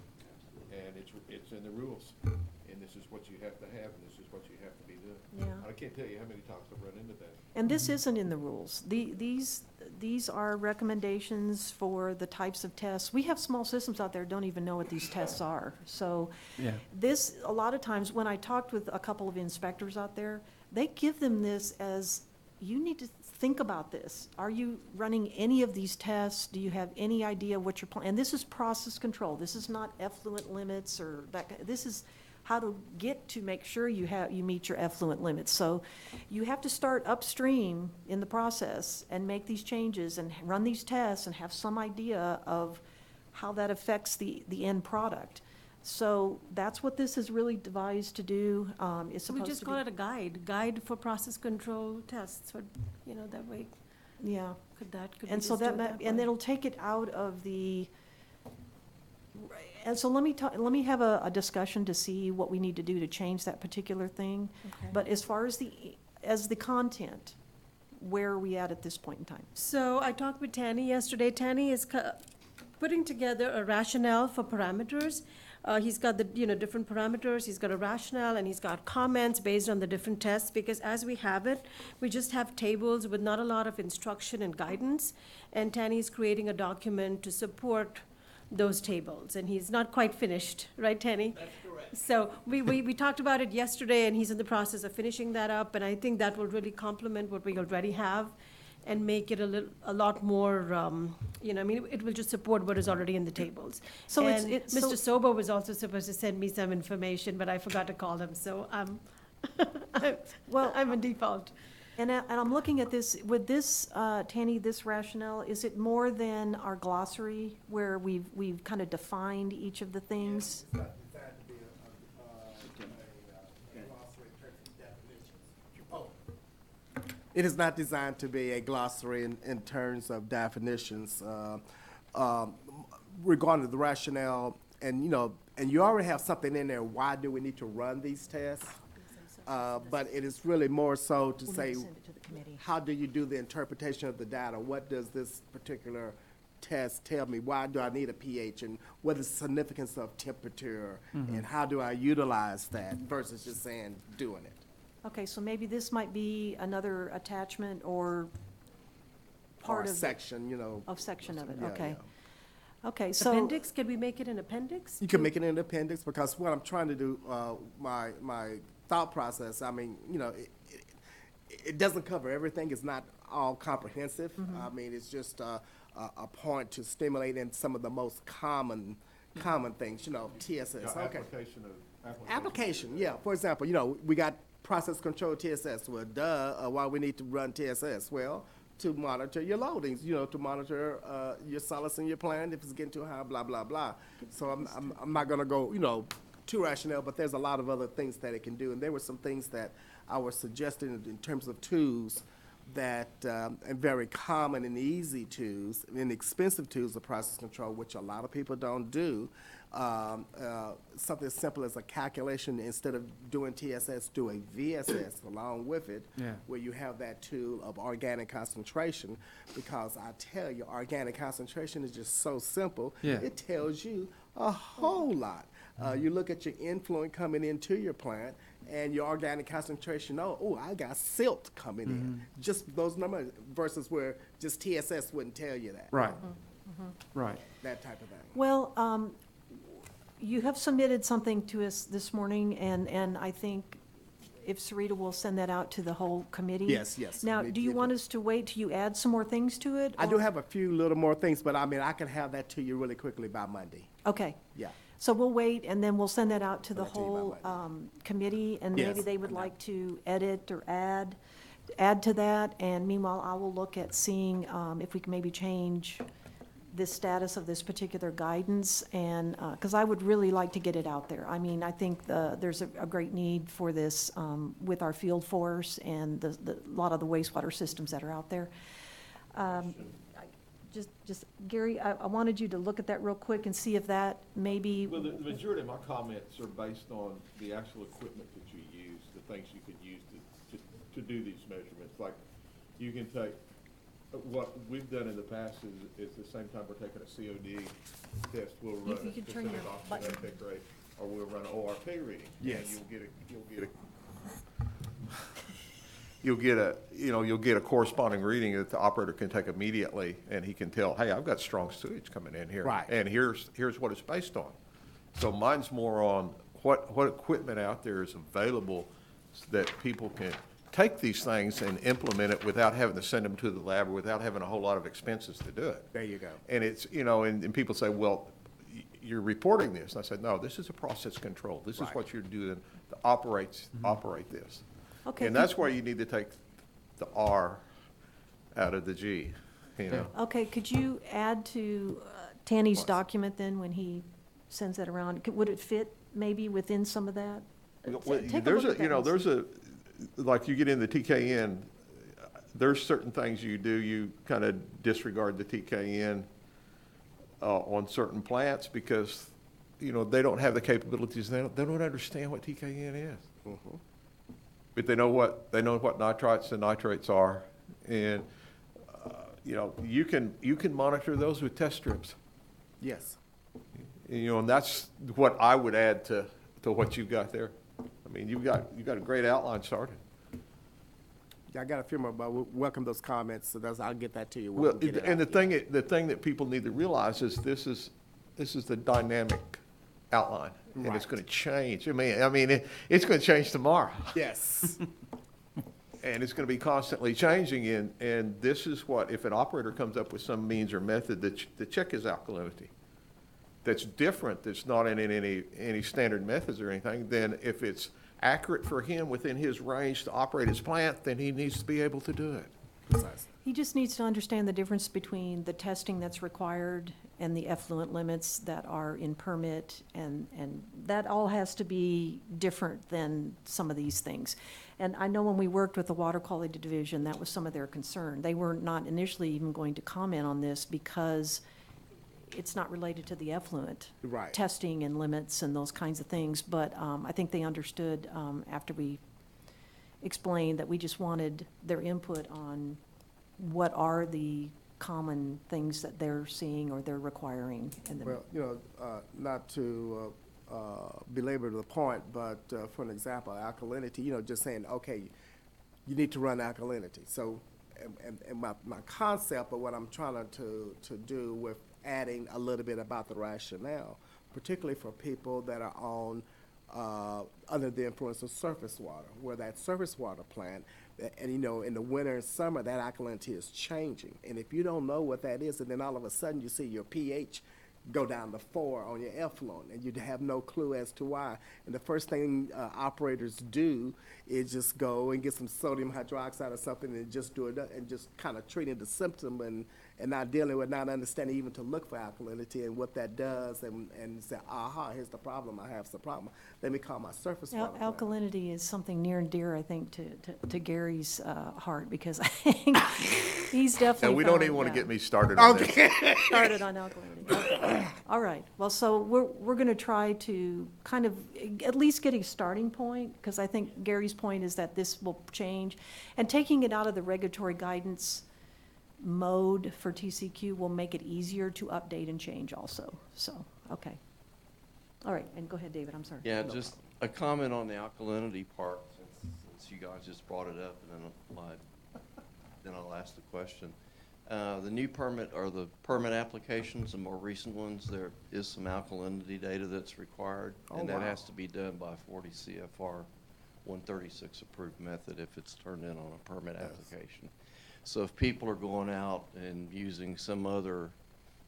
And it's in the rules, and this is what you have to have, and this is what you have to be doing. Yeah. I can't tell you how many times I've run into that. and this isn't in the rules. These are recommendations for the types of tests. We have small systems out there who don't even know what these tests are. So Yeah. this, a lot of times, when I talked with a couple of inspectors out there, they give them this as, you need to think about this. Are you running any of these tests? Do you have any idea what you're planning? And this is process control. This is not effluent limits or that. This is how to get to make sure you meet your effluent limits. So you have to start upstream in the process and make these changes and run these tests and have some idea of how that affects the end product. So that's what this is really devised to do. It's So we supposed just to call be. it a guide for process control tests, or, you know, that way, Yeah. could we And so just do that, it that and way? it'll take it out of the, and so let me have a discussion to see what we need to do to change that particular thing. Okay. But as far as the content, where are we at this point in time? So I talked with Tanny yesterday. Tanny is putting together a rationale for parameters. He's got the, different parameters, he's got a rationale, and he's got comments based on the different tests, because as we have it, we just have tables with not a lot of instruction and guidance, and Tanny's creating a document to support those tables, and he's not quite finished, right, Tanny? That's correct. So we talked about it yesterday, and he's in the process of finishing that up, and I think that will really complement what we already have and make it a lot more, it will just support what is already in the tables. So And so- Mr. Sobo was also supposed to send me some information, but I forgot to call him, so I'm in default. And I'm looking at this, with this, Tanny, this rationale, is it more than our glossary where we've kind of defined each of the things? It is not designed to be a glossary in terms of definitions. Regarding the rationale, and you already have something in there, why do we need to run these tests? But it is really more so to say, how do you do the interpretation of the data? What does this particular test tell me? Why do I need a pH? And what is the significance of temperature? And how do I utilize that versus just saying, doing it? Okay, so maybe this might be another attachment or part Or a of. section, Of section of it, Yeah, okay. yeah. Okay, so. Appendix, can we make it an appendix? You can make it an appendix, because what I'm trying to do, my thought process, it doesn't cover everything. It's not all comprehensive. I mean, it's just a point to stimulate in some of the most common things, TSS, okay. Application, yeah. For example, we got process control TSS. Well, why we need to run TSS? Well, to monitor your loadings, to monitor your solids in your plant if it's getting too high, blah, blah, blah. So I'm not gonna go, too rational, but there's a lot of other things that it can do. And there were some things that I was suggesting in terms of tools that, and very common and easy tools, inexpensive tools of process control, which a lot of people don't do. Something as simple as a calculation, instead of doing TSS, do a VSS along with it, Yeah. where you have that tool of organic concentration, because I tell you, organic concentration is just so simple. Yeah. It tells you a whole lot. You look at your influent coming into your plant, and your organic concentration, I got silt coming in. Just those numbers, versus where just TSS wouldn't tell you that. Right. Right. That type of thing. Well, you have submitted something to us this morning, and I think if Sarita will send that out to the whole committee. Yes, yes. Now, Me do you too. want us to wait till you add some more things to it? I do or- have a few little more things, but I can have that to you really quickly by Monday. Okay. Yeah. So we'll wait, and then we'll send that out to the I'll let you by whole committee, and maybe Yes, they would I know. like to edit or add to that. And meanwhile, I will look at seeing if we can maybe change the status of this particular guidance, and, because I would really like to get it out there. I mean, I think there's a great need for this with our field force and the lot of the wastewater systems that are out there. Just, Gary, I wanted you to look at that real quick and see if that maybe. Well, the majority of my comments are based on the actual equipment that you use, the things you could use to do these measurements. Like, you can take, what we've done in the past is the same time we're taking a COD test, we'll run you a could turn specific your oxygen button. intake rate, or we'll run an ORP reading. Yes. And you'll get a corresponding reading that the operator can take immediately, and he can tell, hey, I've got strong sewage coming in here. Right. And here's what it's based on. So mine's more on what equipment out there is available that people can take these things and implement it without having to send them to the lab, or without having a whole lot of expenses to do it. There you go. And it's, and people say, well, you're reporting this. And I said, no, this is a process control. This is Right. what you're doing to operate this. Okay, And that's why you need to take the R out of the G, Okay, could you add to Tanny's document then when he sends that around. Would it fit maybe within some of that? Well, Take a there's look at that and there's see. like you get in the TKN, there's certain things you do, you kind of disregard the TKN on certain plants because, they don't have the capabilities, they don't understand what TKN is. Mhm. But they know what nitrites and nitrates are, and, you can monitor those with test strips. Yes. And that's what I would add to what you've got there. I mean, you've got a great outline started. Yeah, I got a few more, but we'll welcome those comments, so I'll get that to you. Well, can get it and out. the thing that people need to realize is this is the dynamic outline, and it's Right. going to change. I mean, it's going to change tomorrow, Yes. and it's going to be constantly changing. And this is what, if an operator comes up with some means or method to check his alkalinity, that's different, that's not in any standard methods or anything, then if it's accurate for him within his range to operate his plant, then he needs to be able to do it. Precisely. He just needs to understand the difference between the testing that's required and the effluent limits that are in permit, and that all has to be different than some of these things. And I know when we worked with the Water Quality Division, that was some of their concern. They were not initially even going to comment on this because it's not related to the effluent Right. testing and limits and those kinds of things. But I think they understood after we explained that we just wanted their input on what are the common things that they're seeing or they're requiring. And then, Well, not to belabor the point, but for an example, alkalinity, just saying, okay, you need to run alkalinity. So, and my concept of what I'm trying to do with adding a little bit about the rationale, particularly for people that are on under the influence of surface water, where that surface water plant, and in the winter and summer, that alkalinity is changing. And if you don't know what that is, and then all of a sudden you see your pH go down to 4 on your effluent, and you have no clue as to why. And the first thing operators do is just go and get some sodium hydroxide or something and just do it, and just kind of treating the symptom and not dealing with, not understanding even to look for alkalinity and what that does, and say, aha, here's the problem, I have some problem. Let me call my surface water plant. alkalinity is something near and dear, I think, to Gary's heart, because I think he's definitely And we don't found even want to that. get me started on this. Started on alkalinity. Okay. All right. Well, so we're going to try to kind of at least get a starting point, because I think Gary's point is that this will change, and taking it out of the regulatory guidance mode for TCQ will make it easier to update and change also. So, okay. All right. And go ahead, David. I'm sorry. Yeah, just a comment on the alkalinity part, since you guys just brought it up, and then I'll ask the question. The new permit, or the permit applications, the more recent ones, there is some alkalinity data that's required. Oh, and that wow. has to be done by 40 CFR 136 approved method if it's turned in on a permit application. So if people are going out and using some other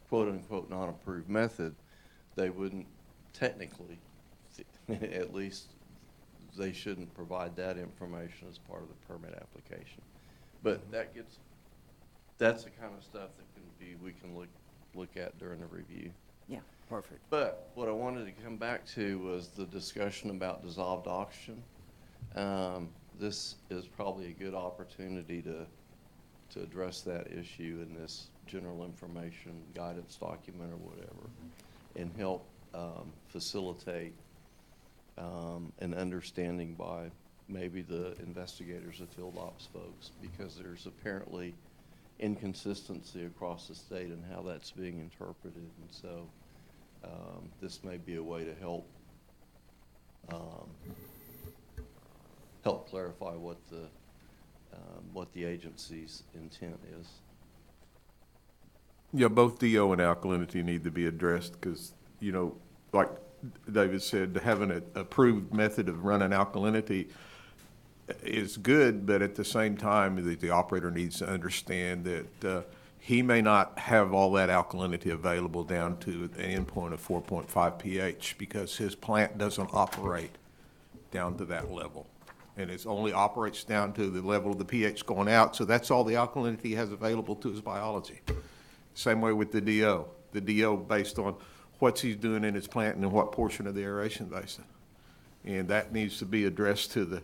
quote-unquote non-approved method, they wouldn't technically, at least they shouldn't provide that information as part of the permit application. But that's the kind of stuff that we can look at during the review. Yeah. Perfect. But what I wanted to come back to was the discussion about dissolved oxygen. This is probably a good opportunity to address that issue in this general information guidance document or whatever, and help facilitate an understanding by maybe the investigators, the field ops folks, because there's apparently inconsistency across the state in how that's being interpreted. And so this may be a way to help clarify what the agency's intent is. Yeah, both DO and alkalinity need to be addressed because, like David said, having an approved method of running alkalinity is good, but at the same time, the operator needs to understand that he may not have all that alkalinity available down to an endpoint of 4.5 pH because his plant doesn't operate down to that level. And it only operates down to the level of the pH going out, so that's all the alkalinity he has available to his biology. Same way with the DO. The DO, based on what's he's doing in his plant and in what portion of the aeration basin. And that needs to be addressed to the,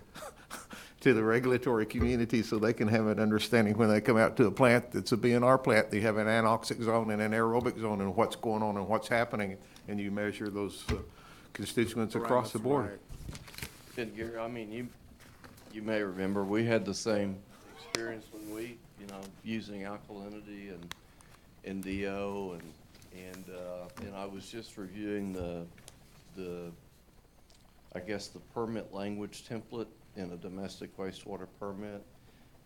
to the regulatory community so they can have an understanding when they come out to a plant that's a BNR plant, they have an anoxic zone and an aerobic zone and what's going on and what's happening, and you measure those constituents across the board. And Gary, I mean, you may remember, we had the same experience when we, using alkalinity and DO and I was just reviewing the I guess the permit language template in a domestic wastewater permit,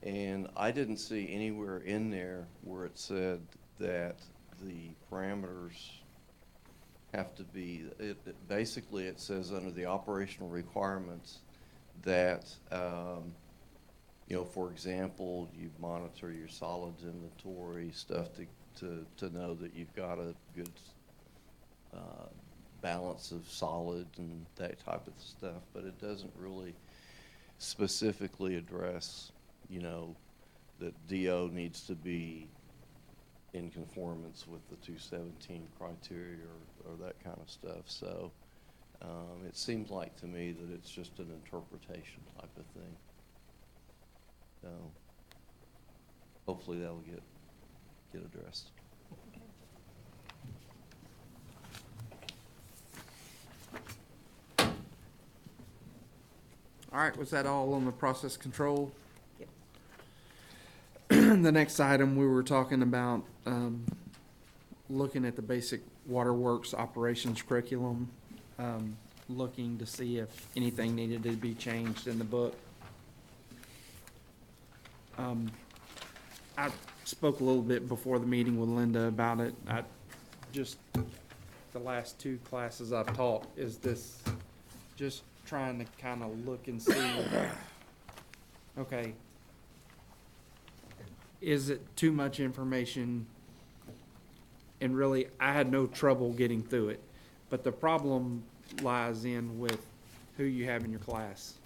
and I didn't see anywhere in there where it said that the parameters have to be, basically it says under the operational requirements that, for example, you monitor your solids inventory, stuff to know that you've got a good balance of solid and that type of stuff, but it doesn't really specifically address, that DO needs to be in conformance with the 217 criteria or that kind of stuff. So it seems like to me that it's just an interpretation type of thing. So hopefully that'll get addressed. All right, was that all on the process control? Yep. The next item, we were talking about looking at the basic waterworks operations curriculum, looking to see if anything needed to be changed in the book. I spoke a little bit before the meeting with Linda about it. The last 2 classes I've taught is this, just trying to kind of look and see, okay, is it too much information? And really, I had no trouble getting through it. But the problem lies in with who you have in your class.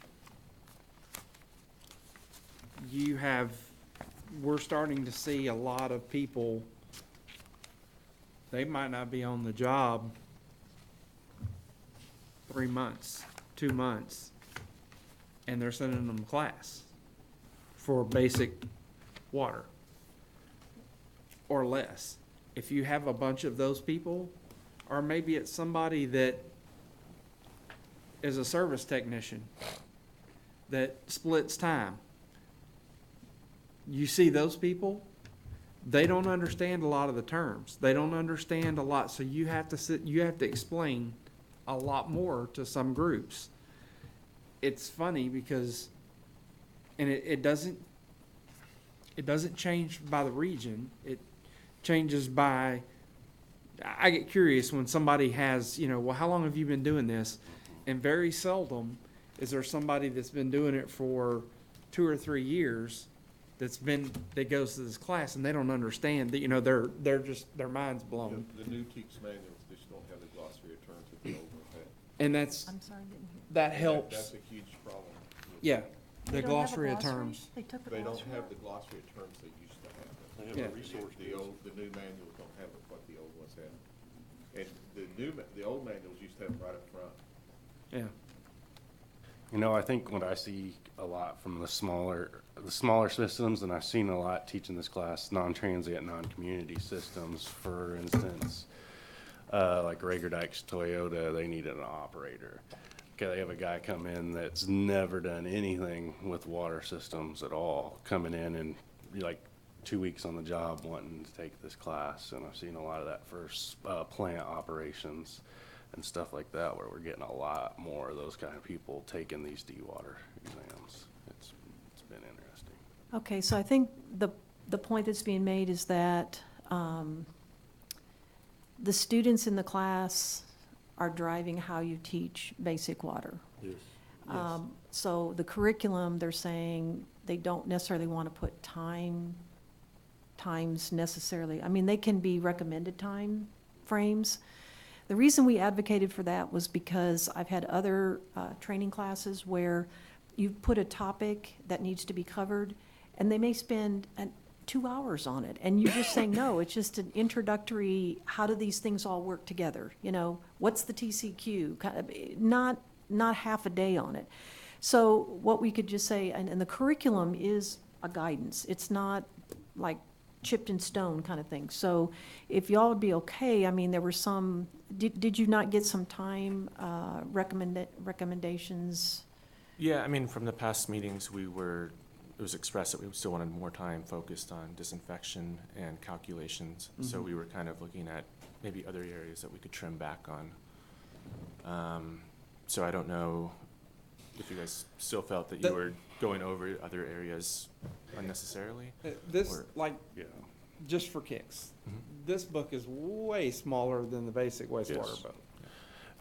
We're starting to see a lot of people, they might not be on the job 3 months, 2 months, and they're sending them to class for basic water or less. If you have a bunch of those people, or maybe it's somebody that is a service technician that splits time. You see those people, they don't understand a lot of the terms. They don't understand a lot, so you have to explain a lot more to some groups. It's funny because, and it doesn't change by the region. It changes by, I get curious when somebody has, well, how long have you been doing this? And very seldom is there somebody that's been doing it for 2 or 3 years that goes to this class and they don't understand that, they're just, their mind's blown. The new TEKS manuals just don't have the glossary of terms that the old ones have. And that's, I'm sorry, I didn't hear. that helps. That's a huge problem. Yeah, They the don't have a glossary of terms. They took the They don't glossary have out? the glossary of terms they used to have. They have Yeah. a resource. The new manuals don't have what the old ones have. And the old manuals used to have them right up front. Yeah. I think what I see a lot from the smaller systems, and I've seen a lot teaching this class, non-transient, non-community systems, for instance, like Rager Dykes Toyota, they needed an operator. Okay, they have a guy come in that's never done anything with water systems at all, coming in and like 2 weeks on the job wanting to take this class. And I've seen a lot of that for plant operations and stuff like that, where we're getting a lot more of those kind of people taking these D-water exams. It's been interesting. Okay, so I think the point that's being made is that the students in the class are driving how you teach basic water. Yes. So the curriculum, they're saying they don't necessarily want to put times necessarily. I mean, they can be recommended time frames. The reason we advocated for that was because I've had other training classes where you put a topic that needs to be covered, and they may spend 2 hours on it. And you're just saying, no, it's just an introductory, how do these things all work together? You know, what's the TCQ? Kind of, not half a day on it. So what we could just say, and the curriculum is a guidance. It's not like chipped in stone kind of thing. So if y'all would be okay, I mean, there were some, did you not get some time recommendations? Yeah, I mean, from the past meetings, it was expressed that we still wanted more time focused on disinfection and calculations. So Mhm. we were kind of looking at maybe other areas that we could trim back on. So I don't know if you guys still felt that you were going over other areas unnecessarily. This, Or- like, Yeah. just for kicks, Mhm. this book is way smaller than the basic wastewater Yes. book.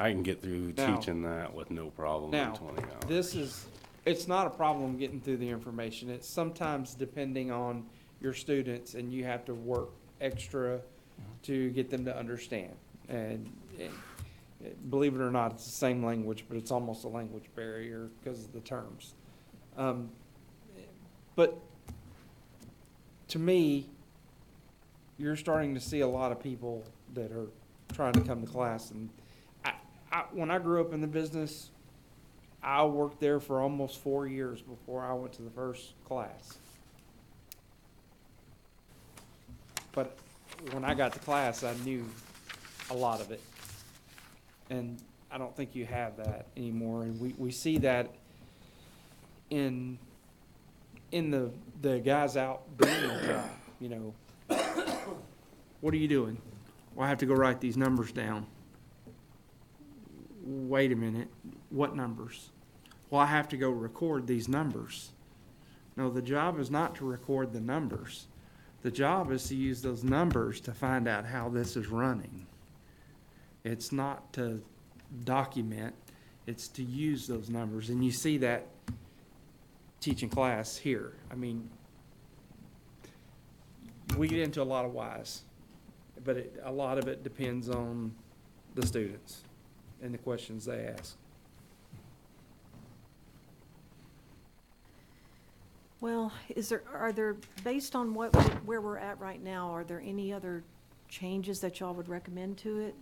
I can get through Now- teaching that with no problem Now, in 20 hours. this is, it's not a problem getting through the information. It's sometimes depending on your students, and you have to work extra to get them to understand. And believe it or not, it's the same language, but it's almost a language barrier because of the terms. But to me, you're starting to see a lot of people that are trying to come to class. And when I grew up in the business, I worked there for almost 4 years before I went to the first class. But when I got to class, I knew a lot of it. And I don't think you have that anymore. And we see that in the guys out doing the job, you know. What are you doing? Well, I have to go write these numbers down. Wait a minute, what numbers? Well, I have to go record these numbers. No, the job is not to record the numbers. The job is to use those numbers to find out how this is running. It's not to document, it's to use those numbers. And you see that teaching class here. I mean, we get into a lot of whys, but a lot of it depends on the students and the questions they ask. Well, based on where we're at right now, are there any other changes that y'all would recommend to it?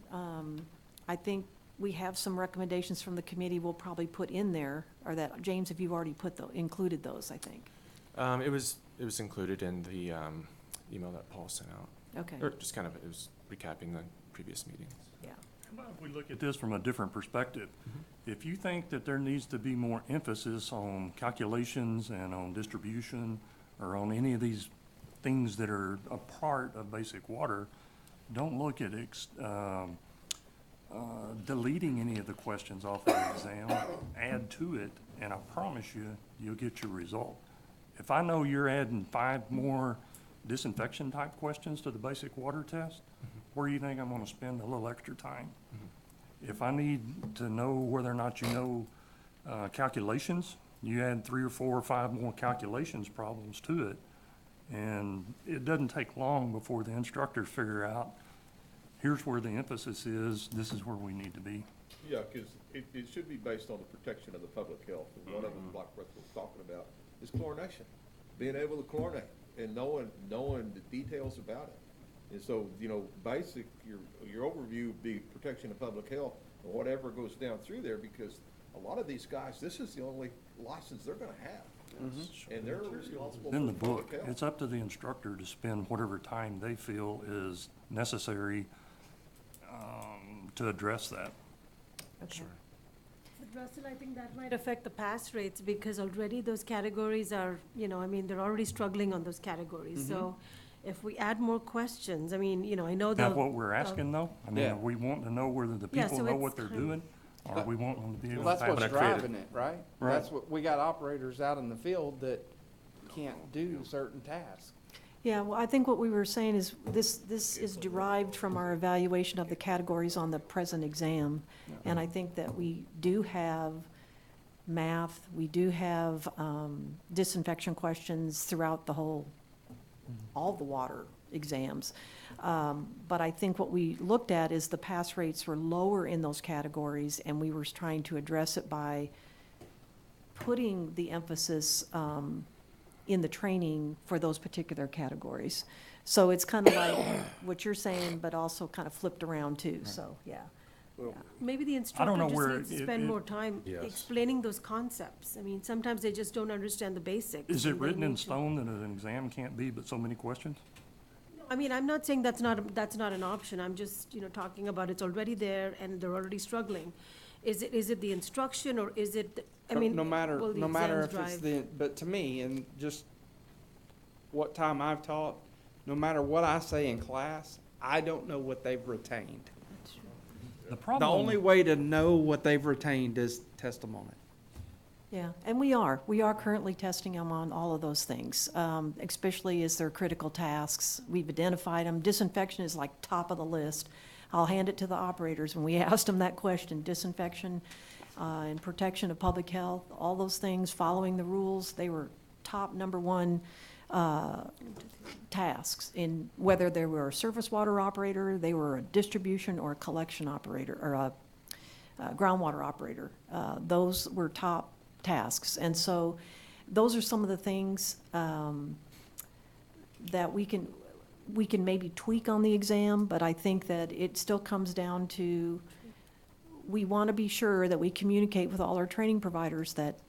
I think we have some recommendations from the committee we'll probably put in there, or that, James, if you've already included those, I think. It was included in the email that Paul sent out. Okay, Just kind of, it was recapping the previous meetings. yeah. How about if we look at this from a different perspective? If you think that there needs to be more emphasis on calculations and on distribution, or on any of these things that are a part of basic water, don't look at deleting any of the questions off the exam. Add to it, and I promise you, you'll get your result. If I know you're adding 5 more disinfection type questions to the basic water test, where do you think I'm gonna spend a little extra time? If I need to know whether or not you know calculations, you add 3 or 4 or 5 more calculations problems to it. And it doesn't take long before the instructors figure out, here's where the emphasis is, this is where we need to be. Yeah, because it should be based on the protection of the public health. And one of them, like Russ was talking about, is chlorination. Being able to chlorinate and knowing the details about it. And so, you know, basic, your overview would be protection of public health and whatever goes down through there, because a lot of these guys, this is the only license they're gonna have. And they're responsible for In the public book, health. it's up to the instructor to spend whatever time they feel is necessary to address that. Okay. But Russell, I think that might affect the pass rates, because already those categories are, you know, I mean, they're already struggling on those categories. So if we add more questions, I mean, you know, I know That's the. what we're asking though? I mean, Yeah. are we wanting to know whether the Yeah, people so know it's what they're kind- doing? Or are we wanting them to be able Well, to that's pass what's it? driving it, right? Right. That's what, we got operators out in the field that can't do certain tasks. Yeah, well, I think what we were saying is, this is derived from our evaluation of the categories on the present exam. And I think that we do have math, we do have disinfection questions throughout all the water exams. But I think what we looked at is the pass rates were lower in those categories, and we were trying to address it by putting the emphasis in the training for those particular categories. So it's kind of like what you're saying, but also kind of flipped around too, so, yeah. Maybe the know instructor just where needs to it- spend it- more time Yes. explaining those concepts. I mean, sometimes they just don't understand the basics. Is it and they written in need to- stone that an exam can't be but so many questions? I mean, I'm not saying that's not an option. I'm just, talking about it's already there and they're already struggling. Is it the instruction or is it, I mean, No matter, will the no matter exams if it's drive? but to me, and just what time I've taught, no matter what I say in class, I don't know what they've retained. The The problem. only way to know what they've retained is testimony. Yeah, and we are currently testing them on all of those things, especially as they're critical tasks. We've identified them. Disinfection is like top of the list. I'll hand it to the operators when we asked them that question. Disinfection and protection of public health, all those things, following the rules, they were top number one tasks, in whether they were a surface water operator, they were a distribution or a collection operator, or a groundwater operator. Those were top tasks. And so those are some of the things that we can maybe tweak on the exam, but I think that it still comes down to, we want to be sure that we communicate with all our training providers that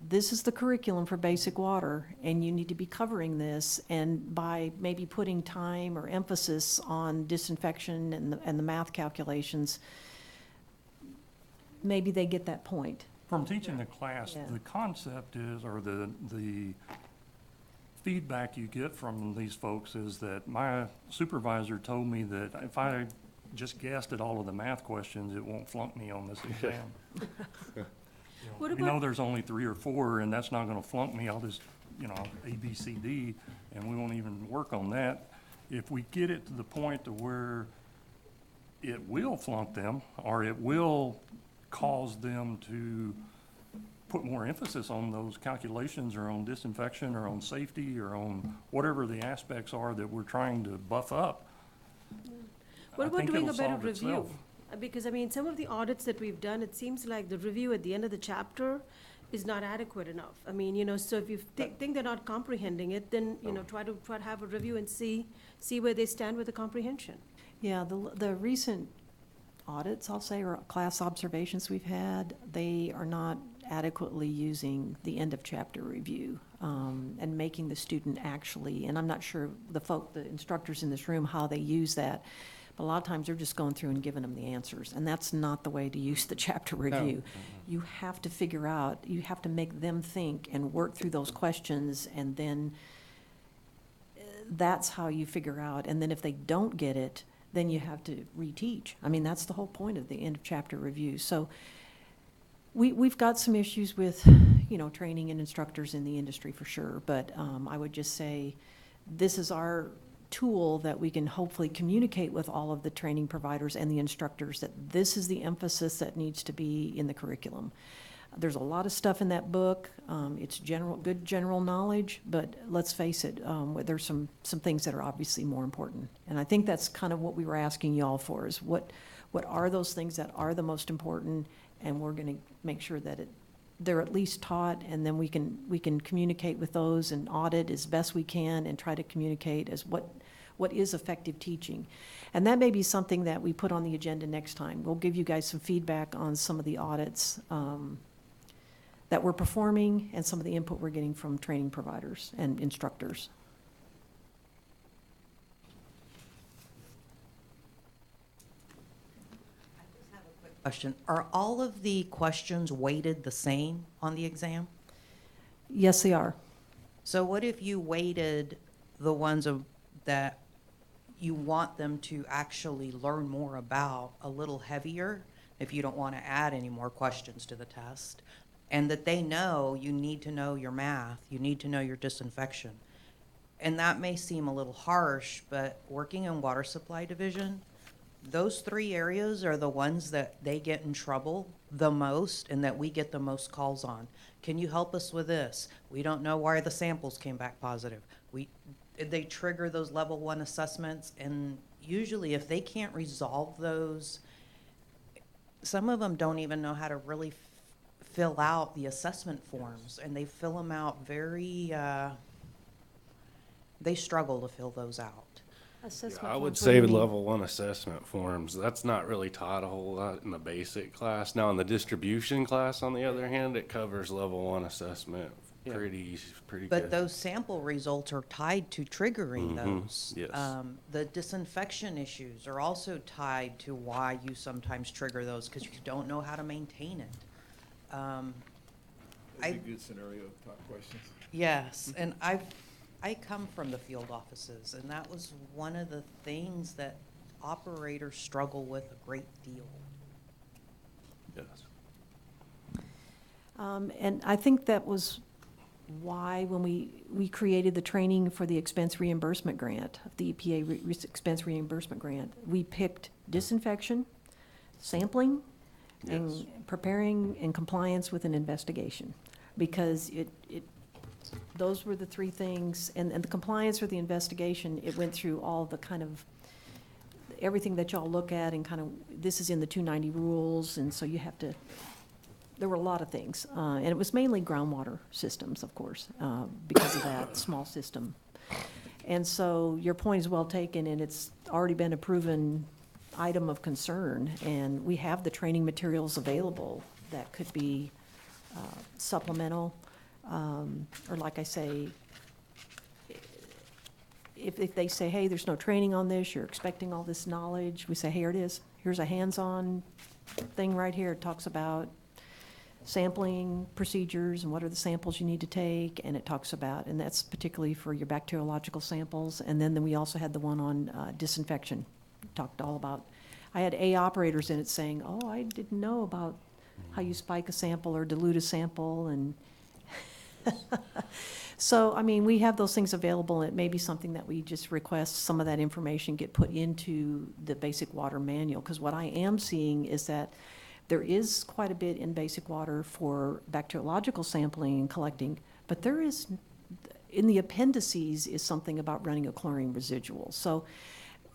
this is the curriculum for basic water, and you need to be covering this, and by maybe putting time or emphasis on disinfection and the math calculations, maybe they get that point. From teaching the class, Yeah. the concept is, or the feedback you get from these folks is that my supervisor told me that if I just guessed at all of the math questions, it won't flunk me on this exam. What We know about, there's only 3 or 4, and that's not gonna flunk me. I'll just, A, B, C, D, and we won't even work on that. If we get it to the point to where it will flunk them, or it will cause them to put more emphasis on those calculations, or on disinfection, or on safety, or on whatever the aspects are that we're trying to buff up. what I about think doing a it'll better solve review? itself. Because, I mean, some of the audits that we've done, it seems like the review at the end of the chapter is not adequate enough. I mean, so if you think they're not comprehending it, then, try to have a review and see where they stand with the comprehension. Yeah, the recent audits, I'll say, or class observations we've had, they are not adequately using the end of chapter review and making the student actually, and I'm not sure the instructors in this room, how they use that, but a lot of times they're just going through and giving them the answers, and that's not the way to use the chapter review. You have to figure out, you have to make them think and work through those questions, and then that's how you figure out, and then if they don't get it, then you have to reteach. I mean, that's the whole point of the end of chapter review. So we've got some issues with, training and instructors in the industry for sure, but I would just say this is our tool that we can hopefully communicate with all of the training providers and the instructors that this is the emphasis that needs to be in the curriculum. There's a lot of stuff in that book. It's good general knowledge, but let's face it, there's some things that are obviously more important. And I think that's kind of what we were asking y'all for, is what are those things that are the most important, and we're going to make sure that they're at least taught, and then we can communicate with those and audit as best we can and try to communicate as what is effective teaching. And that may be something that we put on the agenda next time. We'll give you guys some feedback on some of the audits that we're performing and some of the input we're getting from training providers and instructors. Question, are all of the questions weighted the same on the exam? Yes, they are. So what if you weighted the ones that you want them to actually learn more about a little heavier, if you don't want to add any more questions to the test, and that they know you need to know your math, you need to know your disinfection? And that may seem a little harsh, but working in water supply division, those 3 areas are the ones that they get in trouble the most and that we get the most calls on. Can you help us with this? We don't know why the samples came back positive. They trigger those level 1 assessments, and usually if they can't resolve those, some of them don't even know how to really fill out the assessment forms, and they fill them out very they struggle to fill those out. Assessment I would forms, what do say you mean? level one assessment forms, that's not really taught a whole lot in the basic class. Now, in the distribution class, on the other hand, it covers level one assessment pretty good. But those sample results are tied to triggering Mhm, those. yes. The disinfection issues are also tied to why you sometimes trigger those, because you don't know how to maintain it. That'd be a good scenario type questions. Yes, and I come from the field offices, and that was one of the things that operators struggle with a great deal. Yes. And I think that was why when we created the training for the expense reimbursement grant, the EPA expense reimbursement grant, we picked disinfection, sampling, Yes. and preparing and compliance with an investigation. Because those were the three things, and the compliance with the investigation, it went through all the kind of, everything that y'all look at and kind of, this is in the 290 rules, and so you have to, there were a lot of things. And it was mainly groundwater systems, of course, because of that small system. And so your point is well taken, and it's already been a proven item of concern, and we have the training materials available that could be supplemental, or like I say, if they say, hey, there's no training on this, you're expecting all this knowledge, we say, here it is. Here's a hands-on thing right here. It talks about sampling procedures and what are the samples you need to take, and it talks about, and that's particularly for your bacteriological samples. And then we also had the one on disinfection. Talked all about, I had A operators in it saying, oh, I didn't know about how you spike a sample or dilute a sample, and so, I mean, we have those things available. It may be something that we just request some of that information get put into the basic water manual, because what I am seeing is that there is quite a bit in basic water for bacteriological sampling and collecting, but there is, in the appendices is something about running a chlorine residual. So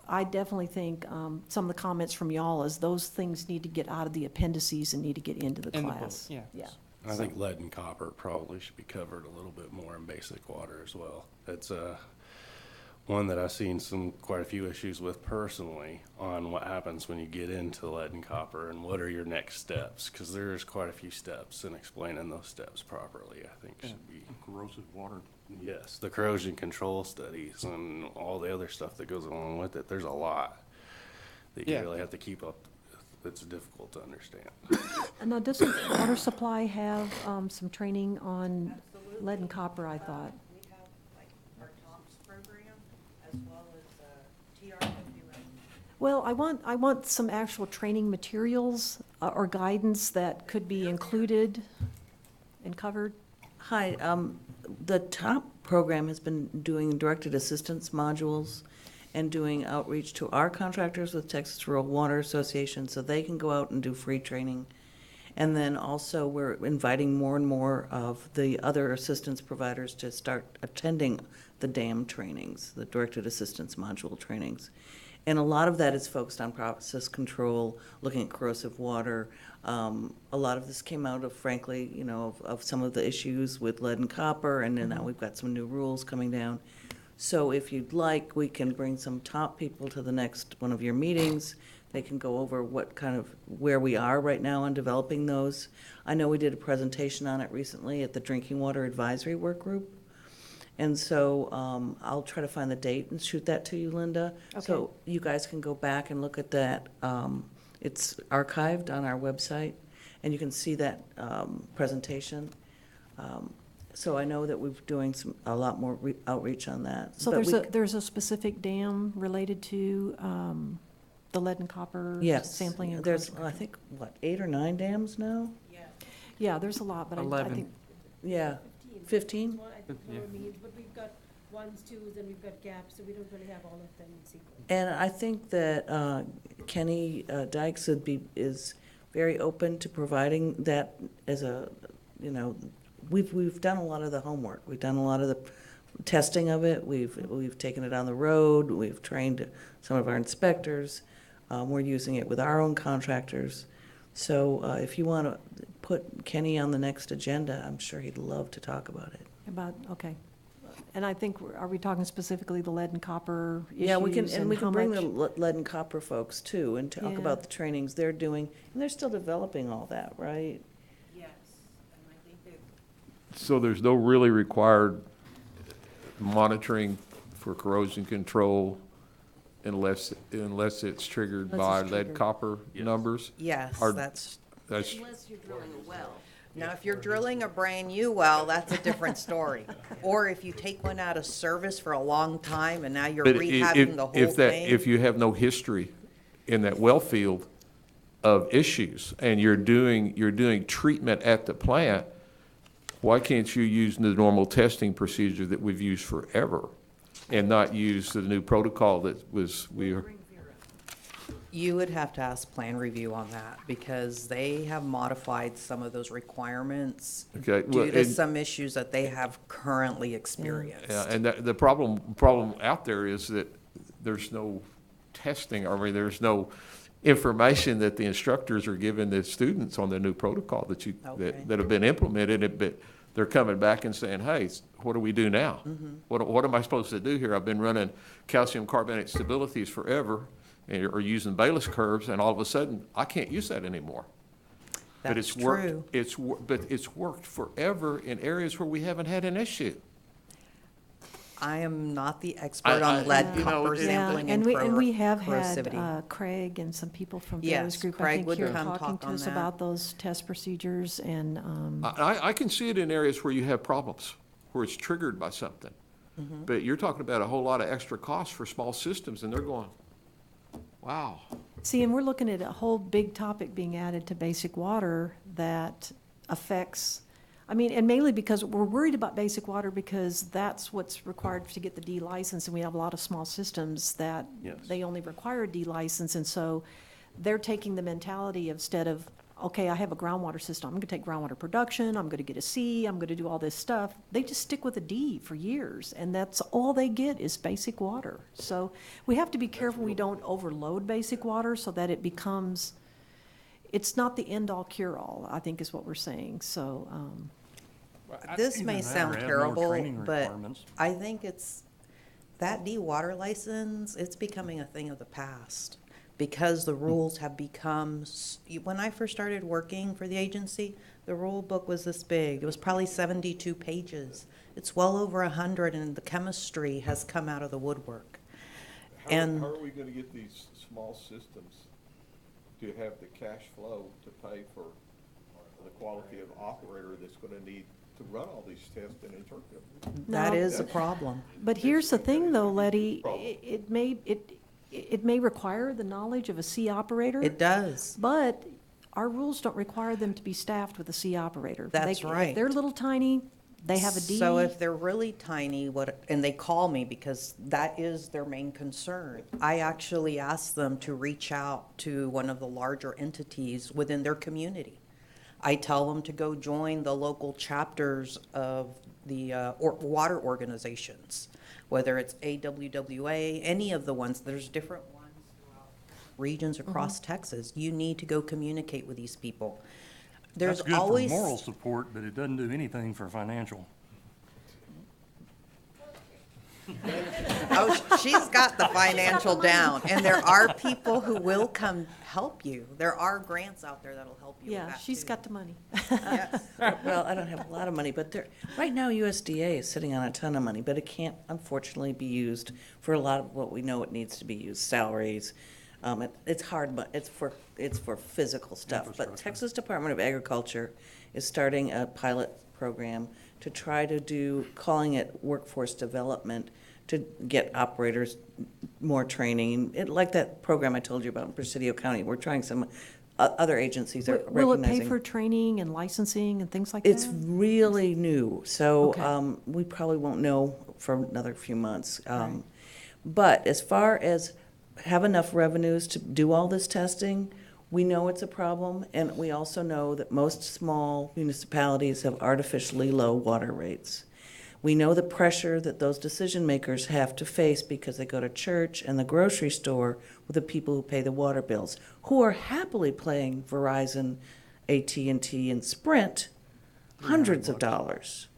I definitely think some of the comments from y'all is those things need to get out of the appendices and need to get into the In the book, class. yeah. Yeah. I think lead and copper probably should be covered a little bit more in basic water as well. It's one that I've seen quite a few issues with personally on what happens when you get into lead and copper and what are your next steps, because there's quite a few steps, and explaining those steps properly, I think, should be. Corrosive water. Yes, the corrosion control studies and all the other stuff that goes along with it. There's a lot that you Yeah. really have to keep up with. It's difficult to understand. And now, doesn't water supply have some training on lead and copper, I thought? We have like our TOPS program as well as TR51. Well, I want some actual training materials or guidance that could be included and covered. Hi, the TOP program has been doing directed assistance modules and doing outreach to our contractors with Texas Rural Water Association so they can go out and do free training. And then also we're inviting more and more of the other assistance providers to start attending the DAM trainings, the directed assistance module trainings. And a lot of that is focused on process control, looking at corrosive water. A lot of this came out of, frankly, you know, of some of the issues with lead and copper, and then now we've got some new rules coming down. So if you'd like, we can bring some top people to the next one of your meetings. They can go over what kind of, where we are right now on developing those. I know we did a presentation on it recently at the Drinking Water Advisory Work Group. And so I'll try to find the date and shoot that to you, Linda. So Okay. you guys can go back and look at that. It's archived on our website, and you can see that presentation. So I know that we're doing a lot more outreach on that. So But there's a specific dam related to the lead and copper Yes. sampling and There's, corrosion I think, what, 8 or 9 dams now? Yeah, there's a lot, but I 11. think, Yeah, 15? I think more means, but we've got ones, twos, and we've got gaps, so we don't really have all of them in sequence. And I think that Kenny Dykes is very open to providing that as a, you know, we've done a lot of the homework. We've done a lot of the testing of it. We've taken it on the road. We've trained some of our inspectors. We're using it with our own contractors. So if you want to put Kenny on the next agenda, I'm sure he'd love to talk about it. okay. And I think, are we talking specifically the lead and copper issues? Yeah, we can, and we how can bring the much- lead and copper folks too and talk Yeah. about the trainings they're doing. And they're still developing all that, right? Yes, and I think that So there's no really required monitoring for corrosion control unless it's triggered Unless by it's lead triggered. copper numbers? Yes, Are- that's, That's, Unless you're drilling a well. now, if you're drilling a brand-new well, that's a different story. Or if you take one out of service for a long time and now you're but rehabbing the whole if thing. if you have no history in that well field of issues and you're doing treatment at the plant, why can't you use the normal testing procedure that we've used forever and not use the new protocol that You would have to ask plan review on that, because they have modified some of those requirements Okay, well, due to and- some issues that they have currently experienced. Yeah, and the problem out there is that there's no testing, I mean, there's no information that the instructors are giving the students on the new protocol Okay. that have been implemented, but they're coming back and saying, hey, what do we do now? What am I supposed to do here? I've been running calcium carbonate stabilities forever, or using Baylis curves, and all of a sudden, I can't use that anymore. But That's it's worked. true. But it's worked forever in areas where we haven't had an issue. I am not the expert on lead you know, copper it- sampling and we have corrosivity. had Craig and some people from Yes, Bailey's group, I Craig think, would here come talking talk to on us that. about those test procedures and, I can see it in areas where you have problems, where it's triggered by something. But you're talking about a whole lot of extra costs for small systems, and they're going, wow. see, and we're looking at a whole big topic being added to basic water that affects, I mean, and mainly because we're worried about basic water because that's what's required to get the D license, and we have a lot of small systems that Yes. they only require a D license, and so they're taking the mentality instead of, okay, I have a groundwater system, I'm gonna take groundwater production, I'm gonna get a C, I'm gonna do all this stuff. They just stick with a D for years, and that's all they get is basic water. So we have to be careful we don't overload basic water so that it becomes, it's not the end-all cure-all, I think is what we're saying, so, This Either may that or sound add more terrible, training but requirements. I think it's, that D-water license, it's becoming a thing of the past. Because the rules have become, when I first started working for the agency, the rule book was this big. It was probably 72 pages. It's well over 100, and the chemistry has come out of the woodwork. And How are we gonna get these small systems to have the cash flow to pay for the quality of operator that's gonna need to run all these tests and interpret them? that No. is a problem. but here's the thing, though, Letty, Problem. it may require the knowledge of a C operator. It does. But our rules don't require them to be staffed with a C operator. That's right. If they're little tiny, they have a D. So if they're really tiny, and they call me because that is their main concern, I actually ask them to reach out to one of the larger entities within their community. I tell them to go join the local chapters of the water organizations, whether it's AWWA, any of the ones, there's different ones throughout regions across Texas. You need to go communicate with these people. There's That's good for always moral support, but it doesn't do anything for financial. Oh, she's got the financial down, and there are people who will come help you. There are grants out there that'll help you with Yeah, that, she's too. got the money. Yes. Well, I don't have a lot of money, but right now USDA is sitting on a ton of money, but it can't unfortunately be used for a lot of what we know it needs to be used, salaries. It's hard, but it's for physical stuff. But Infrastructure. Texas Department of Agriculture is starting a pilot program to try to do, calling it workforce development, to get operators more training. Like that program I told you about in Presidio County, we're trying some, other agencies are Will it pay recognizing. for training and licensing and things like that? It's really new, so Okay. we probably won't know for another few months. Right. But as far as have enough revenues to do all this testing, we know it's a problem, and we also know that most small municipalities have artificially low water rates. We know the pressure that those decision makers have to face because they go to church and the grocery store with the people who pay the water bills, who are happily paying Verizon, AT&T, and Sprint hundreds of dollars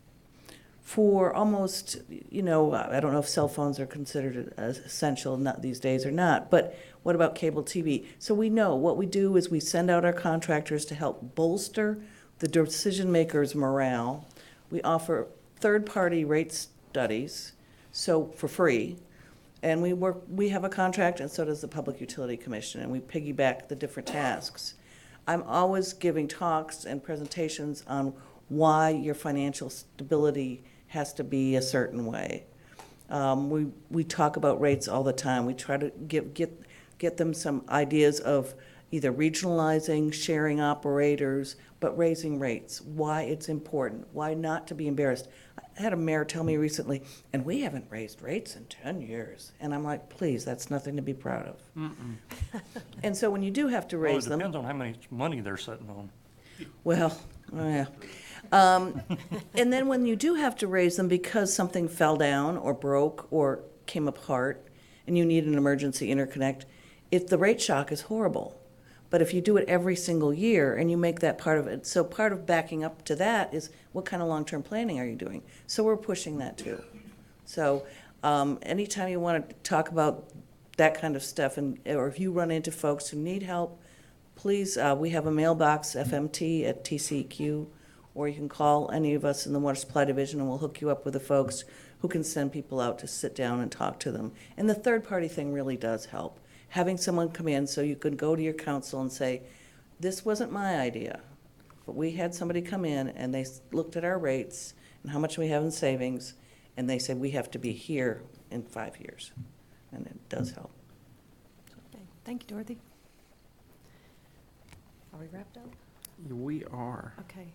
for almost, you know, I don't know if cell phones are considered as essential not these days or not, but what about cable TV? So we know what we do is we send out our contractors to help bolster the decision makers' morale. We offer third-party rate studies, so for free. And we have a contract, and so does the Public Utility Commission, and we piggyback the different tasks. I'm always giving talks and presentations on why your financial stability has to be a certain way. We talk about rates all the time. We try to get them some ideas of either regionalizing, sharing operators, but raising rates, why it's important, why not to be embarrassed. I had a mayor tell me recently, and we haven't raised rates in 10 years. And I'm like, please, that's nothing to be proud of. And so when you do have to raise Well, it them. depends on how much money they're sitting on. Well, yeah. And then when you do have to raise them because something fell down or broke or came apart and you need an emergency interconnect, the rate shock is horrible. But if you do it every single year and you make that part of it, so part of backing up to that is what kind of long-term planning are you doing? So we're pushing that too. So anytime you want to talk about that kind of stuff, or if you run into folks who need help, please, we have a mailbox, fmt@tcq, or you can call any of us in the Water Supply Division and we'll hook you up with the folks who can send people out to sit down and talk to them. And the third-party thing really does help. Having someone come in so you can go to your council and say, this wasn't my idea, but we had somebody come in and they looked at our rates and how much we have in savings, and they said we have to be here in 5 years. And it does help. Okay, thank you, Dorothy. Are we wrapped up? We are. Okay.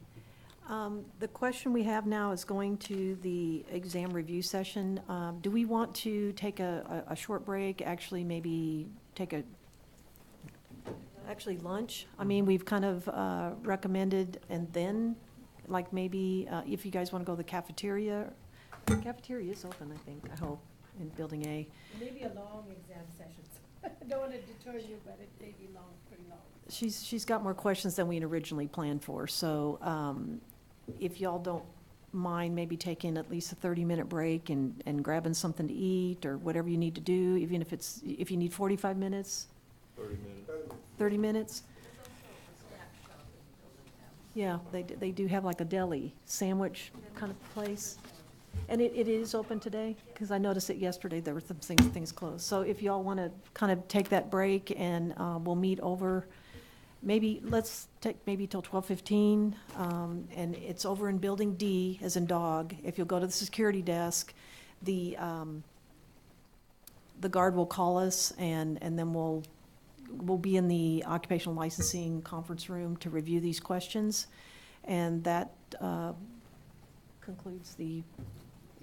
The question we have now is going to the exam review session. Do we want to take a short break, actually maybe take actually lunch? I mean, we've kind of recommended, and then, like maybe if you guys want to go to the cafeteria. The cafeteria is open, I think, I hope, in Building A. Maybe a long exam session. I don't want to deter you, but it may be long, pretty long. She's got more questions than we had originally planned for, so if y'all don't mind maybe taking at least a 30-minute break and grabbing something to eat or whatever you need to do, even if you need 45 minutes? 30 minutes. 30 minutes? Yeah, they do have like a deli sandwich kind of place. And it is open today? Because I noticed it yesterday, there were some things closed. So if y'all want to kind of take that break and we'll meet over, maybe, let's take maybe till 12:15. And it's over in Building D, as in dog. If you'll go to the security desk, the guard will call us and then we'll be in the occupational licensing conference room to review these questions. And that concludes the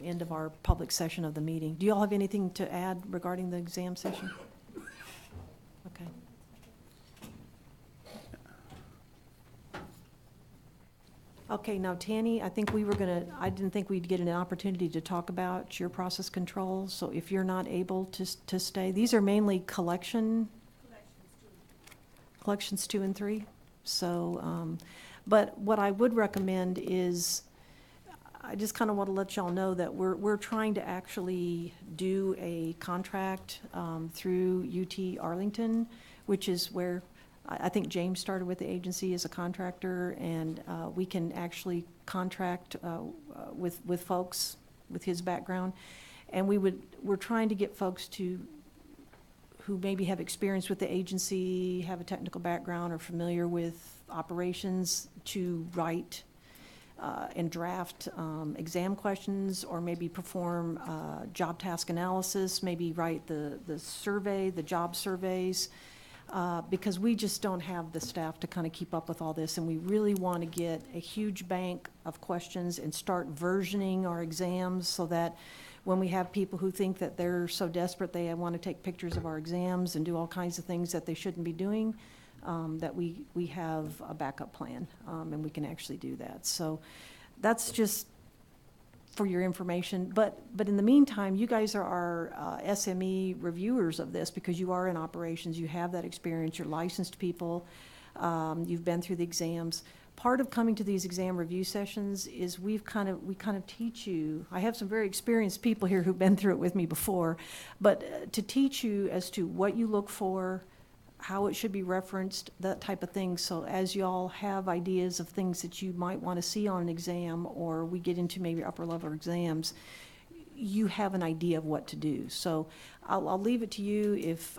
end of our public session of the meeting. Do you all have anything to add regarding the exam session? Okay. Okay, now Tanny, I think I didn't think we'd get an opportunity to talk about your process control, so if you're not able to stay, these are mainly collections 2 and 3. So, but what I would recommend is, I just kind of want to let y'all know that we're trying to actually do a contract through UT Arlington, which is where I think James started with the agency as a contractor, and we can actually contract with folks with his background. And we're trying to get folks who maybe have experience with the agency, have a technical background, or familiar with operations to write and draft exam questions, or maybe perform job task analysis, maybe write the survey, the job surveys, because we just don't have the staff to kind of keep up with all this, and we really want to get a huge bank of questions and start versioning our exams so that when we have people who think that they're so desperate they want to take pictures of our exams and do all kinds of things that they shouldn't be doing, that we have a backup plan, and we can actually do that. So that's just for your information. But in the meantime, you guys are our SME reviewers of this, because you are in operations, you have that experience, you're licensed people, you've been through the exams. part of coming to these exam review sessions is we kind of teach you, I have some very experienced people here who've been through it with me before, but to teach you as to what you look for, how it should be referenced, that type of thing. So as y'all have ideas of things that you might want to see on an exam, or we get into maybe upper level exams, you have an idea of what to do. So I'll leave it to you if,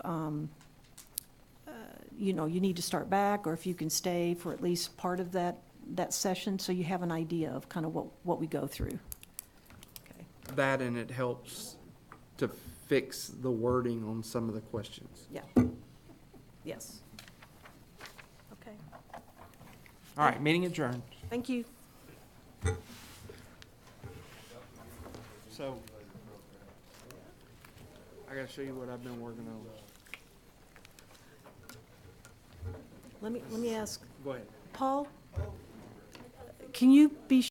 you know, you need to start back, or if you can stay for at least part of that session, so you have an idea of kind of what we go through. Okay. That, and it helps to fix the wording on some of the questions. Yeah. Yes. Okay. All right, meeting adjourned. Thank you. So, I gotta show you what I've been working on. Let me ask, Go ahead. Paul, can you be